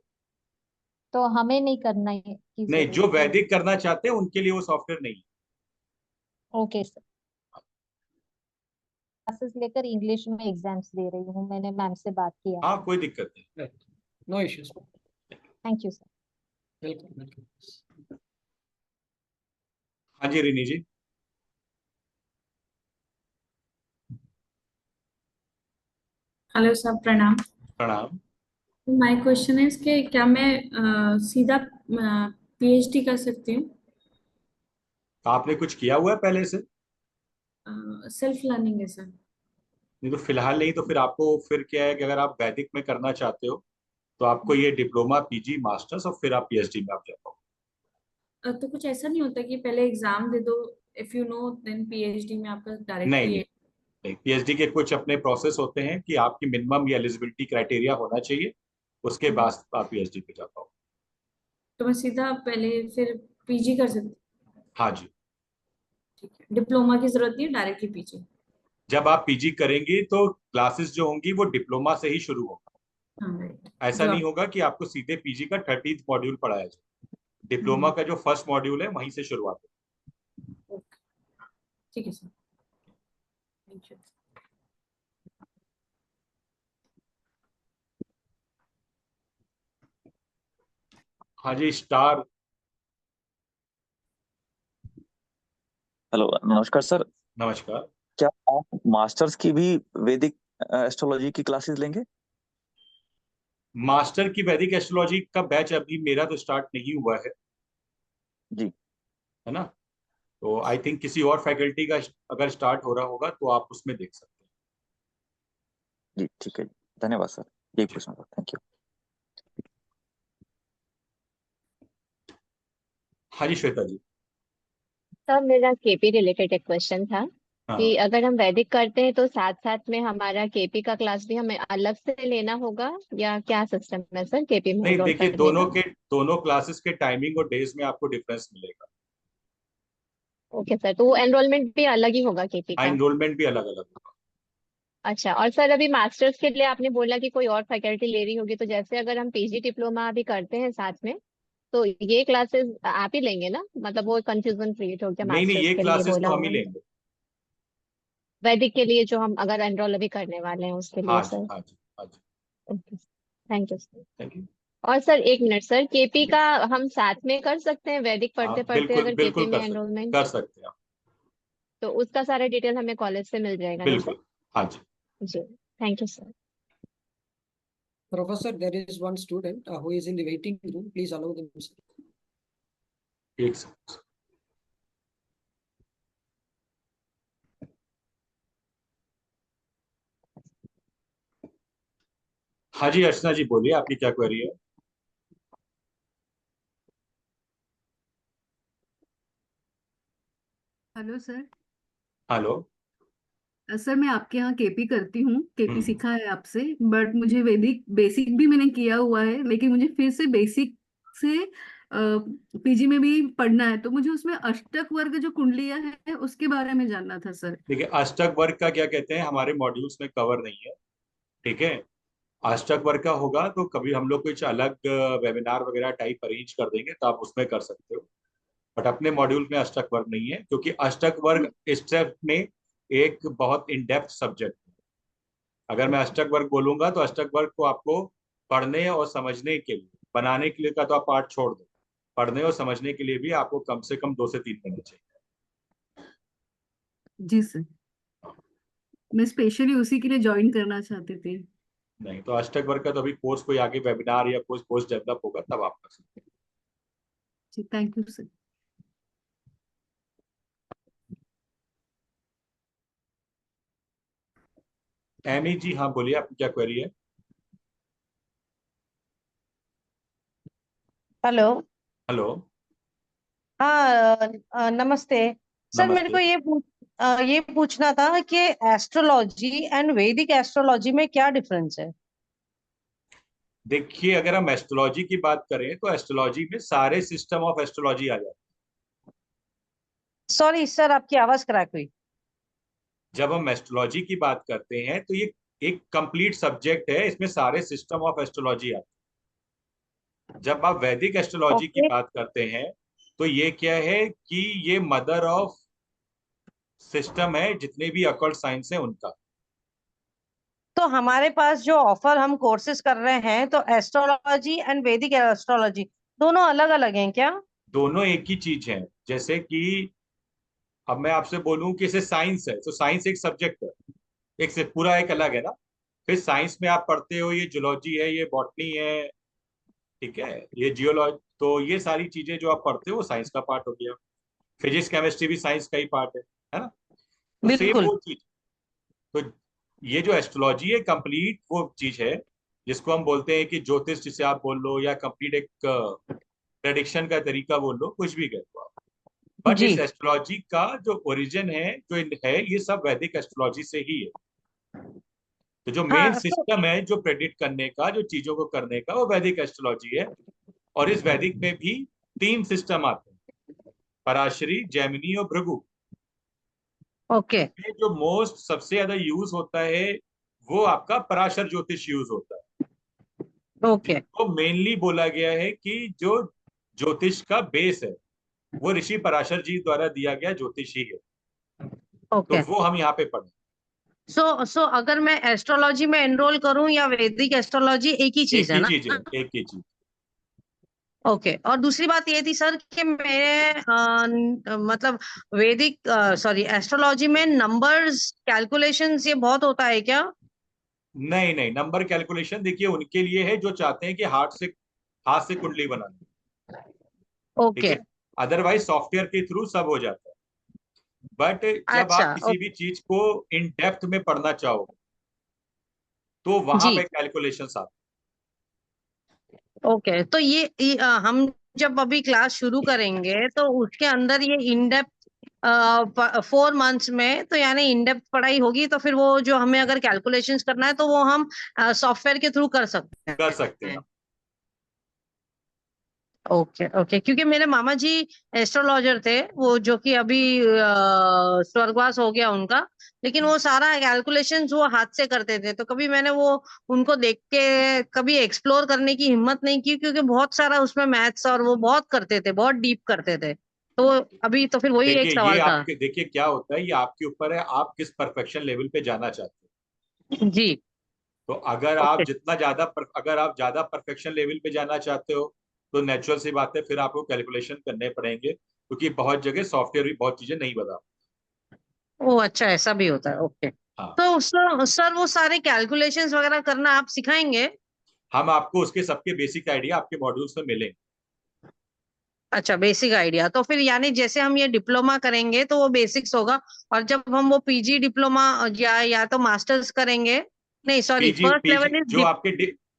तो हमें नहीं करना है की
नहीं, जो
जरूरत है?
वैदिक करना चाहते हैं उनके लिए वो सॉफ्टवेयर नहीं है।
Okay sir. क्लासेस लेकर इंग्लिश में एग्जाम्स दे रही हूँ, मैंने मैम से बात किया।
हाँ कोई दिक्कत नहीं।
No issues.
Thank you sir.
Welcome, welcome.
हाँ जी रिनी जी।
हेलो सर, प्रणाम।
प्रणाम।
माय क्वेश्चन इज कि क्या मैं सीधा पीएचडी कर सकती हूँ?
आपने कुछ किया हुआ है पहले से?
सेल्फ लर्निंग है सर।
नहीं तो फिलहाल नहीं, तो फिर आपको फिर क्या है कि अगर आप वैदिक में करना चाहते हो तो आपको ये डिप्लोमा, पीजी, मास्टर्स और फिर आप पीएचडी में आप जा पाओ।
तो कुछ ऐसा नहीं होता कि पहले एग्जाम दे दो, if you know then PhD में आपका
नहीं
डायरेक्टली?
नहीं, पीएचडी के कुछ अपने प्रोसेस होते हैं कि आपकी मिनिमम या एलिजिबिलिटी क्राइटेरिया होना चाहिए, उसके बाद आप पीएचडी पे जा पाओ।
तो मैं सीधा पहले फिर पीजी कर सकती हूँ?
हाँ जी।
ठीक है, डिप्लोमा की जरूरत नहीं है, डायरेक्टली पीजी?
जब आप पीजी करेंगे तो क्लासेस जो होंगी वो डिप्लोमा से ही शुरू होगा।
हाँ राइट।
ऐसा
जो
नहीं
आप
होगा कि आपको सीधे पीजी का 30th मॉड्यूल पढ़ाया जाए। डिप्लोमा
हम्म,
का जो फर्स्ट मॉड्यूल है वहीं से शुरुआत है।
ओके, ठीक है सर, थैंक यू।
हाँ जी स्टार।
हेलो, नमस्कार सर।
नमस्कार।
क्या आप मास्टर्स की भी वैदिक एस्ट्रोलॉजी की क्लासेस लेंगे?
मास्टर की वैदिक एस्ट्रोलॉजी का बैच अभी मेरा तो स्टार्ट नहीं हुआ है,
जी।
है ना? तो आई थिंक किसी और फैकल्टी का अगर स्टार्ट हो रहा होगा तो आप उसमें देख सकते
जी ठीक है जी, धन्यवाद सर, यही
हैं।
पूछना था, थैंक यू।
हाँ जी श्वेता जी।
सर मेरा केपी रिलेटेड एक क्वेश्चन था कि
हाँ
अगर हम वैदिक करते हैं तो साथ साथ में हमारा केपी का क्लास भी हमें अलग से लेना होगा या क्या सिस्टम है सर केपी में
नहीं,
एनरोल
देखिए
करने का?
दोनों क्लासेस के टाइमिंग और डेज में आपको डिफरेंस मिलेगा।
ओके सर, तो वो एनरोलमेंट भी अलग ही होगा केपी
हाँ,
का?
एनरोलमेंट भी अलग अलग होगा।
अच्छा, और सर अभी मास्टर्स के लिए आपने बोला कि कोई और फैकल्टी ले रही होगी, तो जैसे अगर हम पीजी डिप्लोमा भी करते हैं साथ में तो ये क्लासेस आप ही लेंगे ना? मतलब वो कंफ्यूजन क्रिएट हो गया
नहीं नहीं,
मास्टर्स
ये
के लिए
क्लासेस तो
बोला
हम ही
उन्होंने।
लेंगे।
वैदिक के लिए जो हम अगर एनरोल अभी करने वाले हैं उसके लिए
हाँ जी
सर?
हाँ जी हाँ जी।
Okay, thank you sir.
Thank you.
और सर एक मिनट सर, केपी का हम साथ में कर सकते हैं वैदिक पढ़ते
आप
पढ़ते
बिल्कुल
अगर केपी
बिल्कुल
में एनरोलमेंट?
कर सकते हैं आप।
तो उसका सारा डिटेल हमें कॉलेज से मिल जाएगा ना सर?
बिल्कुल। हाँ जी।
जी, thank you sir.
Professor, there is one student who is in the waiting room. Please allow them, sir.
एक सेकंड। हाँ जी अर्चना जी बोलिए, आपकी क्या क्वेरी है?
Hello sir.
हेलो।
सर मैं आपके यहाँ केपी करती हूँ, केपी
हम्म।
सीखा है आपसे, बट मुझे वैदिक बेसिक भी मैंने किया हुआ है, लेकिन मुझे फिर से बेसिक से पीजी में भी पढ़ना है, तो मुझे उसमें अष्टक वर्ग जो कुंडलियाँ है उसके बारे में जानना था सर।
देखिए अष्टक वर्ग का क्या कहते हैं, हमारे मॉड्यूल्स में कवर नहीं है, ठीक है? अष्टक वर्ग का होगा तो कभी हम लोग कुछ अलग वेबिनार वगैरह टाइप अरेंज कर देंगे तो आप उसमें कर सकते हो, बट अपने मॉड्यूल में अष्टक वर्ग नहीं है, क्योंकि अष्टक वर्ग स्टेप में एक बहुत इन डेप्थ सब्जेक्ट है। अगर मैं अष्टक वर्ग बोलूंगा तो अष्टक वर्ग को आपको पढ़ने और समझने के लिए, बनाने के लिए का तो आप पार्ट छोड़ दो, पढ़ने और समझने के लिए भी आपको कम से कम 2 से 3 महीने चाहिए।
जी सर, मैं स्पेशली उसी के लिए ज्वाइन करना चाहती थी।
नहीं तो अष्टक वर्ग का तो अभी कोर्स कोई आगे वेबिनार या कोई कोर्स डेवलप होगा तब आप कर सकते
जी थैंक यू सर।
हैं। एमी जी हाँ बोलिए, आपकी क्या क्वेरी है?
हेलो।
हेलो।
हाँ नमस्ते सर, मेरे को
नमस्ते।
ये पूछना था कि एस्ट्रोलॉजी एंड वैदिक एस्ट्रोलॉजी में क्या डिफरेंस है।
देखिए, अगर हम एस्ट्रोलॉजी की बात करें तो एस्ट्रोलॉजी में सारे सिस्टम ऑफ एस्ट्रोलॉजी आ जाते
सॉरी सर, आपकी आवाज क्रैक हुई।
हैं। जब हम एस्ट्रोलॉजी की बात करते हैं तो ये एक कंप्लीट सब्जेक्ट है, इसमें सारे सिस्टम ऑफ एस्ट्रोलॉजी आते हैं। जब आप वैदिक एस्ट्रोलॉजी की
ओके,
बात करते हैं तो ये क्या है कि ये मदर ऑफ सिस्टम है, जितने भी अकल्ट साइंस है उनका।
तो हमारे पास जो ऑफर हम कोर्सेज कर रहे हैं, तो एस्ट्रोलॉजी एंड वैदिक एस्ट्रोलॉजी दोनों अलग अलग हैं क्या?
दोनों एक ही चीज है। जैसे कि अब मैं आपसे बोलूं कि इसे साइंस है, तो साइंस एक सब्जेक्ट है, एक से पूरा एक अलग है ना। फिर साइंस में आप पढ़ते हो, ये जूलॉजी है, ये बॉटनी है, ठीक है, ये जियोलॉजी, तो ये सारी चीजें जो आप पढ़ते हो वो साइंस का पार्ट हो गया। फिजिक्स केमिस्ट्री भी साइंस का ही पार्ट है ना। तो सेम
बिल्कुल।
वो चीज। तो ये जो एस्ट्रोलॉजी है कंप्लीट वो चीज है, जिसको हम बोलते हैं कि ज्योतिष जिसे आप बोल लो, या कंप्लीट एक प्रेडिक्शन का तरीका बोल लो, कुछ भी कह लो आप। बट
जी
इस एस्ट्रोलॉजी का जो ओरिजिन है, ये सब वैदिक एस्ट्रोलॉजी से ही है। तो जो मेन
हाँ तो
सिस्टम है जो प्रेडिक्ट करने का, जो चीजों को करने का, वो वैदिक एस्ट्रोलॉजी है। और इस वैदिक में भी 3 सिस्टम आते हैं, पराशरी, जैमिनी और भृगु।
ओके
ये जो मोस्ट सबसे ज्यादा यूज होता है वो आपका पराशर ज्योतिष यूज होता है,
ओके
जिसको मेनली बोला गया है कि जो ज्योतिष का बेस है वो ऋषि पराशर जी द्वारा दिया गया ज्योतिष ही है। तो
ओके।
वो हम यहाँ पे पढ़ें।
सो अगर मैं एस्ट्रोलॉजी में एनरोल करूं या वैदिक एस्ट्रोलॉजी, एक ही चीज
एक
है
ही
ना?
चीज है, एक ही चीज।
ओके। और दूसरी बात ये थी सर कि मेरे मतलब वैदिक सॉरी एस्ट्रोलॉजी में नंबर्स कैलकुलेशंस ये बहुत होता है क्या?
नहीं नहीं, नंबर कैलकुलेशन देखिए उनके लिए है जो चाहते हैं कि हाथ से कुंडली बनानी, ठीक
ओके।
है। अदरवाइज सॉफ्टवेयर के थ्रू सब हो जाता है। बट जब
अच्छा
आप किसी भी चीज को इन डेप्थ में पढ़ना चाहोगे तो वहां
जी
पे कैलकुलेशंस आते
ओके। तो हम जब अभी क्लास शुरू करेंगे तो उसके अंदर ये इन डेप्थ 4 मंथ्स में, तो यानी इन डेप्थ पढ़ाई होगी, तो फिर वो जो हमें अगर कैलकुलेशंस करना है तो वो हम सॉफ्टवेयर के थ्रू कर सकते
कर सकते हैं।
हैं। Okay okay. क्योंकि मेरे मामा जी एस्ट्रोलॉजर थे, वो जो कि अभी स्वर्गवास हो गया उनका, लेकिन वो सारा कैलकुलेशंस वो हाथ से करते थे। तो कभी मैंने वो उनको देख के कभी एक्सप्लोर करने की हिम्मत नहीं की, क्योंकि बहुत सारा उसमें मैथ्स और वो बहुत करते थे, बहुत डीप करते थे। तो अभी तो फिर वही एक
देखिए ये
सवाल था।
आपके, देखिए क्या होता है, ये आपके ऊपर है, आप किस परफेक्शन लेवल पे जाना चाहते हो।
जी
तो अगर
ओके।
आप अगर आप ज्यादा परफेक्शन लेवल पे जाना चाहते हो तो नेचुरल सी बात है, फिर आपको कैलकुलेशन करने पड़ेंगे, क्योंकि बहुत जगह सॉफ्टवेयर भी बहुत चीजें नहीं बता।
ओ अच्छा, ऐसा भी होता है। ओके।
हाँ,
तो सर वो सारे कैलकुलेशंस वगैरह करना आप सिखाएंगे?
हम आपको उसके सबके बेसिक आइडिया आपके मॉड्यूल्स में मिलेंगे।
अच्छा, बेसिक आइडिया। तो फिर यानी जैसे हम ये डिप्लोमा करेंगे तो वो बेसिक्स होगा, और जब हम वो पीजी डिप्लोमा या तो मास्टर्स करेंगे, नहीं sorry,
PG
first
PG
level is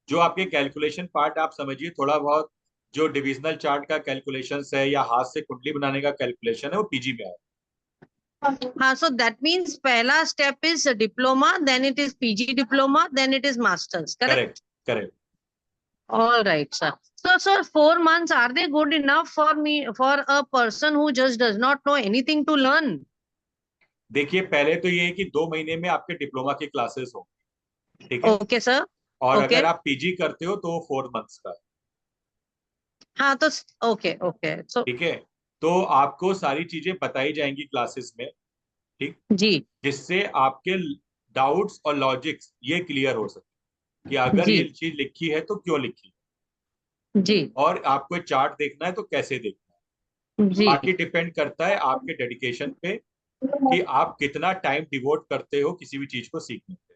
जो आपके कैलकुलेशन पार्ट आप समझिए, थोड़ा बहुत जो डिविजनल चार्ट का कैलकुलेशन है या हाथ से कुंडली बनाने का कैलकुलेशन है, वो पीजी में आएगा।
हाँ। सो दैट मीन्स पहला step is diploma, then it is PG diploma, then it is masters, correct?
Correct correct.
All right, sir. So, sir, 4 months, are they good enough for me, for a person who just does not know anything to learn?
देखिए, पहले तो ये है कि 2 महीने में आपके diploma की क्लासेस हो, ठीक है।
Okay, sir.
और
Okay.
अगर आप पीजी करते हो तो 4 मंथ्स का है,
हाँ तो ओके ओके। सो
ठीक है। तो आपको सारी चीजें बताई जाएंगी क्लासेस में, ठीक,
जी
जिससे आपके डाउट्स और लॉजिक्स ये क्लियर हो सके कि अगर
जी
ये चीज लिखी है तो क्यों लिखी,
जी
और आपको चार्ट देखना है तो कैसे देखना है।
जी
बाकी डिपेंड करता है आपके डेडिकेशन पे कि आप कितना टाइम डिवोट करते हो किसी भी चीज को सीखने पे।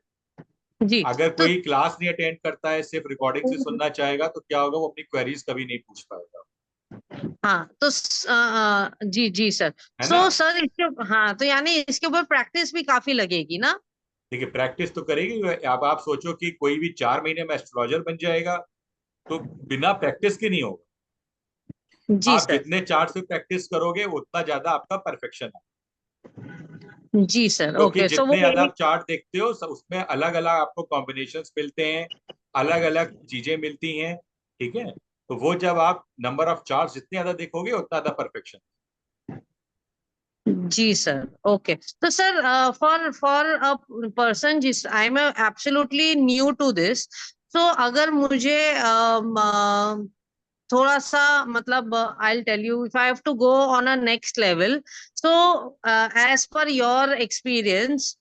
जी।
अगर
तो
कोई क्लास नहीं अटेंड करता है, सिर्फ रिकॉर्डिंग से सुनना चाहेगा, तो क्या होगा, वो अपनी क्वेरीज कभी नहीं पूछ पाएगा,
हाँ तो जी जी सर।
है ना।
सो सर इसके, हाँ तो यानी इसके ऊपर प्रैक्टिस भी काफी लगेगी ना?
देखिए, प्रैक्टिस तो करेगी। अब आप सोचो कि कोई भी 4 महीने में एस्ट्रोलॉजर बन जाएगा, तो बिना प्रैक्टिस के नहीं होगा।
जी
आप
सर।
जितने चार्ट से प्रैक्टिस करोगे उतना ज्यादा आपका परफेक्शन है,
जी सर।
क्योंकि
ओके, सो वो
जितने ज्यादा
मेरी
आप चार्ट देखते हो उसमें अलग अलग आपको कॉम्बिनेशंस मिलते हैं, अलग अलग चीजें मिलती हैं, ठीक है। तो वो जब आप नंबर ऑफ चार्ट जितने ज्यादा देखोगे उतना ज्यादा परफेक्शन।
जी सर। ओके, तो सर फॉर अ पर्सन जिस I am absolutely new to this, तो अगर मुझे थोड़ा सा मतलब I tell you if I have to go on a next level, so as per your experience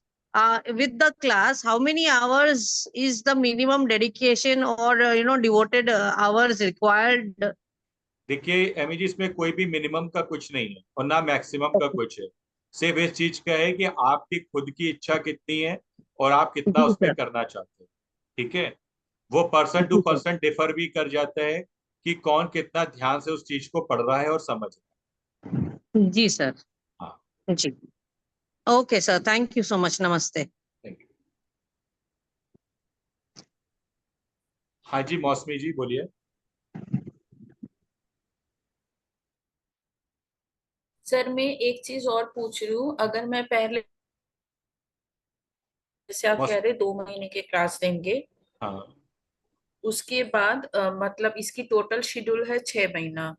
with the class, how many hours is the minimum dedication or devoted hours required?
देखिए Amy जी, इसमें कोई भी minimum का कुछ नहीं है और ना मैक्सिमम का कुछ है। सिर्फ इस चीज का है कि आपकी खुद की इच्छा कितनी है और आप कितना
जी
उसमें
सर।
करना चाहते हैं, ठीक है। वो पर्सन टू
जी सर।
पर्सन डिफर भी कर जाता है कि कौन कितना ध्यान से उस चीज को पढ़ रहा है और समझ रहा
जी सर।
है। हाँ,
जी। Okay sir, thank you so much, नमस्ते।
Thank you. हाँ जी, मौसमी जी बोलिए।
सर मैं एक चीज और पूछ रही हूँ, अगर मैं पहले जैसे आप कह रहे 2 महीने के क्लास देंगे,
हाँ,
उसके बाद मतलब इसकी टोटल शेड्यूल है 6 महीना,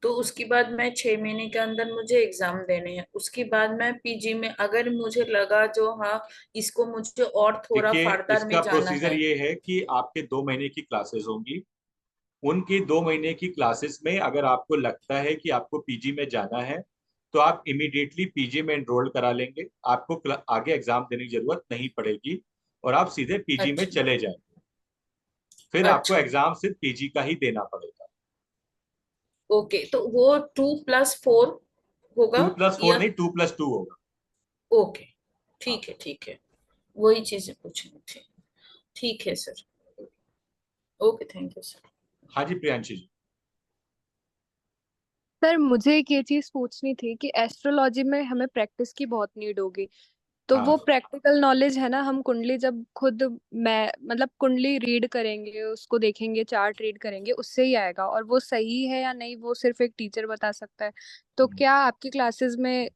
तो उसके बाद मैं 6 महीने के अंदर मुझे एग्जाम देने हैं, उसके बाद मैं पीजी में अगर मुझे लगा जो हाँ इसको मुझे और थोड़ा
देखिए
फर्दर
इसका
में जाना
प्रोसीजर
है।
ये है कि आपके 2 महीने की क्लासेस होंगी। उनकी 2 महीने की क्लासेस में अगर आपको लगता है कि आपको पीजी में जाना है तो आप इमीडिएटली पीजी में एनरोल करा लेंगे, आपको आगे एग्जाम देने की जरूरत नहीं पड़ेगी और आप सीधे पीजी में
अच्छा।
चले जाएंगे। फिर आपको
अच्छा।
एग्जाम सिर्फ पीजी का ही देना पड़ेगा।
ओके, तो वो 2+4 होगा
2+4
या?
नहीं, 2+2 होगा।
ओके, ठीक है ठीक है, वही चीजें पूछनी थी। ठीक है sir, okay, thank you sir.
हाँ जी, प्रियांशी जी।
सर मुझे एक ये चीज पूछनी थी कि एस्ट्रोलॉजी में हमें प्रैक्टिस की बहुत नीड होगी, तो
हाँ
वो प्रैक्टिकल नॉलेज है ना, हम कुंडली जब खुद मैं मतलब कुंडली रीड करेंगे, उसको देखेंगे, चार्ट रीड करेंगे, उससे ही आएगा, और वो सही है या नहीं वो सिर्फ एक टीचर बता सकता है। तो क्या आपकी क्लासेस में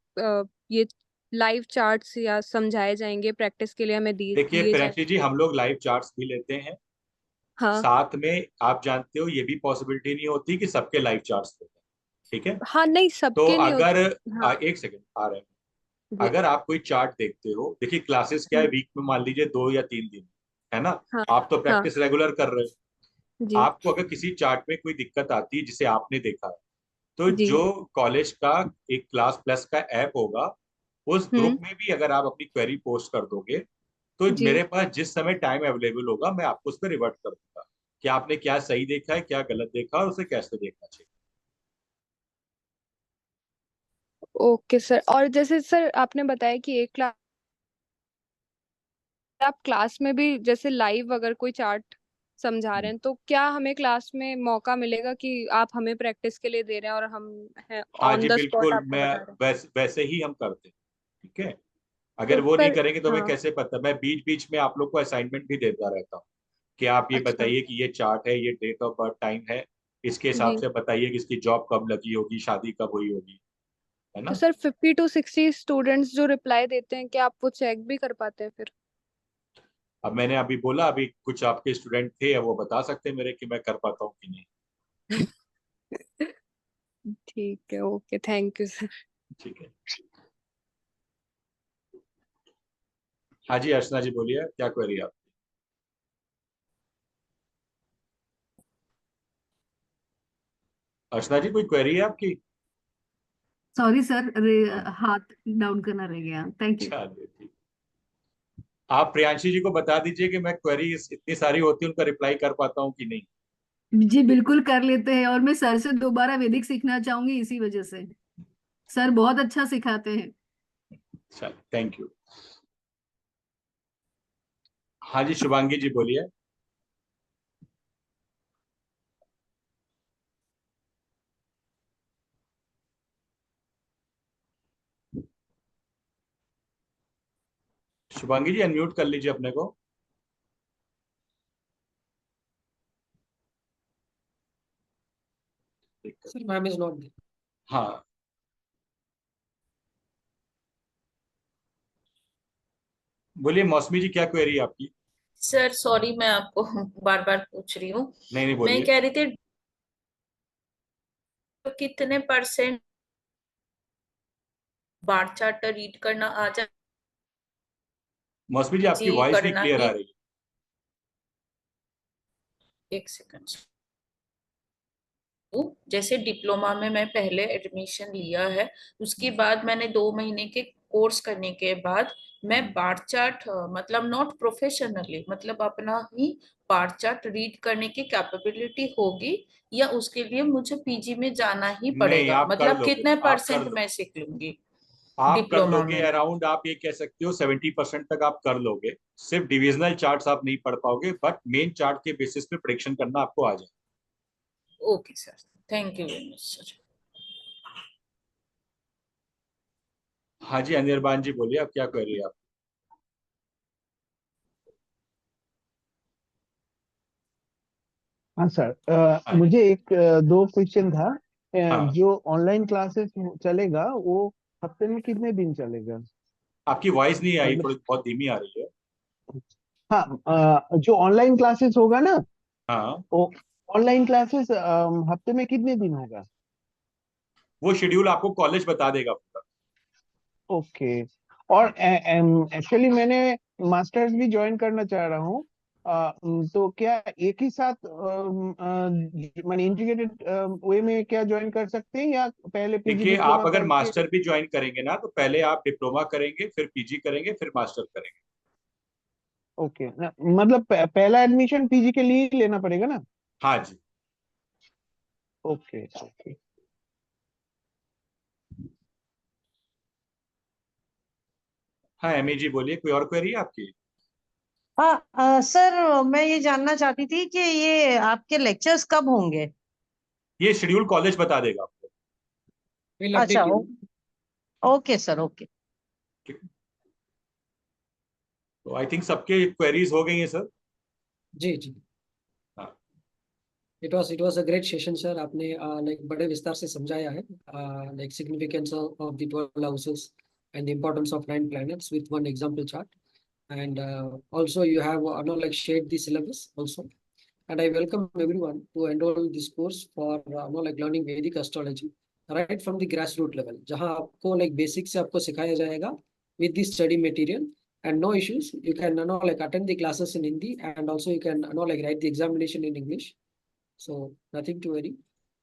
ये लाइव चार्ट्स या समझाए जाएंगे, प्रैक्टिस के लिए हमें
देखिए
दिए
प्रियांशी जी,
जाएंगे?
हम लोग लाइव चार्ट्स भी लेते हैं,
हाँ।
साथ में आप जानते हो ये भी पॉसिबिलिटी नहीं होती कि सबके लाइव चार्ट्स देते हैं, ठीक है।
हाँ नहीं,
तो
सबके नहीं
अगर
होते। हाँ
एक सेकंड आ रहे हैं,
जी।
अगर आप कोई चार्ट देखते हो, देखिए क्लासेस क्या है,
हम्म,
वीक में मान लीजिए 2 या 3 दिन, है ना।
हाँ
आप तो
हाँ
प्रैक्टिस रेगुलर कर रहे हो।
जी
आपको अगर किसी चार्ट में कोई दिक्कत आती है जिसे आपने देखा है, तो
जी।
जो कॉलेज का एक क्लास प्लस का ऐप होगा, उस
हम्म।
ग्रुप में भी अगर आप अपनी क्वेरी पोस्ट कर दोगे तो
जी।
मेरे पास जिस समय टाइम अवेलेबल होगा मैं आपको उस पर रिवर्ट कर दूंगा कि आपने क्या सही देखा है, क्या गलत देखा और उसे कैसे देखना चाहिए।
ओके सर, और जैसे सर आपने बताया कि एक क्लास, आप क्लास में भी जैसे लाइव अगर कोई चार्ट समझा रहे हैं, तो क्या हमें क्लास में मौका मिलेगा कि आप हमें प्रैक्टिस के लिए दे रहे हैं और हम हैं
हाँ
ऑन
जी
द स्पॉट
बिल्कुल,
आपको
मैं
बता रहे हैं?
वैसे ही हम करते हैं, ठीक है।
तो
अगर वो नहीं
सर
करेंगे तो हमें
हाँ।
कैसे पता। मैं बीच बीच में आप लोग को असाइनमेंट भी देता रहता हूँ कि आप ये
अच्छा।
बताइए कि ये चार्ट है, ये डेट ऑफ बर्थ टाइम है, इसके हिसाब
जी।
से बताइए कि इसकी जॉब कब लगी होगी, शादी कब हुई होगी, है
तो
ना।
सर 50 to 60 स्टूडेंट्स जो रिप्लाई देते हैं, क्या आप वो चेक भी कर पाते हैं फिर?
अब मैंने अभी बोला, अभी कुछ आपके स्टूडेंट थे, वो बता सकते हैं मेरे कि मैं कर पाता हूँ कि नहीं।
ठीक है, ओके, थैंक यू सर।
ठीक है। हाँ जी, अर्चना जी बोलिए, क्या क्वेरी आप। अर्चना जी कोई क्वेरी है आपकी।
सॉरी सर,
हाँ,
हाथ डाउन करना रह गया। Thank you.
चलिए ठीक। आप प्रियांशी जी को बता दीजिए कि मैं क्वेरी इतनी सारी होती है उनका रिप्लाई कर पाता हूँ कि नहीं।
जी बिल्कुल कर लेते हैं, और मैं सर से दोबारा वैदिक सीखना चाहूंगी इसी वजह से। सर बहुत अच्छा सिखाते हैं।
चलिए, थैंक यू। हाँ जी, शुभांगी जी बोलिए। शुभांगी जी अनम्यूट कर लीजिए अपने को।
Sir, ma'am is not there.
हाँ, बोलिए मौसमी जी, क्या क्वेरी है आपकी?
सर सॉरी, मैं आपको बार बार पूछ रही हूँ।
नहीं
मैं
बोलिए।
कह रही थी कितने % बार चार्ट रीड करना आ जाए?
मौसमी जी, आपकी
जी,
वॉइस नहीं
करना
क्लियर
ही।
आ रही है।
एक सेकंड। जैसे डिप्लोमा में मैं पहले एडमिशन लिया है, उसके बाद मैंने 2 महीने के कोर्स करने के बाद मैं बार चार्ट, मतलब नॉट प्रोफेशनली, मतलब अपना ही बार चार्ट रीड करने की कैपेबिलिटी होगी, या उसके लिए मुझे पीजी में जाना ही
नहीं,
पड़ेगा?
आप कर
मतलब
लोगे,
कितने
आप कर
%
लो,
मैं सीख लूंगी
आप कर
डिप्लोमा
लोगे
में?
अराउंड, आप ये कह सकते हो 70% तक आप कर लोगे। सिर्फ डिविजनल चार्ट्स आप नहीं पढ़ पाओगे, बट मेन चार्ट के बेसिस पे प्रेडिक्शन करना आपको आ जाए।
Okay sir, thank you very much sir.
हाँ जी, अनिर्बान जी बोलिए, आप क्या क्वेरी है आप?
हाँ सर,
हाँ
मुझे एक दो क्वेश्चन था।
हाँ,
जो ऑनलाइन क्लासेस चलेगा वो हफ्ते में कितने दिन चलेगा?
आपकी वॉइस नहीं आई,
मतलब
थोड़ी बहुत धीमी आ रही है।
हाँ, जो ऑनलाइन क्लासेस होगा ना,
हाँ,
वो ऑनलाइन क्लासेस हफ्ते में कितने दिन होगा?
वो शेड्यूल आपको कॉलेज बता देगा पूरा।
ओके। और एक्चुअली मैंने मास्टर्स भी ज्वाइन करना चाह रहा हूँ। तो क्या एक ही साथ माने इंटीग्रेटेड वे में क्या ज्वाइन कर सकते हैं, या पहले पीजी
देखिए, आप
डिप्लोमा
अगर
करके?
मास्टर भी ज्वाइन करेंगे ना, तो पहले आप डिप्लोमा करेंगे, फिर पीजी करेंगे, फिर मास्टर करेंगे।
ओके, मतलब पहला एडमिशन पीजी के लिए ही लेना पड़ेगा ना?
हाँ जी।
Okay okay.
हाँ, एमी जी बोलिए, कोई और क्वेरी है आपकी?
हाँ सर, मैं ये जानना चाहती थी कि ये आपके लेक्चर्स कब होंगे?
ये शेड्यूल कॉलेज बता देगा आपको।
We'll
अच्छा,
update you.
Okay sir, okay.
तो आई थिंक सबके क्वेरीज हो गई हैं सर।
जी जी।
हाँ,
It was a great session, sir. आपने like बड़े विस्तार से समझाया है like significance of the 12 houses and the importance of 9 planets with one example chart. And also you have like shared the syllabus also. And I welcome everyone to enroll this course for like learning Vedic astrology right from the grassroots level. जहाँ आपको like basic से आपको सिखाया जाएगा with the study material and no issues. You can like attend the classes in Hindi, and also you can like write the examination in English. So nothing to worry.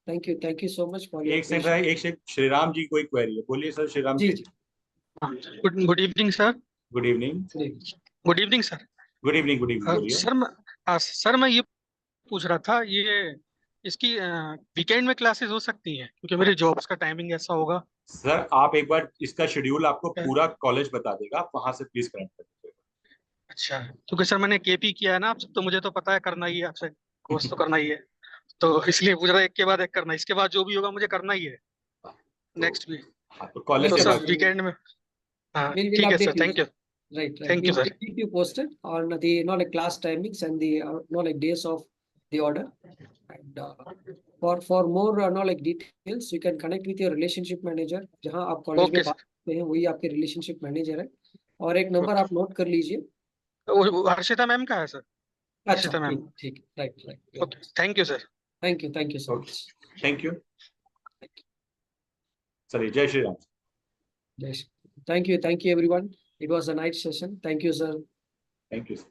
Thank you so much for your
एक second,
patience.
एक second, Shriram ji कोई query है, बोलिए sir. Shriram
ji
जी,
जी।
Good evening sir.
Good evening.
Good evening sir.
Good evening, good evening, बोलिए।
Sir मैं ये पूछ रहा था, ये इसकी वीकेंड में क्लासेस हो सकती हैं, क्योंकि मेरे जॉब्स का टाइमिंग ऐसा होगा।
सर आप एक बार इसका शेड्यूल आपको पूरा कॉलेज बता देगा, आप वहां से प्लीज कनेक्ट कर दीजिएगा।
अच्छा, क्योंकि सर मैंने केपी किया है ना आपसे, तो मुझे तो पता है करना ही है, आपसे कोर्स तो करना ही है, तो इसलिए पूछ रहा एक के बाद एक करना है, इसके बाद जो भी होगा मुझे करना ही है नेक्स्ट वीक।
हाँ, तो कॉलेज
तो
के
सर
बाद
वीकेंड में, हाँ
We'll
ठीक है
update
sir,
you.
Thank you.
Right.
Thank you,
We'll
sir.
keep you posted on the like class timings and the like days of the order. And for more like details, you can connect with your relationship manager. जहाँ आप college में
okay
बात
sir.
करते हैं वही आपके relationship manager है। और एक नंबर आप नोट कर लीजिए।
वो हर्षिता मैम का है सर?
अच्छा,
हर्षिता मैम।
ठीक ठीक, right.
Okay, thank you sir.
Thank you so much.
Thank you. चलिए, जय Shri Ram.
Thank you everyone. It was a nice session. Thank you, sir.
Thank you sir.